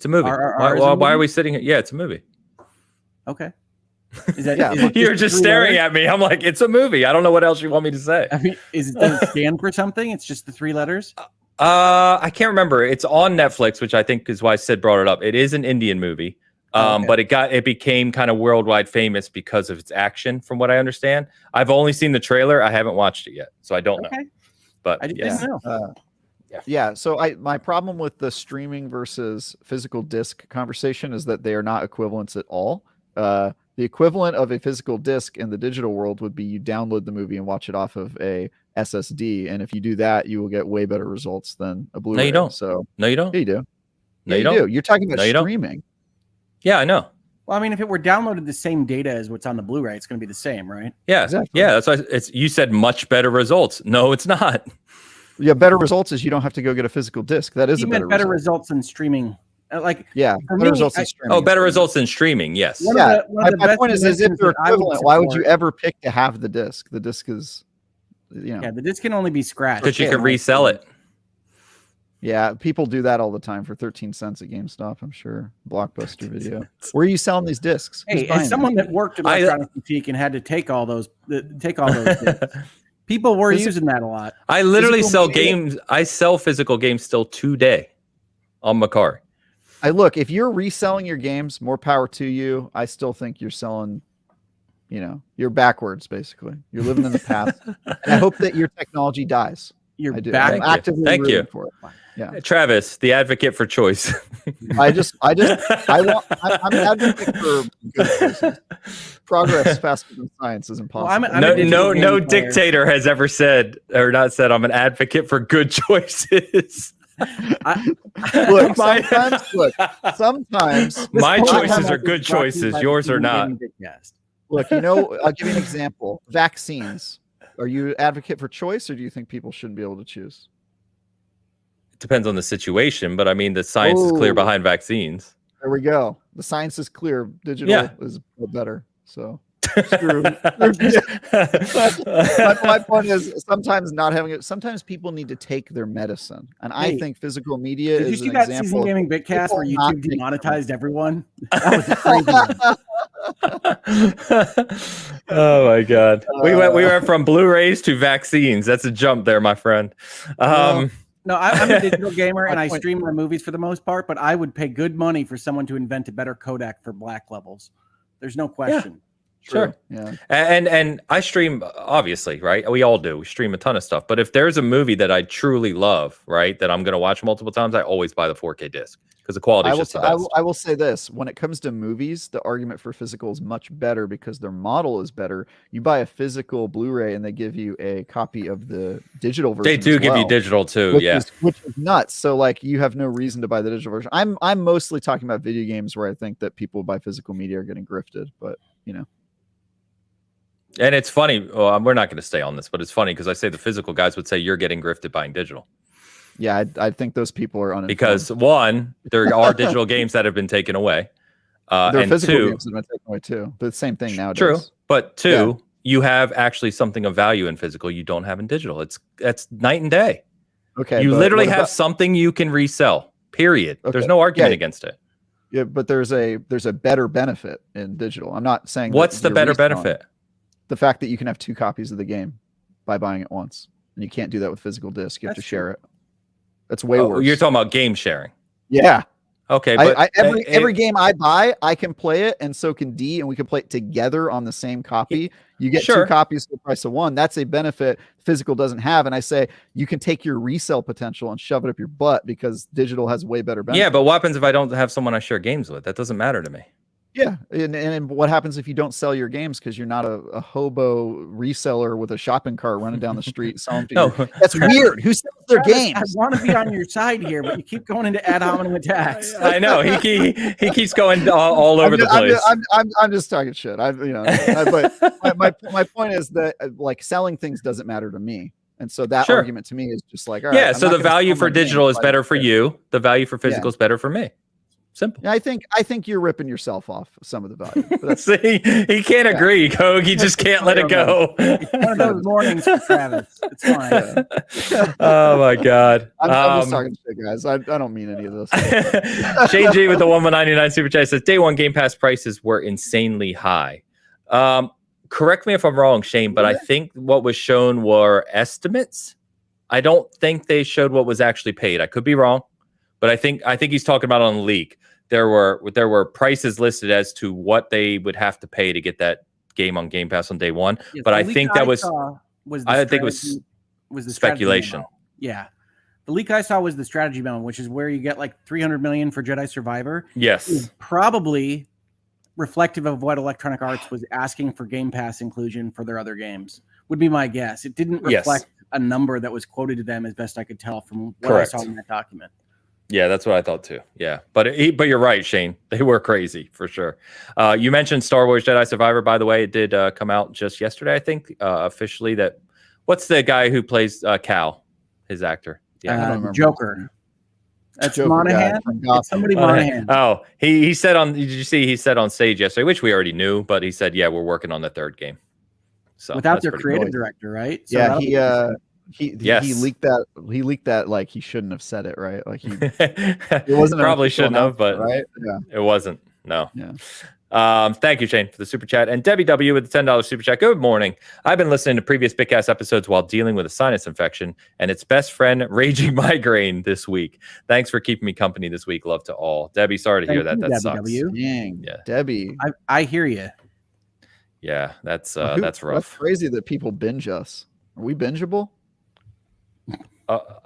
movie. Why are we sitting here? Yeah, it's a movie. Okay. Is that, you're just staring at me. I'm like, it's a movie. I don't know what else you want me to say. I mean, does it stand for something? It's just the 3 letters. I can't remember. It's on Netflix, which I think is why Sid brought it up. It is an Indian movie, but it became kind of worldwide famous because of its action, from what I understand. I've only seen the trailer. I haven't watched it yet, so I don't know. But I didn't know. So my problem with the streaming versus physical disc conversation is that they are not equivalents at all. The equivalent of a physical disc in the digital world would be you download the movie and watch it off of a SSD, and if you do that, you will get way better results than a Blu-ray. No, you don't. No, you do. No, you don't. You're talking about streaming. Yeah, I know. Well, I mean, if it were downloaded the same data as what's on the Blu-ray, it's going to be the same, right? Yeah, exactly. Yeah, that's why you said much better results. No, it's not. Yeah, better results is you don't have to go get a physical disc. That is better results than streaming. Better results in streaming. Oh, better results in streaming. Yes. My point is if they're equivalent, why would you ever pick to have the disc? The disc is, the disc can only be scratched. Because you can resell it. Yeah, people do that all the time for 13 cents at GameStop. I'm sure. Blockbuster Video. Where are you selling these discs? Hey, as someone that worked at Electronics Boutique and had to take all those discs, people were using that a lot. I literally sell games. I sell physical games still today on Macari. If you're reselling your games, more power to you. I still think you're selling, you're backwards, basically. You're living in the past. And I hope that your technology dies. You're back. Thank you. For it. Yeah. Travis, the advocate for choice. I'm an advocate for good choices. Progress faster than science is impossible. Well, no dictator has ever said or not said I'm an advocate for good choices. Sometimes my choices are good choices. Yours are not. Look, I'll give you an example. Vaccines. Are you an advocate for choice, or do you think people shouldn't be able to choose? It depends on the situation, but I mean, the science is clear behind vaccines. There we go. The science is clear. Digital is better. So. My point is sometimes people need to take their medicine, and I think physical media is an example. Did you see that Season Gaming Bitcast where YouTube demonetized everyone? That was crazy. Oh my god, we went from Blu-rays to vaccines. That's a jump there, my friend. No, I'm a digital gamer and I stream my movies for the most part, but I would pay good money for someone to invent a better codec for black levels. There's no question. Yeah. Sure. Yeah. And I stream, obviously, right? We all do. We stream a ton of stuff. But if there's a movie that I truly love, right, that I'm going to watch multiple times, I always buy the 4K disc because the quality is just the best. I will say this. When it comes to movies, the argument for physical is much better because their model is better. You buy a physical Blu-ray and they give you a copy of the digital version. They do give you digital too, which is nuts. So you have no reason to buy the digital version. I'm mostly talking about video games where I think that people who buy physical media are getting grifted, but And it's funny. Well, we're not going to stay on this, but it's funny because I say the physical guys would say you're getting grifted buying digital. Yeah, I think those people are uninformed. Because one, there are digital games that have been taken away. There are and physical two, games that have been taken away too. But the same thing nowadays. true, but two, you have actually something of value in physical you don't have in digital. That's night and day. Okay, you but literally what have about- something you can resell. Period. Okay. There's no argument against it. Yeah, but there's a better benefit in digital. I'm not saying What's that the better reselling. benefit? The fact that you can have 2 copies of the game by buying it once, and you can't do that with physical disc. You have to share it. That's way worse. You're talking about game sharing. Yeah. Okay, but every game I buy, I can play it, and so can D, and we can play it together on the same copy. You get 2 copies for the price of 1. That's a benefit physical doesn't have. And I say you can take your resale potential and shove it up your butt because digital has way better benefits. Yeah, but what happens if I don't have someone I share games with? That doesn't matter to me. Yeah, and what happens if you don't sell your games because you're not a hobo reseller with a shopping cart running down the street selling? That's weird. Who sells their games? I want to be on your side here, but you keep going into ad hominem attacks. I know he keeps going all over the place. I'm just talking shit. But my point is that like selling things doesn't matter to me. And so that argument to me is just like, all right, yeah. So the value for digital is better for you. The value for physical is better for me. Simple. Yeah, I think you're ripping yourself off some of the value. But See, he can't agree, Hoeg. He just can't let it go. It's one of those mornings for Travis. It's fine. Oh my God. I'm just talking shit, guys. I don't mean any of this. Shane G with the 1.99 super chat says day one Game Pass prices were insanely high. Correct me if I'm wrong, Shane, but I think what was shown were estimates. I don't think they showed what was actually paid. I could be wrong, but I think he's talking about on the leak. There were prices listed as to what they would have to pay to get that game on Game Pass on day one. Yes, but I think that was the speculation. Yeah. The leak I saw was the strategy memo, which is where you get like 300 million for Jedi Survivor. Yes. Probably reflective of what Electronic Arts was asking for Game Pass inclusion for their other games, would be my guess. It didn't reflect a number that was quoted to them as best I could tell from what I saw in that document. Yeah, that's what I thought too. Yeah, but you're right, Shane. They were crazy for sure. You mentioned Star Wars Jedi Survivor, by the way. It did come out just yesterday, I think, officially. What's the guy who plays Cal, his actor? Yeah, I don't remember. Joker. That's Joker Monahan. It's somebody Monahan. Oh, he said on. Did you see? He said on stage yesterday, which we already knew, but he said, "Yeah, we're working on the 3rd game." So without their creative director, right? So yeah, he leaked that. He leaked that like he shouldn't have said it, right? Like it wasn't probably shouldn't have, but right? Yeah, it wasn't. No. Yeah. Thank you, Shane, for the super chat. And Debbie W with the $10 super chat. Good morning. I've been listening to previous Bitcast episodes while dealing with a sinus infection and its best friend, raging migraine, this week. Thanks for keeping me company this week. Love to all. Debbie, sorry to hear that. That sucks. Dang, yeah. Debbie. I hear you. Yeah, that's rough. That's crazy that people binge us. Are we bingeable?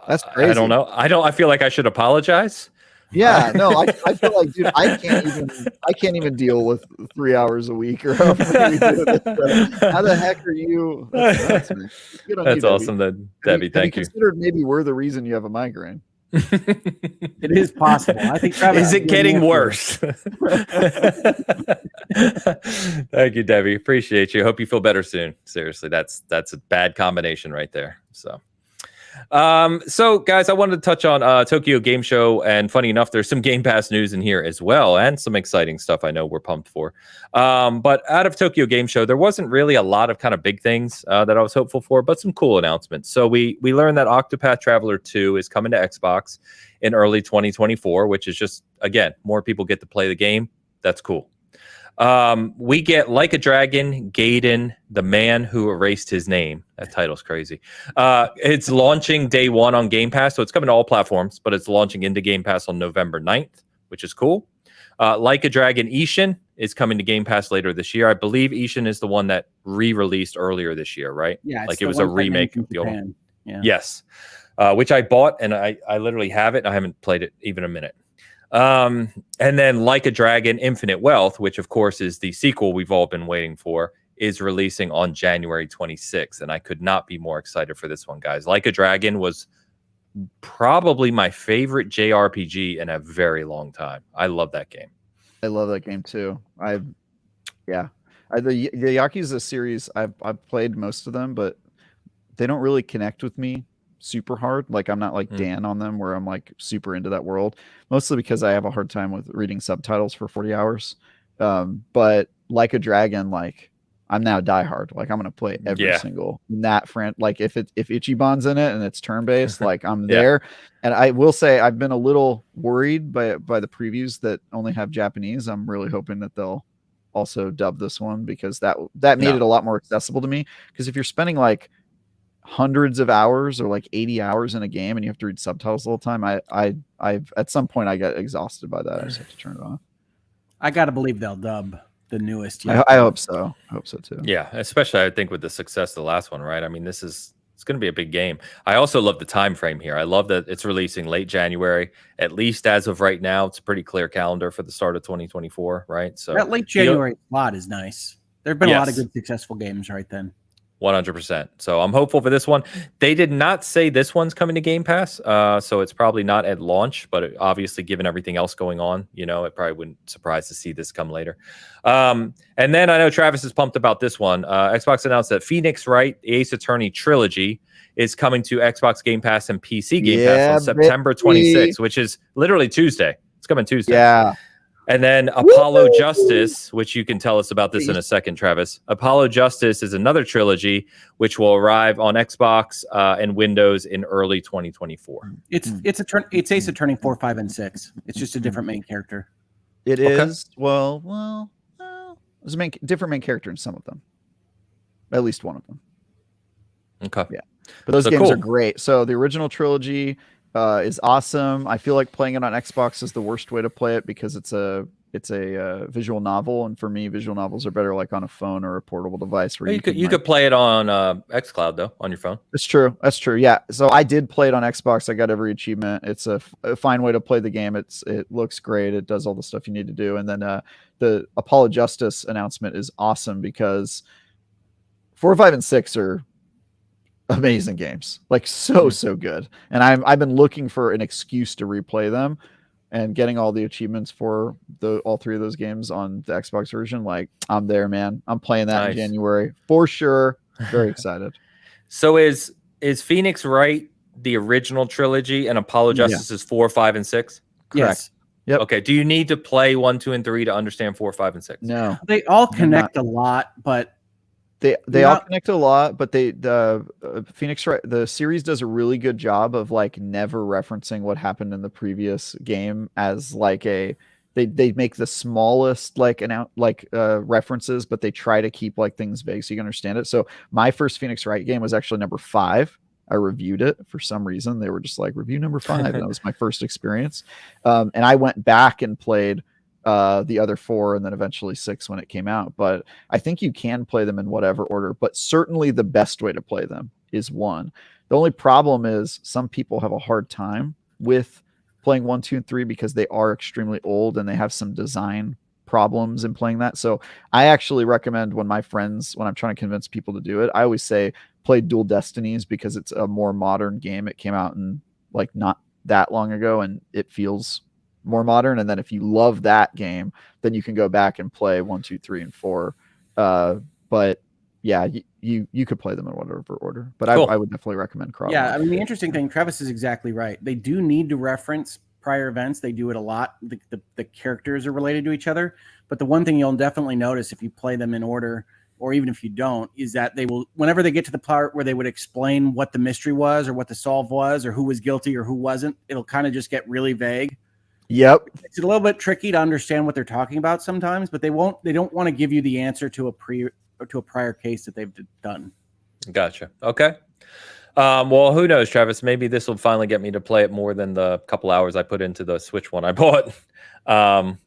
That's crazy. I don't know. I feel like I should apologize. Yeah, no, I feel like, dude, I can't even deal with 3 hours a week or however many we do this. How the heck are you? That's awesome, then, Debbie. Thank you. Considered maybe we're the reason you have a migraine. It is possible. I think. Travis, is it getting worse? Thank you, Debbie. Appreciate you. Hope you feel better soon. Seriously, that's a bad combination right there. So guys, I wanted to touch on Tokyo Game Show, and funny enough, there's some Game Pass news in here as well, and some exciting stuff I know we're pumped for. But out of Tokyo Game Show, there wasn't really a lot of kind of big things that I was hopeful for, but some cool announcements. So we learned that Octopath Traveler 2 is coming to Xbox in early 2024, which is just, again, more people get to play the game. That's cool. We get Like a Dragon, Gaiden, the man who erased his name. That title's crazy. It's launching day one on Game Pass, so it's coming to all platforms, but it's launching into Game Pass on November 9th, which is cool. Like a Dragon, Ishin is coming to Game Pass later this year. I believe Ishin is the one that re-released earlier this year, right? Yeah, like it was a remake of the old one. Yeah. Yes, which I bought, and I literally have it. I haven't played it even a minute. And then Like a Dragon, Infinite Wealth, which of course is the sequel we've all been waiting for, is releasing on January 26th. And I could not be more excited for this one, guys. Like a Dragon was probably my favorite JRPG in a very long time. I love that game. I love that game too. The Yakuza series, I've played most of them, but they don't really connect with me. super hard. Like I'm not like Dan on them where I'm like super into that world, mostly because I have a hard time with reading subtitles for 40 hours. But Like a Dragon, like I'm now diehard. Like I'm gonna play every single that friend. Like if Ichiban's in it and it's turn based, like I'm there. And I will say I've been a little worried by the previews that only have Japanese. I'm really hoping that they'll also dub this one because that made it a lot more accessible to me. Because if you're spending like hundreds of hours or like 80 hours in a game and you have to read subtitles all the time, I've at some point I got exhausted by that. I just have to turn it off. I gotta believe they'll dub the newest. I hope so. I hope so too. Yeah, especially I think with the success of the last one, right? I mean, it's going to be a big game. I also love the time frame here. I love that it's releasing late January. At least as of right now, it's a pretty clear calendar for the start of 2024, right? So that late January slot is nice. There have been a lot of good successful games right then. 100%. So I'm hopeful for this one. They did not say this one's coming to Game Pass, so it's probably not at launch, but obviously given everything else going on, you know, it probably wouldn't surprise to see this come later. And then I know Travis is pumped about this one. Xbox announced that Phoenix Wright, the Ace Attorney trilogy, is coming to Xbox Game Pass and PC Game Pass on September 26th, which is literally Tuesday. It's coming Tuesday. Yeah. And then Apollo Justice, which you can tell us about this in a second, Travis. Apollo Justice is another trilogy which will arrive on Xbox and Windows in early 2024. It's Ace Attorney 4, 5, and 6. It's just a different main character. It is. Well, there's a different main character in some of them. At least one of them. Okay. Yeah. But those games are great. So the original trilogy is awesome. I feel like playing it on Xbox is the worst way to play it because it's a visual novel, and for me, visual novels are better like on a phone or a portable device. Where you could play it on xCloud though on your phone. That's true. Yeah. So I did play it on Xbox. I got every achievement. It's a fine way to play the game. It looks great. It does all the stuff you need to do. And then the Apollo Justice announcement is awesome because 4, 5, and 6 are amazing games, like so good, and I've been looking for an excuse to replay them, and getting all the achievements for all 3 of those games on the Xbox version, like I'm there, man. I'm playing that in January for sure. Very excited. So is Phoenix Wright the original trilogy and Apollo Justice is 4, 5, and 6? Correct. Yes. Yep. Okay. Do you need to play 1, 2, and 3 to understand 4, 5, and 6? No, they all connect a lot, but they all connect a lot, but the Phoenix Wright, the series does a really good job of like never referencing what happened in the previous game as like they make the smallest references, but they try to keep like things vague so you can understand it. So my first Phoenix Wright game was actually number 5. I reviewed it for some reason. They were just like review number 5. And that was my first experience. And I went back and played the other 4 and then eventually 6 when it came out. But I think you can play them in whatever order, but certainly the best way to play them is 1. The only problem is some people have a hard time with playing 1, 2, and 3 because they are extremely old and they have some design problems in playing that. So I actually recommend when I'm trying to convince people to do it, I always say play Dual Destinies because it's a more modern game. It came out in like not that long ago and it feels more modern. And then if you love that game, then you can go back and play 1, 2, 3, and 4. But yeah, you could play them in whatever order. But I would definitely recommend chronology. Yeah, I mean the interesting thing, Travis is exactly right. They do need to reference prior events. They do it a lot. The characters are related to each other. But the one thing you'll definitely notice if you play them in order, or even if you don't, is that they will, whenever they get to the part where they would explain what the mystery was or what the solve was or who was guilty or who wasn't, it'll kind of just get really vague. Yep. It's a little bit tricky to understand what they're talking about sometimes, but they don't want to give you the answer to a prior case that they've done. Gotcha. Okay. Well, who knows, Travis? Maybe this will finally get me to play it more than the couple hours I put into the Switch one I bought.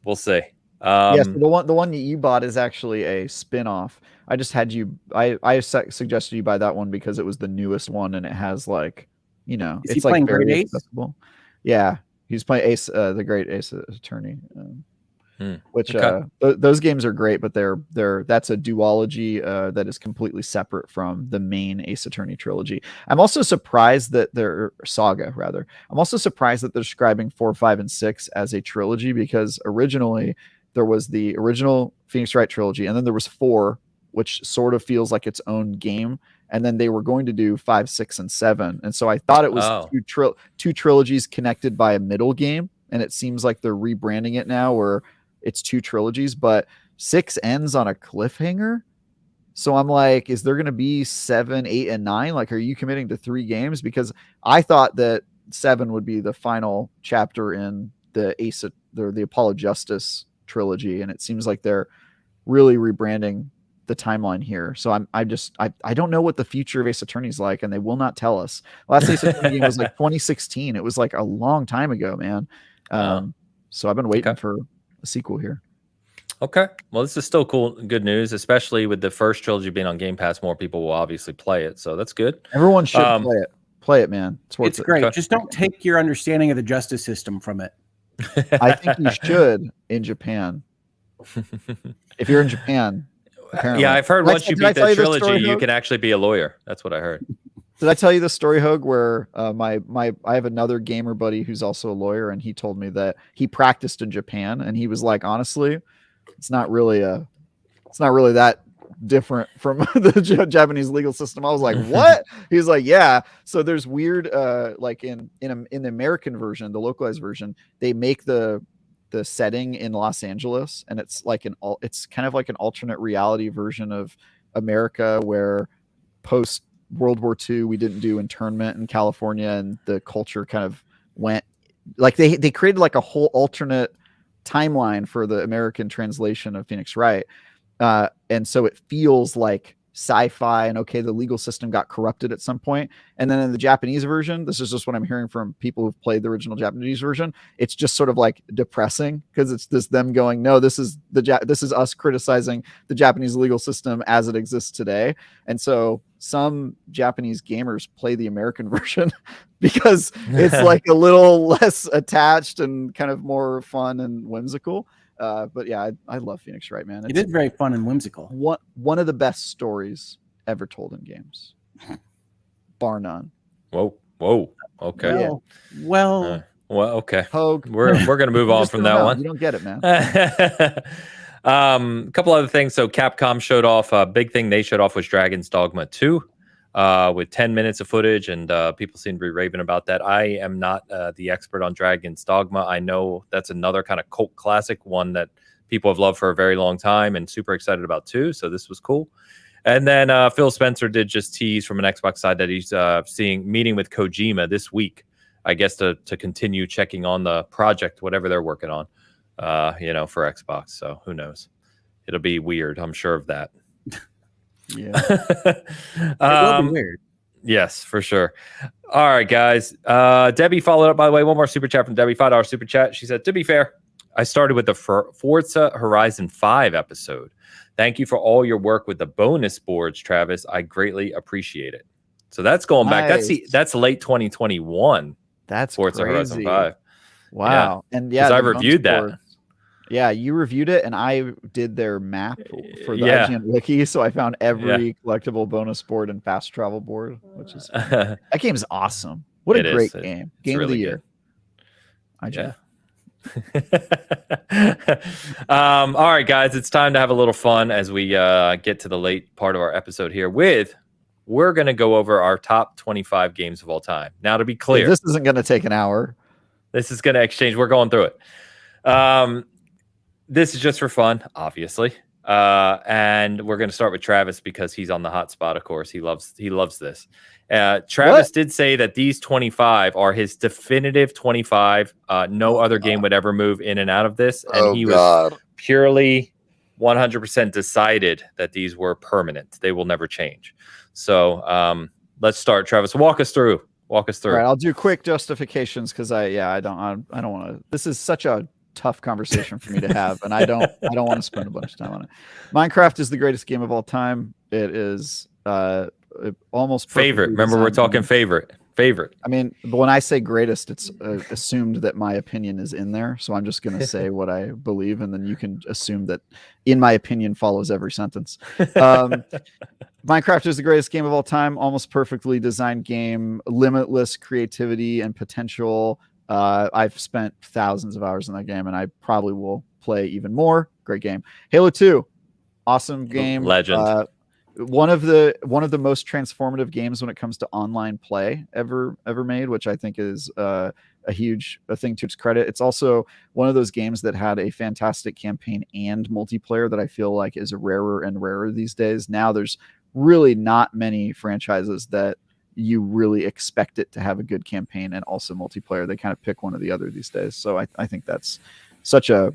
We'll see. Yes, the one that you bought is actually a spin-off. I just had you. I suggested you buy that one because it was the newest one and it has like, Is it's he playing like very Great Ace? accessible. Yeah, he's playing Ace, the Great Ace Attorney. Which those games are great, but that's a duology that is completely separate from the main Ace Attorney trilogy. I'm also surprised that saga rather. I'm also surprised that they're describing 4, 5, and 6 as a trilogy because originally there was the original Phoenix Wright trilogy, and then there was 4, which sort of feels like its own game. And then they were going to do 5, 6, and 7. And so I thought it was two trilogies connected by a middle game. And it seems like they're rebranding it now where it's 2 trilogies, but 6 ends on a cliffhanger. So I'm like, is there going to be 7, 8, and 9? Like, are you committing to 3 games? Because I thought that 7 would be the final chapter in the the Apollo Justice trilogy. And it seems like they're really rebranding the timeline here. So I don't know what the future of Ace Attorney is like, and they will not tell us. Last Ace Attorney game was like 2016. It was like a long time ago, man. So I've been waiting for a sequel here. Okay. Well, this is still cool. Good news, especially with the first trilogy being on Game Pass. More people will obviously play it. So that's good. Everyone should play it. Play it, man. It's great. Okay. Just don't take your understanding of the justice system from it. I think you should in Japan. If you're in Japan, apparently. Yeah, I've heard once you beat that trilogy, you can actually be a lawyer. That's what I heard. Did I tell you the story, Hoeg, where I have another gamer buddy who's also a lawyer, and he told me that he practiced in Japan, and he was like, honestly, it's not really that different from the Japanese legal system. I was like, what? He's like, yeah. So there's weird, like in the American version, the localized version, they make the setting in Los Angeles, and it's like it's kind of like an alternate reality version of America, where post World War II we didn't do internment in California, and the culture kind of went like they created like a whole alternate timeline for the American translation of Phoenix Wright. And so it feels like sci-fi, and okay, the legal system got corrupted at some point. And then in the Japanese version, this is just what I'm hearing from people who've played the original Japanese version, it's just sort of like depressing, because it's this them going, no, this is us criticizing the Japanese legal system as it exists today. And so some Japanese gamers play the American version because it's like a little less attached and kind of more fun and whimsical. But yeah, I love Phoenix Wright, man. It is very fun and whimsical. One of the best stories ever told in games, bar none. Whoa. Okay. Well, okay. Hoeg, we're gonna move on from that one. You don't get it, man. A couple other things. So Capcom showed off a big thing. They showed off was Dragon's Dogma 2. With 10 minutes of footage, and people seem to be raving about that. I am not the expert on Dragon's Dogma. I know that's another kind of cult classic, one that people have loved for a very long time and super excited about too. So this was cool. And then Phil Spencer did just tease from an Xbox side that he's meeting with Kojima this week, I guess, to continue checking on the project, whatever they're working on, for Xbox. So who knows? It'll be weird. I'm sure of that. Yeah. It will be weird. Yes, for sure. All right, guys. Debbie followed up, by the way, one more super chat from Debbie, $5 super chat. She said, to be fair, I started with the Forza Horizon 5 episode. Thank you for all your work with the bonus boards, Travis. I greatly appreciate it. So that's going back. That's late 2021. That's Forza crazy. Horizon 5. Wow. Yeah. And yeah, I reviewed that. Yeah, you reviewed it, and I did their map for the IGN Wiki, so I found every collectible bonus board and fast travel board, which is that game is awesome. What a great game! Game of the year. IGN. All right, guys, it's time to have a little fun as we get to the late part of our episode here. We're going to go over our top 25 games of all time. Now, to be clear, this isn't going to take an hour. This is going to exchange. We're going through it. This is just for fun, obviously. And we're going to start with Travis because he's on the hot spot, of course. He loves this. Travis did say that these 25 are his definitive 25. No other game would ever move in and out of this. And he was purely 100% decided that these were permanent. They will never change. So let's start. Travis, walk us through. All right, I'll do quick justifications because I don't want to. This is such a tough conversation for me to have, and I don't want to spend a bunch of time on it. Minecraft is the greatest game of all time. It is almost favorite. Remember, we're talking favorite. I mean, but when I say greatest, it's assumed that my opinion is in there. So I'm just going to say what I believe, and then you can assume that in my opinion follows every sentence. Minecraft is the greatest game of all time. Almost perfectly designed game, limitless creativity and potential. I've spent thousands of hours in that game, and I probably will play even more. Great game. Halo 2, Awesome game. Legend. One of the most transformative games when it comes to online play ever made, which I think is a thing to its credit. It's also one of those games that had a fantastic campaign and multiplayer that I feel like is rarer and rarer these days. Now there's really not many franchises that you really expect it to have a good campaign and also multiplayer. They kind of pick one or the other these days. So I think that's such a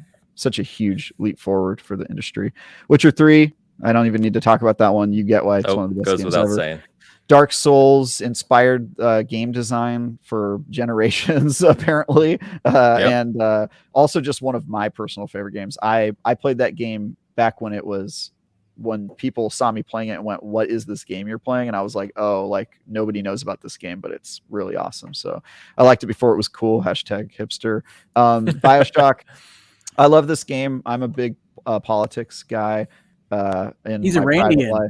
huge leap forward for the industry. Witcher 3, I don't even need to talk about that one. You get why it's one of the best goes games without ever. saying. Dark Souls inspired game design for generations, apparently, and also just one of my personal favorite games. I played that game back when people saw me playing it and went, "What is this game you're playing?" And I was like, "Oh, like nobody knows about this game, but it's really awesome." So I liked it before it was cool. #hipster. BioShock. I love this game. I'm a big politics guy. He's a Randian.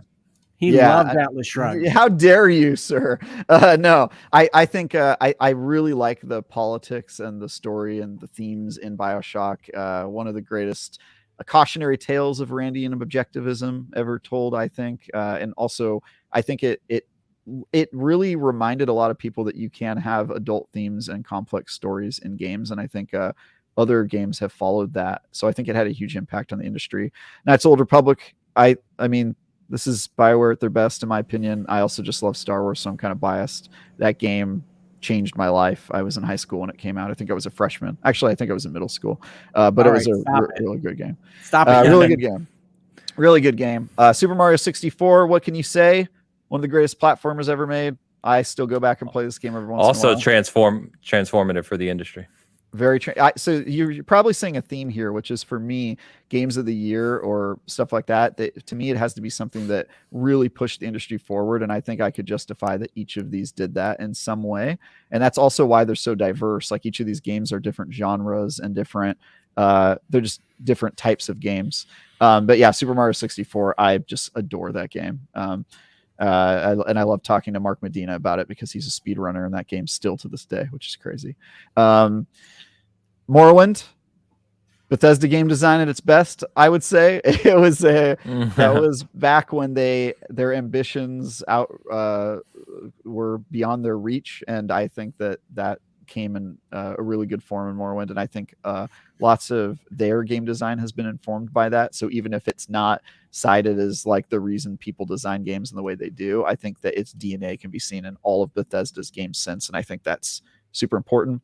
He loved Atlas Shrugged. How dare you, sir? No, I think I really like the politics and the story and the themes in BioShock. One of the greatest cautionary tales of Randian objectivism ever told, I think. And also, I think it really reminded a lot of people that you can have adult themes and complex stories in games. And I think other games have followed that. So I think it had a huge impact on the industry. Knights of the Old Republic, I mean, this is BioWare at their best, in my opinion. I also just love Star Wars, so I'm kind of biased. That game changed my life. I was in high school when it came out. I think I was a freshman. Actually, I think I was in middle school. But it was a really good game. Stop it. Really good game. Really good game. Super Mario 64, what can you say? One of the greatest platformers ever made. I still go back and play this game every once in a while. Also transformative for the industry. So you're probably seeing a theme here, which is for me, games of the year or stuff like that. To me, it has to be something that really pushed the industry forward. And I think I could justify that each of these did that in some way. And that's also why they're so diverse. Like each of these games are different genres and different, they're just different types of games. But yeah, Super Mario 64, I just adore that game. And I love talking to Mark Medina about it because he's a speedrunner in that game still to this day, which is crazy. Morrowind, Bethesda game design at its best, I would say. It was that was back when their ambitions were beyond their reach, and I think that came in a really good form in Morrowind, and I think lots of their game design has been informed by that. So even if it's not cited as like the reason people design games in the way they do, I think that its DNA can be seen in all of Bethesda's games since, and I think that's super important.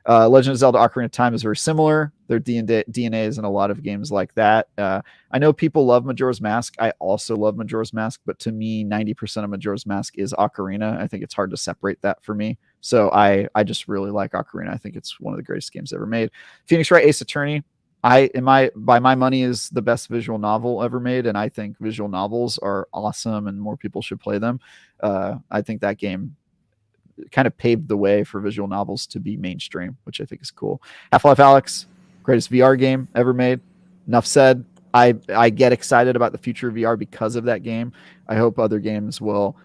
Legend of Zelda Ocarina of Time is very similar. Their DNA is in a lot of games like that. I know people love Majora's Mask. I also love Majora's Mask, but to me, 90% of Majora's Mask is Ocarina. I think it's hard to separate that for me. So I just really like Ocarina. I think it's one of the greatest games ever made. Phoenix Wright Ace Attorney, by my money, is the best visual novel ever made, and I think visual novels are awesome and more people should play them. I think that game kind of paved the way for visual novels to be mainstream, which I think is cool. Half-Life Alyx, greatest VR game ever made. Enough said. I get excited about the future of VR because of that game. I hope other games will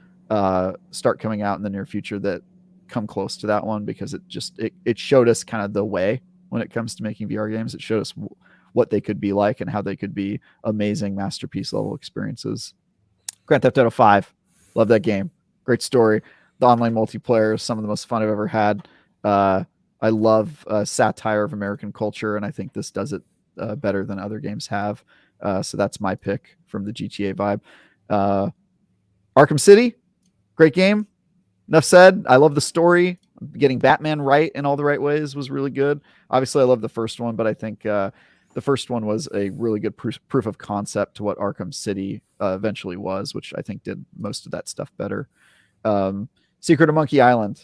start coming out in the near future that come close to that one, because it showed us kind of the way when it comes to making VR games. It showed us what they could be like and how they could be amazing masterpiece level experiences. Grand Theft Auto 5, love that game. Great story. The online multiplayer is some of the most fun I've ever had. I love satire of American culture, and I think this does it better than other games have. So that's my pick from the GTA vibe. Arkham City, great game. Enough said. I love the story. Getting Batman right in all the right ways was really good. Obviously, I love the first one, but I think the first one was a really good proof of concept to what Arkham City eventually was, which I think did most of that stuff better. Secret of Monkey Island.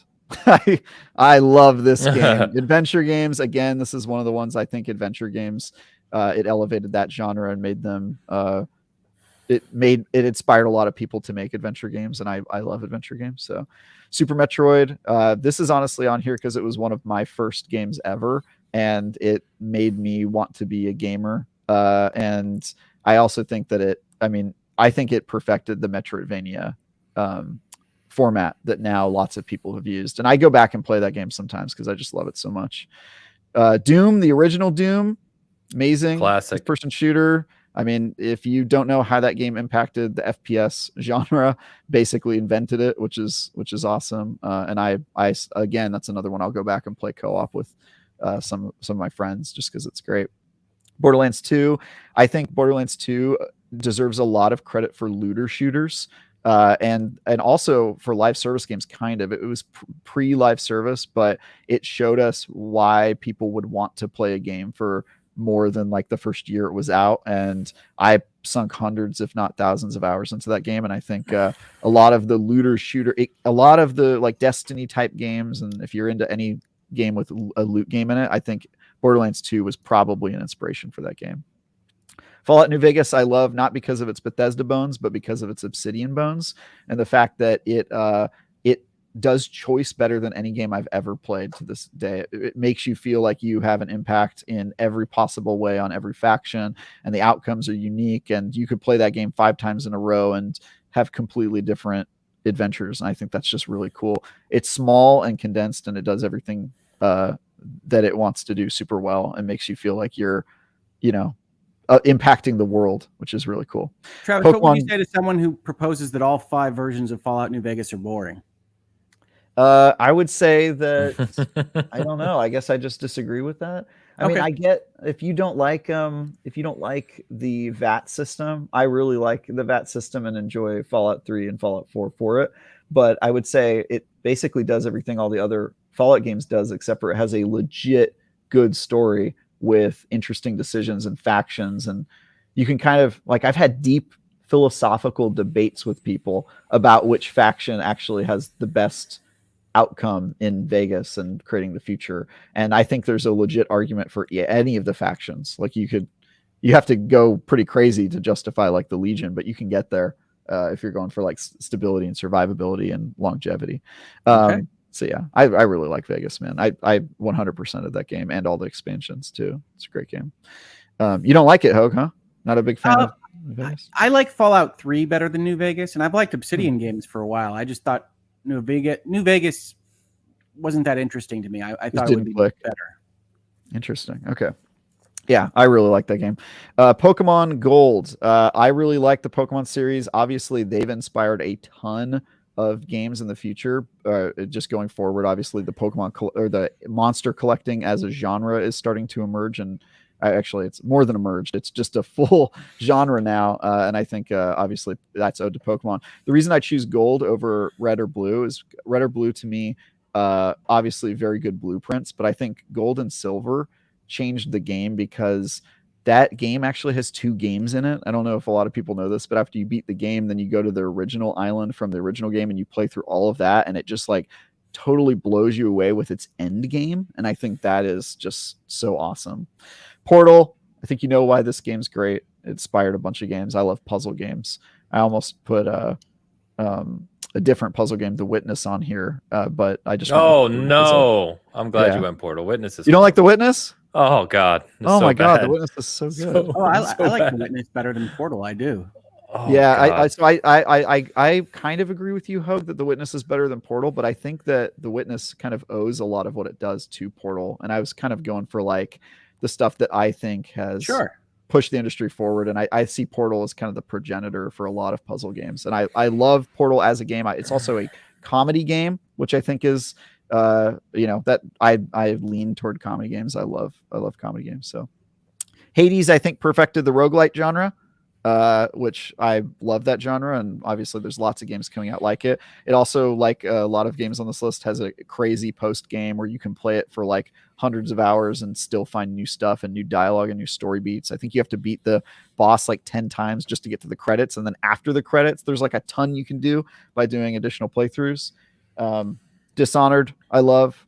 I love this game. Adventure games, again, this is one of the ones I think adventure games, it elevated that genre and made them, it inspired a lot of people to make adventure games, and I love adventure games. So Super Metroid, this is honestly on here because it was one of my first games ever, and it made me want to be a gamer. And I also think that I think it perfected the Metroidvania format that now lots of people have used. And I go back and play that game sometimes because I just love it so much. Doom, the original Doom, amazing. Classic. First-person shooter. I mean, if you don't know how that game impacted the FPS genre, basically invented it, which is awesome. And I again, that's another one I'll go back and play co-op with some of my friends just because it's great. Borderlands 2, I think Borderlands 2 deserves a lot of credit for looter shooters. And also for live service games, kind of. It was pre-live service, but it showed us why people would want to play a game for more than like the first year it was out. And I sunk hundreds, if not thousands of hours into that game. And I think a lot of the looter shooter, a lot of the like Destiny type games, and if you're into any game with a loot game in it, I think Borderlands 2 was probably an inspiration for that game. Fallout New Vegas I love, not because of its Bethesda bones, but because of its Obsidian bones and the fact that it does choice better than any game I've ever played to this day. It makes you feel like you have an impact in every possible way on every faction, and the outcomes are unique, and you could play that game 5 times in a row and have completely different adventures. And I think that's just really cool. It's small and condensed, and it does everything that it wants to do super well and makes you feel like you're, impacting the world, which is really cool. Travis, what would you say to someone who proposes that all 5 versions of Fallout New Vegas are boring? I would say that I don't know. I guess I just disagree with that. I mean, I get if you don't like the VAT system. I really like the VAT system and enjoy Fallout 3 and Fallout 4 for it. But I would say it basically does everything all the other Fallout games does, except for it has a legit good story with interesting decisions and factions. And you can kind of like, I've had deep philosophical debates with people about which faction actually has the best outcome in Vegas and creating the future. And I think there's a legit argument for any of the factions. Like you have to go pretty crazy to justify like the Legion, but you can get there if you're going for like stability and survivability and longevity. So yeah, I really like Vegas, man. I 100% of that game and all the expansions too. It's a great game. You don't like it, Hoeg, huh? Not a big fan of Vegas? I like Fallout 3 better than New Vegas, and I've liked Obsidian games for a while. I just thought New Vegas wasn't that interesting to me. I thought it would be better. Interesting. Okay. Yeah, I really like that game. Pokemon Gold. I really like the Pokemon series. Obviously, they've inspired a ton of games in the future. Just going forward, obviously, the Pokemon or the monster collecting as a genre is starting to emerge, and actually, it's more than emerged. It's just a full genre now, and I think obviously that's owed to Pokemon. The reason I choose Gold over Red or Blue is Red or Blue to me, obviously very good blueprints, but I think Gold and Silver changed the game because that game actually has 2 games in it. I don't know if a lot of people know this, but after you beat the game, then you go to the original island from the original game and you play through all of that, and it just like totally blows you away with its end game. And I think that is just so awesome. Portal, I think you know why this game's great. It inspired a bunch of games. I love puzzle games. I almost put a different puzzle game, The Witness, on here, but I just no! I'm glad you went Portal. Witness is. You don't like The Witness? Oh God! Oh my God! The Witness is so good. I like The Witness better than Portal. I do. Oh, yeah, I kind of agree with you, Hoeg, that The Witness is better than Portal, but I think that The Witness kind of owes a lot of what it does to Portal, and I was kind of going for like the stuff that I think has pushed the industry forward, and I see Portal as kind of the progenitor for a lot of puzzle games, and I love Portal as a game. It's also a comedy game, which I think is that I lean toward comedy games. I love comedy games. So Hades, I think, perfected the roguelite genre, which I love that genre, and obviously there's lots of games coming out like it. It also, like a lot of games on this list, has a crazy post game where you can play it for like hundreds of hours and still find new stuff and new dialogue and new story beats. I think you have to beat the boss like 10 times just to get to the credits, and then after the credits there's like a ton you can do by doing additional playthroughs. Dishonored, I love.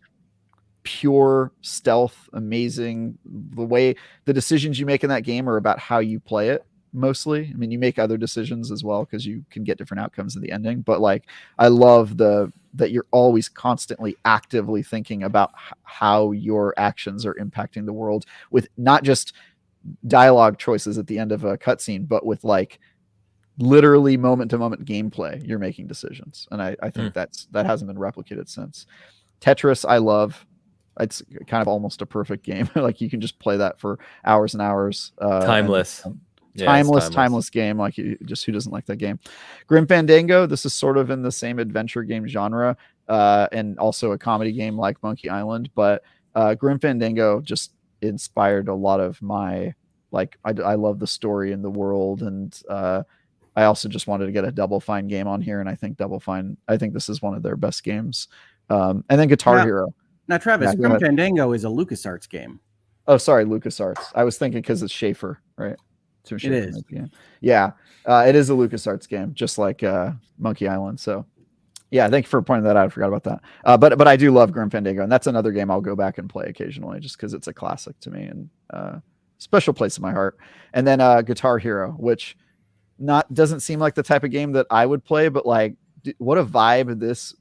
Pure stealth, amazing. The way the decisions you make in that game are about how you play it mostly. I mean, you make other decisions as well because you can get different outcomes in the ending, but like I love that you're always constantly actively thinking about how your actions are impacting the world, with not just dialogue choices at the end of a cutscene, but with like literally moment to moment gameplay. You're making decisions, and I think that hasn't been replicated since. Tetris, I love. It's kind of almost a perfect game. Like you can just play that for hours and hours. Timeless. timeless game. Like, who doesn't like that game? Grim Fandango. This is sort of in the same adventure game genre, and also a comedy game like Monkey Island. But Grim Fandango just inspired a lot of my, like, I love the story and the world, and I also just wanted to get a Double Fine game on here, and I think this is one of their best games. And then Guitar Hero. Now, Travis, Grim Fandango is a LucasArts game. Oh, sorry, LucasArts. I was thinking because it's Schaefer, right? It is. Yeah, it is a LucasArts game, just like Monkey Island. So, yeah, thank you for pointing that out. I forgot about that. But I do love Grim Fandango, and that's another game I'll go back and play occasionally, just because it's a classic to me and special place in my heart. And then Guitar Hero, which doesn't seem like the type of game that I would play, but like, what a vibe this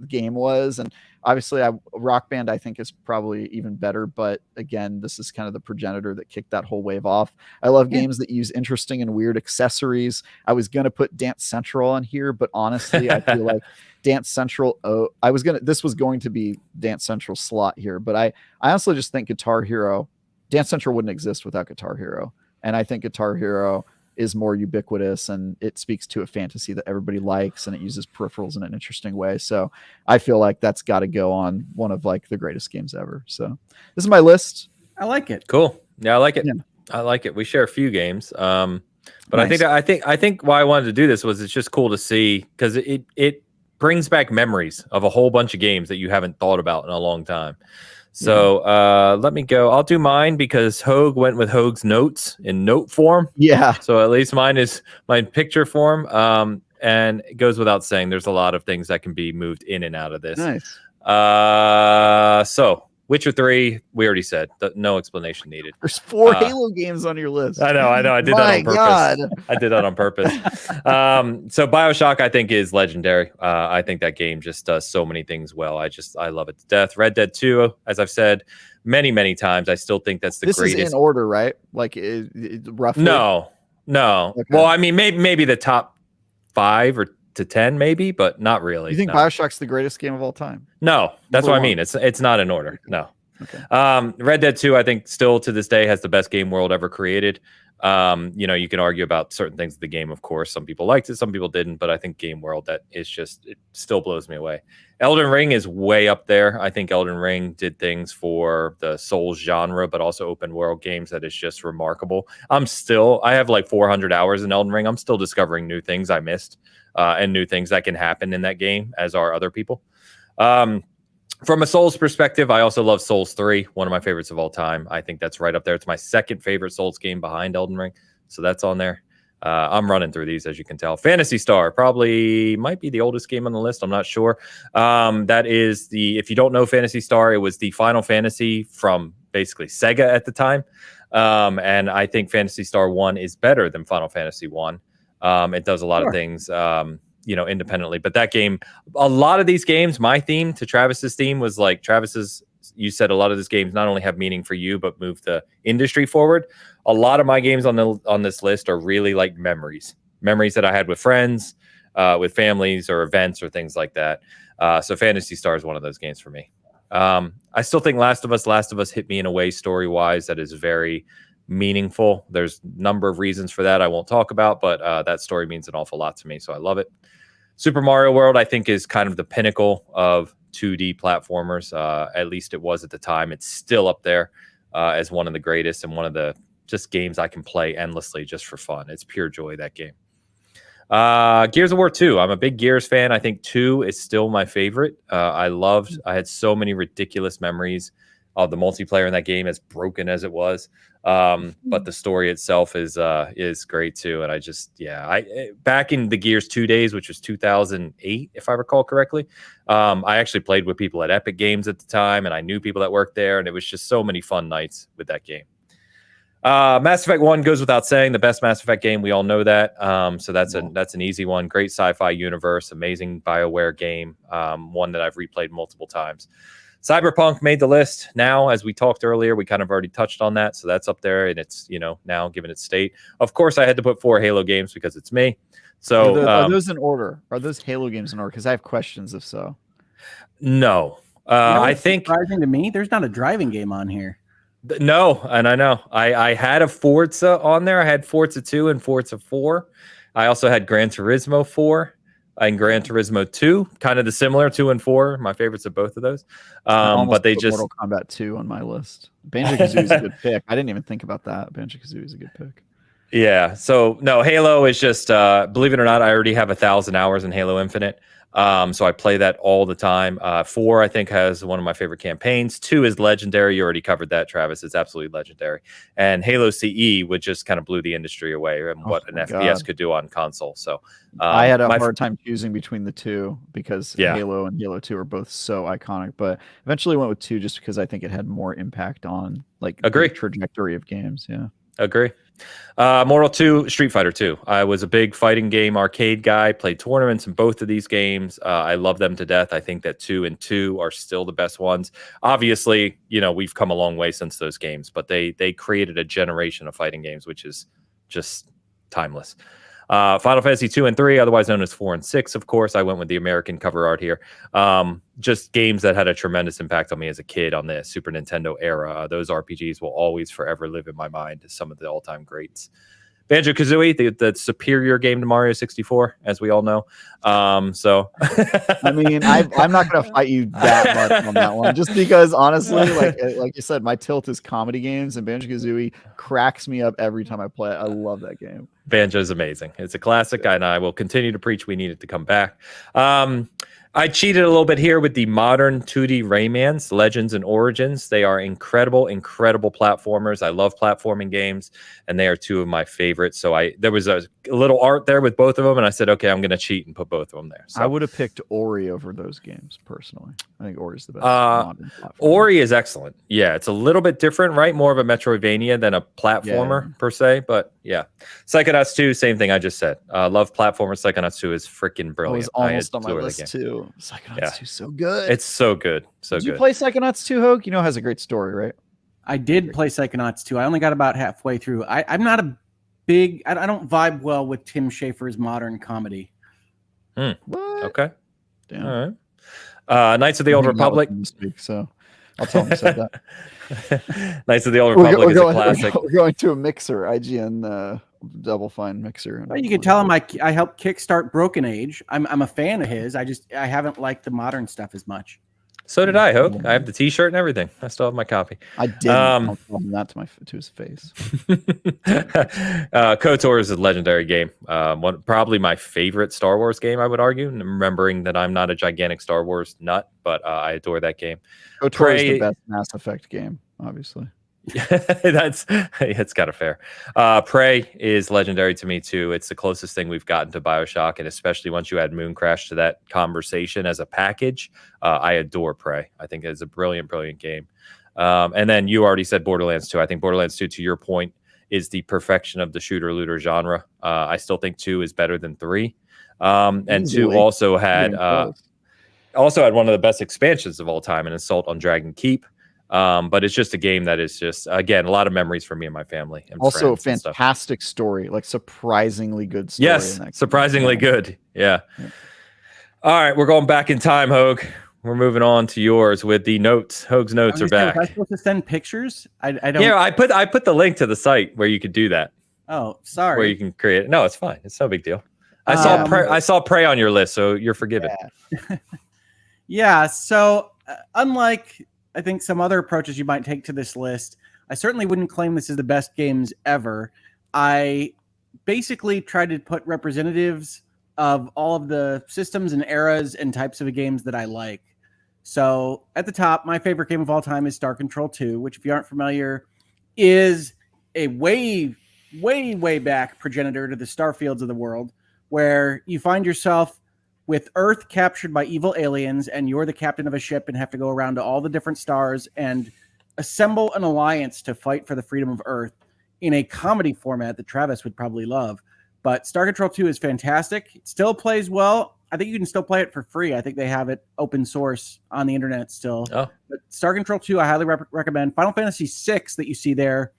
game was. And obviously Rock Band I think is probably even better, but again, this is kind of the progenitor that kicked that whole wave off. I love games that use interesting and weird accessories. I was gonna put Dance Central on here, but honestly I feel like Dance Central, this was going to be Dance Central slot here, but I honestly just think Guitar Hero, Dance Central wouldn't exist without Guitar Hero, and I think Guitar Hero is more ubiquitous, and it speaks to a fantasy that everybody likes, and it uses peripherals in an interesting way. So I feel like that's got to go on one of like the greatest games ever. So this is my list. I like it. Cool. Yeah, I like it. Yeah. I like it. We share a few games. But nice. I think why I wanted to do this was it's just cool to see, because it brings back memories of a whole bunch of games that you haven't thought about in a long time. So let me go. I'll do mine because Hoeg went with Hoeg's notes in note form. Yeah. So at least mine is my picture form. And it goes without saying, there's a lot of things that can be moved in and out of this. Nice. So Witcher 3, we already said. No explanation needed. There's 4 Halo games on your list. I know. I did that on purpose. God. I did that on purpose. So BioShock, I think, is legendary. I think that game just does so many things well. I love it to death. Red Dead 2, as I've said many, many times, I still think that's the greatest. This is in order, right? Like roughly? No. Okay. Well, I mean, maybe the top 5 or to 10 maybe, but not really. You think BioShock's the greatest game of all time? No, that's what I mean. It's not in order. No. Okay. Red Dead 2, I think, still to this day has the best game world ever created. You can argue about certain things of the game, of course. Some people liked it, some people didn't, but I think game world, it still blows me away. Elden Ring is way up there. I think Elden Ring did things for the Souls genre, but also open world games that is just remarkable. I have like 400 hours in Elden Ring. I'm still discovering new things I missed. And new things that can happen in that game, as are other people. From a Souls perspective, I also love Souls 3, one of my favorites of all time. I think that's right up there. It's my second favorite Souls game behind Elden Ring, so that's on there. I'm running through these, as you can tell. Phantasy Star probably might be the oldest game on the list. I'm not sure. That is if you don't know Phantasy Star, it was the Final Fantasy from basically Sega at the time. And I think Phantasy Star 1 is better than Final Fantasy 1. It does a lot of things, independently. But that game, a lot of these games, my theme to Travis's theme was like you said a lot of these games not only have meaning for you, but move the industry forward. A lot of my games on this list are really like memories that I had with friends, with families or events or things like that. So Phantasy Star is one of those games for me. I still think Last of Us hit me in a way story-wise that is very meaningful. There's a number of reasons for that I won't talk about, but that story means an awful lot to me, so I love it. Super Mario World, I think, is kind of the pinnacle of 2D platformers. At least it was at the time. It's still up there as one of the greatest and one of the just games I can play endlessly just for fun. It's pure joy, that game. Gears of War 2. I'm a big Gears fan. I think 2 is still my favorite. I had so many ridiculous memories of the multiplayer in that game, as broken as it was. But the story itself is great too. And I back in the Gears 2 days, which was 2008, if I recall correctly, I actually played with people at Epic Games at the time, and I knew people that worked there, and it was just so many fun nights with that game. Mass Effect 1 goes without saying, the best Mass Effect game. We all know that. So that's an easy one. Great sci-fi universe, amazing BioWare game, one that I've replayed multiple times. Cyberpunk made the list. Now, as we talked earlier, we kind of already touched on that, so that's up there, and it's now given its state. Of course, I had to put 4 Halo games because it's me. So are those in order? Are those Halo games in order? Because I have questions if so. No, I think surprising to me, there's not a driving game on here. No, and I know I had a Forza on there. I had Forza 2 and Forza 4. I also had Gran Turismo 4 and Gran Turismo 2, kind of the similar 2 and 4. My favorites of both of those. But they just Mortal Kombat 2 on my list. Banjo-Kazooie is a good pick. I didn't even think about that. Banjo-Kazooie is a good pick. Yeah. So no, Halo is just believe it or not, I already have 1,000 hours in Halo Infinite. So I play that all the time. 4, I think, has one of my favorite campaigns. 2 is legendary. You already covered that, Travis. It's absolutely legendary. And Halo CE would just kind of blew the industry away and what an FPS could do on console. So I had a hard time choosing between the two because Halo and Halo 2 are both so iconic. But eventually went with 2 just because I think it had more impact on the trajectory of games. Yeah. Agree. Mortal 2, Street Fighter 2. I was a big fighting game arcade guy, played tournaments in both of these games. I love them to death. I think that 2 and 2 are still the best ones. Obviously, we've come a long way since those games, but they created a generation of fighting games, which is just timeless. Final Fantasy 2 and 3, otherwise known as 4 and 6, of course. I went with the American cover art here. Just games that had a tremendous impact on me as a kid on the Super Nintendo era. Those RPGs will always forever live in my mind as some of the all-time greats. Banjo-Kazooie, the superior game to Mario 64, as we all know. So, I mean, I'm not going to fight you that much on that one, just because, honestly, like you said, my tilt is comedy games, and Banjo-Kazooie cracks me up every time I play it. I love that game. Banjo is amazing. It's a classic, and I will continue to preach we need it to come back. I cheated a little bit here with the modern 2D Raymans, Legends and Origins. They are incredible, incredible platformers. I love platforming games, and they are 2 of my favorites. So there was a little art there with both of them, and I said, okay, I'm going to cheat and put both of them there. So I would have picked Ori over those games, personally. I think Ori's the best modern platformer. Ori is excellent. Yeah, it's a little bit different, right? More of a Metroidvania than a platformer per se, but yeah. Psychonauts 2, same thing I just said. Love platformers. Psychonauts 2 is freaking brilliant. It was almost on my list too. Psychonauts 2 is so good. It's so good. Did you play Psychonauts 2, Hoeg? It has a great story, right? I did play Psychonauts 2. I only got about halfway through. I'm not a big... I don't vibe well with Tim Schafer's modern comedy. What? Okay. Damn. All right. Knights of the Old Republic. This week, so I'll tell him to say that. Knights of the Old Republic is a classic. We're going to a mixer, IGN Double Fine mixer. Well, you can tell him I helped kickstart Broken Age. I'm a fan of his. I haven't liked the modern stuff as much. So did I, Hoeg. I have the T-shirt and everything. I still have my copy. I did. I'll tell him that to his face. KOTOR is a legendary game. Probably my favorite Star Wars game, I would argue. Remembering that I'm not a gigantic Star Wars nut, but I adore that game. KOTOR is the best Mass Effect game, obviously. It's kind of fair. Prey is legendary to me too. It's the closest thing we've gotten to BioShock, and especially once you add Moon Crash to that conversation as a package, I adore Prey. I think it's a brilliant game. And then you already said Borderlands 2. I think Borderlands 2, to your point, is the perfection of the shooter looter genre. I still think 2 is better than 3. And 2 also had one of the best expansions of all time, an Assault on Dragon Keep. But it's just a game that is just, again, a lot of memories for me and my family. And also a fantastic story, like surprisingly good story. Yes, surprisingly good. Yeah. All right, we're going back in time, Hoeg. We're moving on to yours with the notes. Hoeg's notes are back. Was I supposed to send pictures? I don't. Yeah, I put the link to the site where you could do that. Oh, sorry. Where you can create it. No, it's fine. It's no big deal. I saw Prey on your list, so you're forgiven. Yeah. So unlike I think some other approaches you might take to this list, I certainly wouldn't claim this is the best games ever. I basically tried to put representatives of all of the systems and eras and types of games that I like. So at the top, my favorite game of all time is Star Control 2, which, if you aren't familiar, is a way back progenitor to the Starfields of the world, where you find yourself with Earth captured by evil aliens, and you're the captain of a ship and have to go around to all the different stars and assemble an alliance to fight for the freedom of Earth in a comedy format that Travis would probably love. But Star Control 2 is fantastic. It still plays well. I think you can still play it for free. I think they have it open source on the internet still. Oh. But Star Control 2, I highly recommend. Final Fantasy 6 that you see there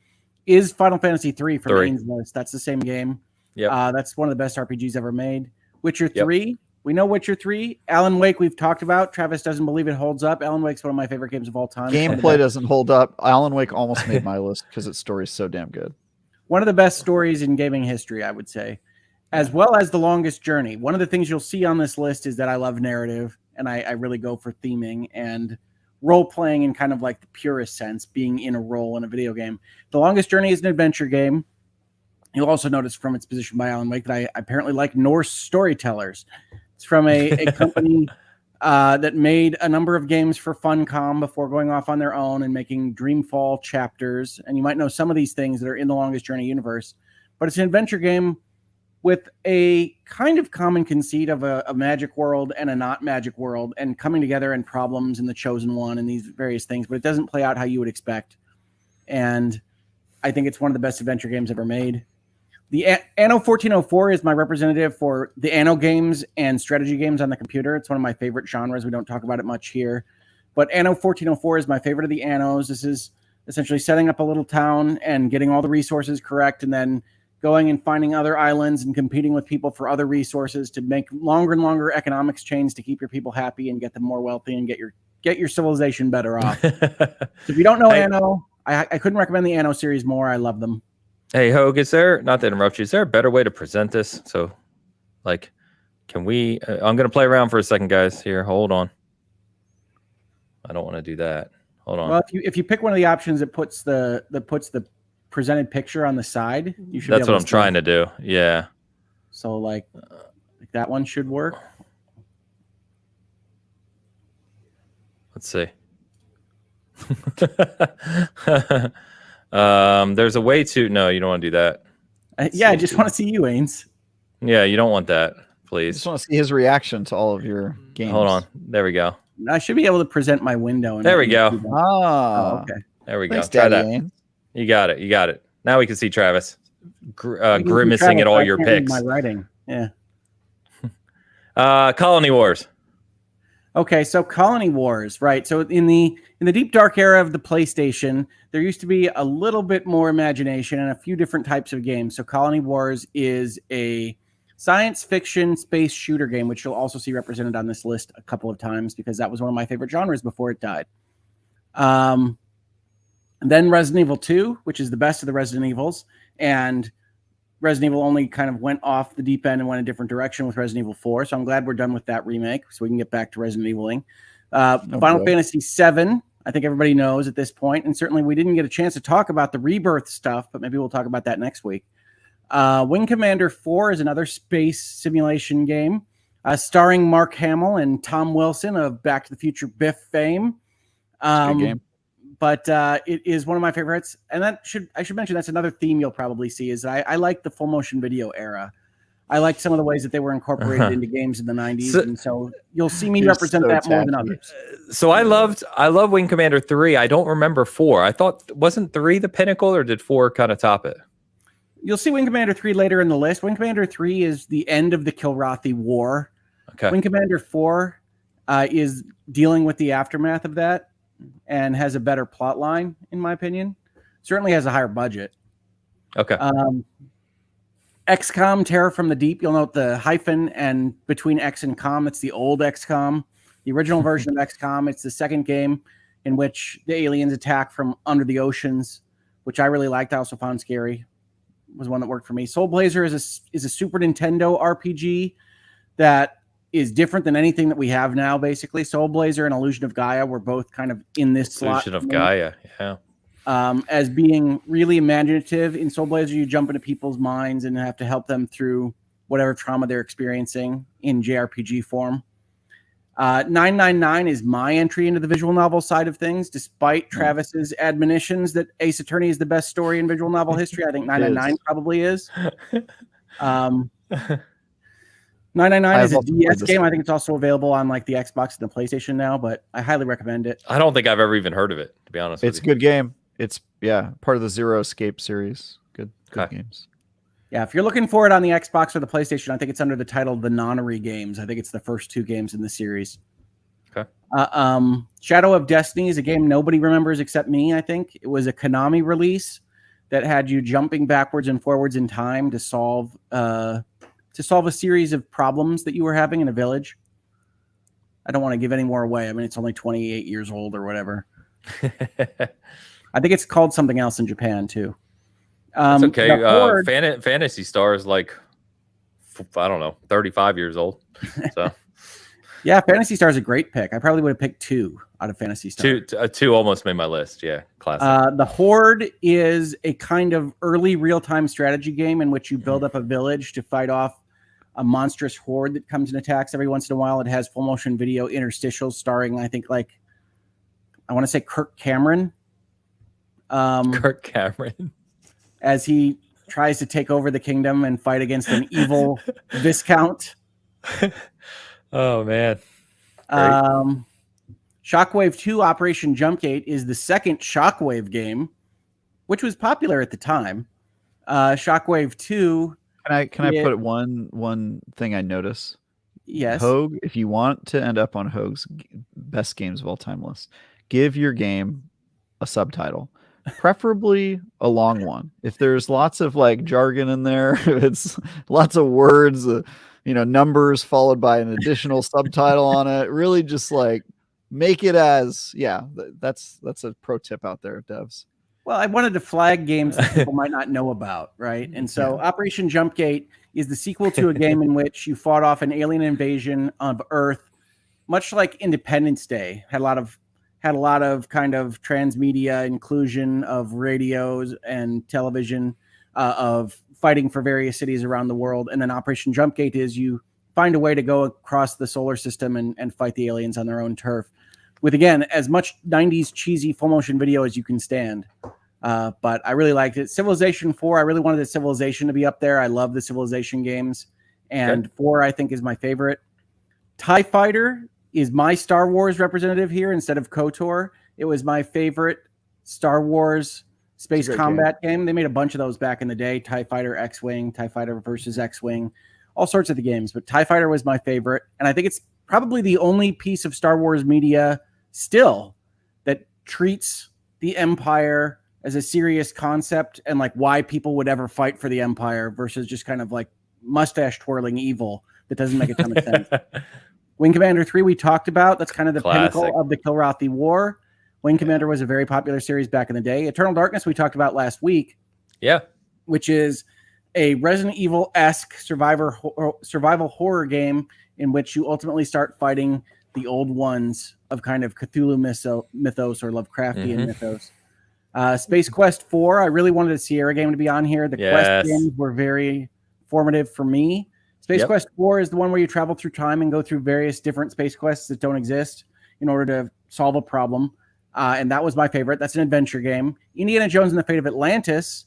is Final Fantasy 3 from Ains list. That's the same game. Yeah, that's one of the best RPGs ever made. Witcher 3 We know Witcher 3. Alan Wake we've talked about. Travis doesn't believe it holds up. Alan Wake's one of my favorite games of all time. Gameplay doesn't hold up. Alan Wake almost made my list because its story is so damn good. One of the best stories in gaming history, I would say, as well as The Longest Journey. One of the things you'll see on this list is that I love narrative, and I really go for theming and role-playing in kind of like the purest sense, being in a role in a video game. The Longest Journey is an adventure game. You'll also notice from its position by Alan Wake that I apparently like Norse storytellers. It's from a company that made a number of games for Funcom before going off on their own and making Dreamfall chapters. And you might know some of these things that are in the Longest Journey universe. But it's an adventure game with a kind of common conceit of a magic world and a not magic world, and coming together and problems in the chosen one and these various things. But it doesn't play out how you would expect. And I think it's one of the best adventure games ever made. The Anno 1404 is my representative for the Anno games and strategy games on the computer. It's one of my favorite genres. We don't talk about it much here. But Anno 1404 is my favorite of the Annos. This is essentially setting up a little town and getting all the resources correct, and then going and finding other islands and competing with people for other resources to make longer and longer economics chains to keep your people happy and get them more wealthy and get your civilization better off. So if you don't know Anno, I couldn't recommend the Anno series more. I love them. Hey, Hoeg, is there, not to interrupt you, is there a better way to present this? So, like, can we, I'm going to play around for a second, guys. Here, hold on. I don't want to do that. Hold on. Well, if you pick one of the options that puts the presented picture on the side, you should That's what I'm trying to do. Yeah. So, like that one should work. Let's see. There's a way to, no, you don't want to do that. I just want to see you, Ains. Yeah, you don't want that, I please. just want to see his reaction to all of your games. Hold on. There we go. I should be able to present my window. And there we go. Ah, okay. There we go. Thanks, Try Daddy that. Ains. You got it. You got it. Now we can see Travis Travis, grimacing at all your I can't read picks. My writing. Yeah. Colony Wars. Okay, so Colony Wars, right? So in the deep dark era of the PlayStation, there used to be a little bit more imagination and a few different types of games. So Colony Wars is a science fiction space shooter game, which you'll also see represented on this list a couple of times because that was one of my favorite genres before it died. And then Resident Evil 2, which is the best of the Resident Evils, and Resident Evil only kind of went off the deep end and went a different direction with Resident Evil 4. So I'm glad we're done with that remake so we can get back to Resident Eviling. Final Fantasy VII, I think everybody knows at this point. And certainly we didn't get a chance to talk about the Rebirth stuff, but maybe we'll talk about that next week. Wing Commander 4 is another space simulation game starring Mark Hamill and Tom Wilson of Back to the Future Biff fame. Good game. But it is one of my favorites, and I should mention that's another theme you'll probably see is that I like the full motion video era. I like some of the ways that they were incorporated into games in the 90s, and so you'll see me represent that more than others. So I love Wing Commander 3. I don't remember 4. I thought, wasn't 3 the pinnacle, or did 4 kind of top it? You'll see Wing Commander 3 later in the list. Wing Commander 3 is the end of the Kilrathi War. Okay. Wing Commander 4 is dealing with the aftermath of that, and has a better plot line, in my opinion. Certainly has a higher budget. Okay. XCOM, Terror from the Deep. You'll note the hyphen and between X and Com. It's the old XCOM. The original version of XCOM. It's the second game in which the aliens attack from under the oceans, which I really liked. I also found scary. Was one that worked for me. Soul Blazer is a Super Nintendo RPG that is different than anything that we have now, basically. Soul Blazer and Illusion of Gaia were both kind of in this slot. Illusion of Gaia, yeah. As being really imaginative. In Soul Blazer, you jump into people's minds and have to help them through whatever trauma they're experiencing in JRPG form. 999 is my entry into the visual novel side of things, despite Travis's admonitions that Ace Attorney is the best story in visual novel history. I think 999 probably is. 999 is a DS game. I think it's also available on like the Xbox and the PlayStation now, but I highly recommend it. I don't think I've ever even heard of it, to be honest with you. It's a good game. It's part of the Zero Escape series. Good games. Yeah, if you're looking for it on the Xbox or the PlayStation, I think it's under the title The Nonary Games. I think it's the first 2 games in the series. Okay. Shadow of Destiny is a game nobody remembers except me, I think. It was a Konami release that had you jumping backwards and forwards in time to solve to solve a series of problems that you were having in a village. I don't want to give any more away. I mean, it's only 28 years old or whatever. I think it's called something else in Japan too. It's okay. Phantasy Star is like, I don't know, 35 years old. So yeah, Phantasy Star is a great pick. I probably would have picked 2 out of Phantasy Star. Two almost made my list. Yeah, classic. The Horde is a kind of early real-time strategy game in which you build up a village to fight off a monstrous horde that comes and attacks every once in a while. It has full motion video interstitials starring, I think, like, I want to say Kirk Cameron. Kirk Cameron. As he tries to take over the kingdom and fight against an evil Viscount. Oh, man. Shockwave 2 Operation Jumpgate is the second Shockwave game, which was popular at the time. Shockwave 2... Can I put one thing I notice? Yes. Hoeg, if you want to end up on Hoeg's best games of all time list, give your game a subtitle, preferably a long one. If there's lots of like jargon in there, it's lots of words, numbers followed by an additional subtitle on it. Really, just like make it as That's a pro tip out there, devs. Well, I wanted to flag games that people might not know about, right? And so Operation Jumpgate is the sequel to a game in which you fought off an alien invasion of Earth, much like Independence Day. Had a lot of kind of transmedia inclusion of radios and television, of fighting for various cities around the world. And then Operation Jumpgate is you find a way to go across the solar system and fight the aliens on their own turf. With, again, as much 90s cheesy full motion video as you can stand. But I really liked it. Civilization 4, I really wanted the Civilization to be up there. I love the Civilization games. And 4, I think, is my favorite. TIE Fighter is my Star Wars representative here instead of KOTOR. It was my favorite Star Wars space combat game. They made a bunch of those back in the day. TIE Fighter, X-Wing, TIE Fighter versus X-Wing, all sorts of the games. But TIE Fighter was my favorite. And I think it's probably the only piece of Star Wars media still that treats the Empire as a serious concept and like why people would ever fight for the Empire versus just kind of like mustache twirling evil that doesn't make a ton of sense. Wing Commander 3 we talked about. That's kind of the pinnacle of the Kilrathi War. Wing Commander was a very popular series back in the day. Eternal Darkness we talked about last week. Yeah. Which is a Resident Evil-esque survival horror game in which you ultimately start fighting the old ones of kind of Cthulhu mythos or Lovecraftian mythos. Space Quest 4, I really wanted a Sierra game to be on here. The Quest games were very formative for me. Space Quest 4 is the one where you travel through time and go through various different space quests that don't exist in order to solve a problem. And that was my favorite. That's an adventure game. Indiana Jones and the Fate of Atlantis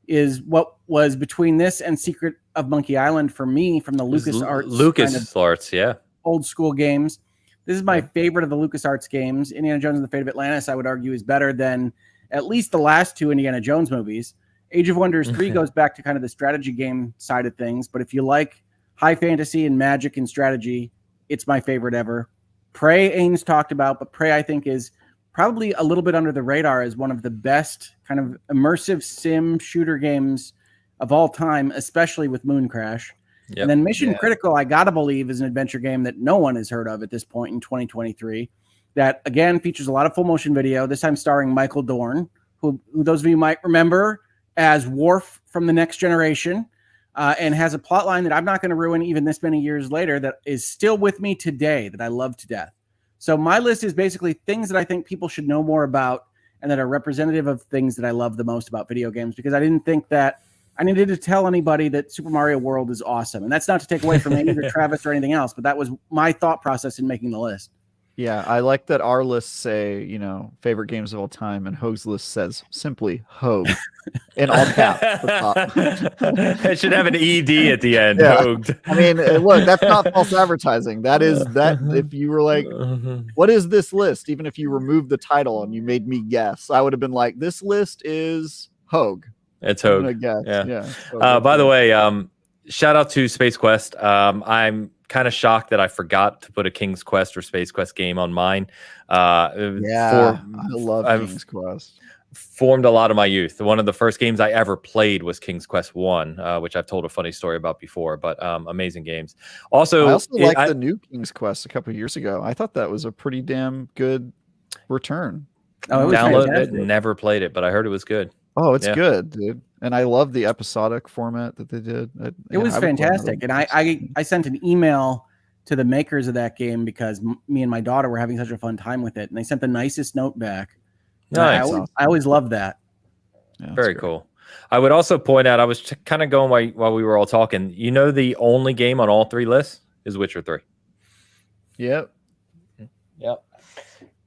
is what was between this and Secret of Monkey Island for me from the LucasArts old school games. This is my favorite of the LucasArts games. Indiana Jones and the Fate of Atlantis, I would argue, is better than at least the last 2 Indiana Jones movies. Age of Wonders 3 goes back to kind of the strategy game side of things. But if you like high fantasy and magic and strategy, it's my favorite ever. Prey, Ains talked about, but Prey, I think, is probably a little bit under the radar as one of the best kind of immersive sim shooter games of all time, especially with Moon Crash. Yep. And then Mission Critical, I gotta believe, is an adventure game that no one has heard of at this point in 2023. That, again, features a lot of full motion video, this time starring Michael Dorn, who those of you might remember as Worf from The Next Generation, and has a plot line that I'm not going to ruin even this many years later that is still with me today that I love to death. So my list is basically things that I think people should know more about and that are representative of things that I love the most about video games, because I didn't think that I needed to tell anybody that Super Mario World is awesome. And that's not to take away from either Travis or anything else, but that was my thought process in making the list. Yeah, I like that our lists say, favorite games of all time, and Hoeg's list says simply Hoeg in all caps at the top. It should have an ED at the end. Yeah. Hoeged. I mean, look, that's not false advertising. That is that. If you were like, what is this list? Even if you removed the title and you made me guess, I would have been like, this list is Hoeg. It's Hoeg. Yeah. By the way, shout out to Space Quest. I'm kind of shocked that I forgot to put a King's Quest or Space Quest game on mine. I love King's Quest. formed a lot of my youth. One of the first games I ever played was King's Quest 1, which I've told a funny story about before, but amazing games. Also, I also liked the new King's Quest a couple of years ago. I thought that was a pretty damn good return. Oh, it was downloaded fantastic. it, never played it, but I heard it was good. Oh, it's good, dude. And I love the episodic format that they did. It was fantastic. And I sent an email to the makers of that game because me and my daughter were having such a fun time with it. And they sent the nicest note back. Nice. I always loved that. Yeah, very cool. I would also point out, I was kind of going while we were all talking, the only game on all 3 lists is Witcher 3. Yep.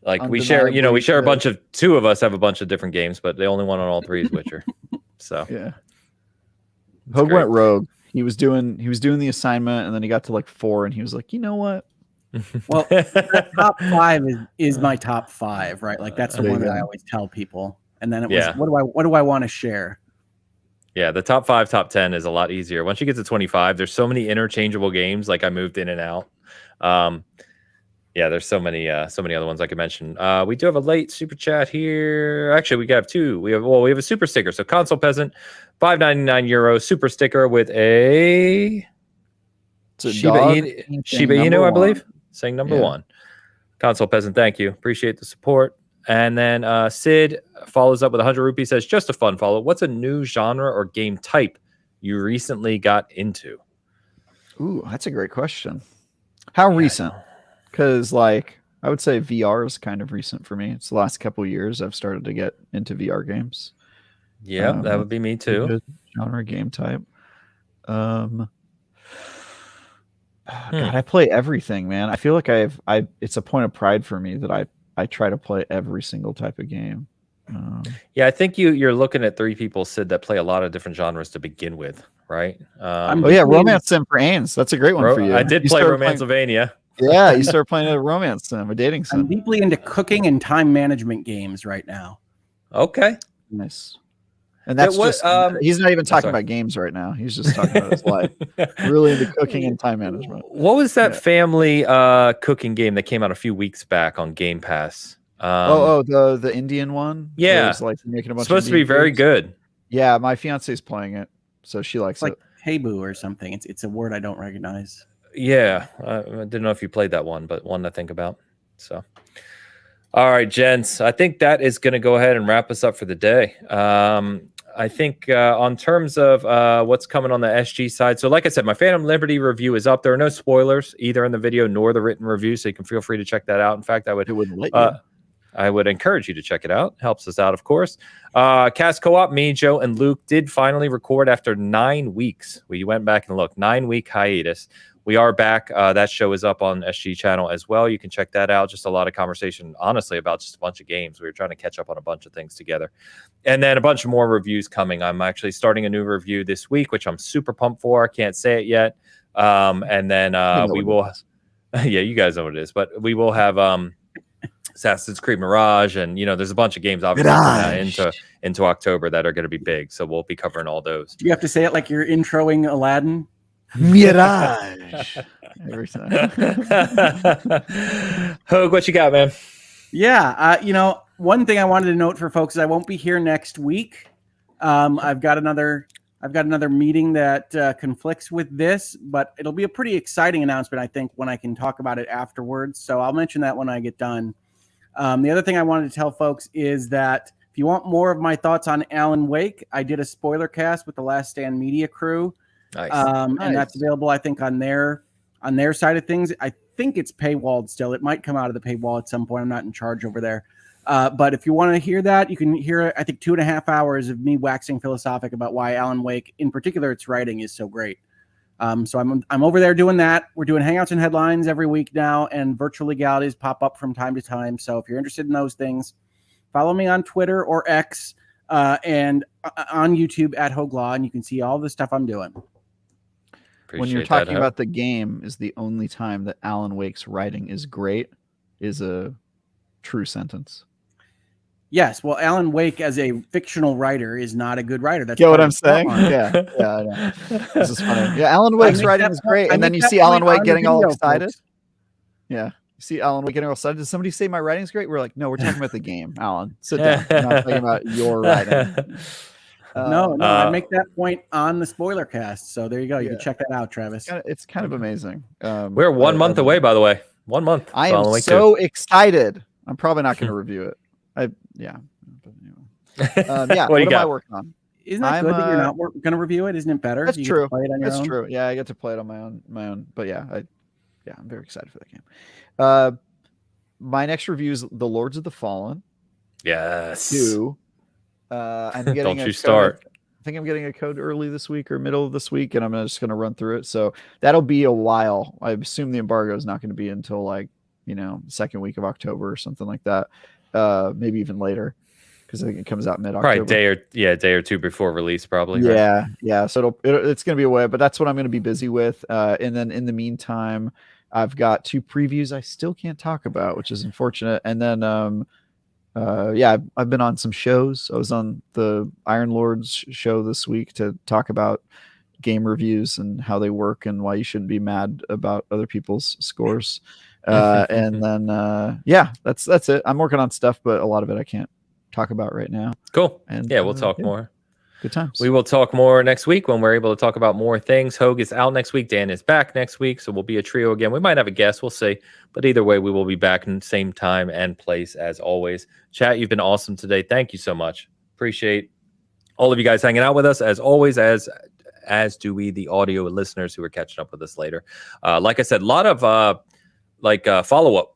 Like we share a bunch of 2 of us have a bunch of different games, but the only one on all 3 is Witcher. So yeah. Hoeg went rogue. He was doing the assignment, and then he got to like 4, and he was like, you know what? Well, top 5 is my top 5, right? Like that's the one that I always tell people. And then it was, what do I want to share? Yeah, the top 5, top 10 is a lot easier. Once you get to 25, there's so many interchangeable games. Like I moved in and out. There's so many other ones I could mention. We do have a late super chat here. Actually, we have 2. We have a super sticker. So Console Peasant, €5.99 super sticker with a Shiba Inu, I believe, saying number 1. Console Peasant, thank you. Appreciate the support. And then Sid follows up with 100 rupees, says, just a fun follow. What's a new genre or game type you recently got into? Ooh, that's a great question. How recent? Because I would say VR is kind of recent for me. It's the last couple of years I've started to get into VR games. Yeah, that would be me too. Genre game type. God, I play everything, man. I feel like it's a point of pride for me that I try to play every single type of game. I think you're looking at 3 people, Sid, that play a lot of different genres to begin with, right? Romance Sim for Ains. That's a great one for you. I did play Romancevania. Yeah, you start playing a romance sim, a dating sim. I'm deeply into cooking and time management games right now. Okay. Nice. And that's he's not even talking about games right now. He's just talking about his life. Really into cooking and time management. What was that family cooking game that came out a few weeks back on Game Pass? The Indian one? Yeah. It's like making a bunch supposed to be very good. Yeah, my fiance's playing it, so she likes it. Heibu or something. It's a word I don't recognize. Yeah, I didn't know if you played that one, but one to think about. So, all right, gents, I think that is going to go ahead and wrap us up for the day. I think on terms of what's coming on the SG side, so like I said, my Phantom Liberty review is up. There are no spoilers either in the video nor the written review, so you can feel free to check that out. In fact, I would encourage you to check it out. Helps us out, of course. Cast Co-op, me, Joe, and Luke did finally record after 9 weeks. We went back and looked. 9-week hiatus. We are back. That show is up on SG channel as well. You can check that out. Just a lot of conversation, honestly, about just a bunch of games. We were trying to catch up on a bunch of things together. And then a bunch of more reviews coming. I'm actually starting a new review this week, which I'm super pumped for. I can't say it yet. And then we will... Yeah, you guys know what it is. But we will have Assassin's Creed Mirage. And, there's a bunch of games, obviously, into October that are going to be big. So we'll be covering all those. Do you have to say it like you're introing Aladdin? Mirage. Every time. Hoeg, what you got, man? Yeah, one thing I wanted to note for folks is I won't be here next week. I've got another meeting that conflicts with this, but it'll be a pretty exciting announcement, I think, when I can talk about it afterwards. So I'll mention that when I get done. The other thing I wanted to tell folks is that if you want more of my thoughts on Alan Wake, I did a spoiler cast with the Last Stand Media crew. Nice. And that's available, I think, on their side of things. I think it's paywalled still. It might come out of the paywall at some point. I'm not in charge over there. But if you want to hear that, you can hear, I think, 2.5 hours of me waxing philosophic about why Alan Wake, in particular, its writing is so great. So I'm over there doing that. We're doing Hangouts and Headlines every week now, and virtual legalities pop up from time to time. So if you're interested in those things, follow me on Twitter or X and on YouTube at hoeglaw, and you can see all the stuff I'm doing. When you're talking about the game is the only time that Alan Wake's writing is great is a true sentence. Yes, well, Alan Wake as a fictional writer is not a good writer. That's what I'm saying. Yeah, I know. This is funny. Yeah, Alan Wake's writing is great, and then you see Alan Wake getting all excited. Folks. Yeah, you See Alan, we getting all excited. Did somebody say my writing's great? We're like, no, we're talking about the game. Alan, sit down. We're not talking about your writing. No, I make that point on the spoiler cast. So there you go. You Yeah. can check that out, Travis. It's kind of amazing. We're 1 month away, by the way. 1 month. I am so excited. I'm probably not going to review it. Yeah. What am I working on? Isn't that good that you're not going to review it? Isn't it better? That's true. Play it on your That's own? true. Yeah, I get to play it on my own. But yeah, I'm very excited for that game. My next review is The Lords of the Fallen. Yes. 2. I'm getting Don't you start. I think I'm getting a code early this week or middle of this week, and I'm just going to run through it. So that'll be a while. I assume the embargo is not going to be until second week of October or something like that. Maybe even later, because I think it comes out mid-October. Probably a day or two before release, probably. Yeah, right? Yeah. So it's going to be a way, but that's what I'm going to be busy with. And then in the meantime, I've got 2 previews I still can't talk about, which is unfortunate. And then I've been on some shows. I was on the Iron Lords show this week to talk about game reviews and how they work and why you shouldn't be mad about other people's scores. And then that's it. I'm working on stuff, but a lot of it I can't talk about right now. Cool. And we'll talk more. Good times. We will talk more next week when we're able to talk about more things. Hoeg is out next week. Dan is back next week. So we'll be a trio again. We might have a guest. We'll see. But either way, we will be back in the same time and place as always. Chat, you've been awesome today. Thank you so much. Appreciate all of you guys hanging out with us as always, as do we, the audio listeners who are catching up with us later. Like I said, a lot of follow-up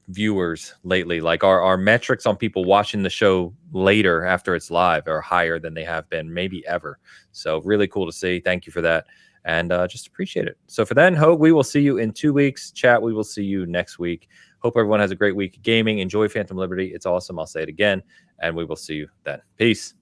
viewers lately. Like our metrics on people watching the show later after it's live are higher than they have been maybe ever. So really cool to see. Thank you for that. And just appreciate it. So for then, Hoeg, we will see you in 2 weeks. Chat, we will see you next week. Hope everyone has a great week of gaming. Enjoy Phantom Liberty. It's awesome. I'll say it again. And we will see you then. Peace.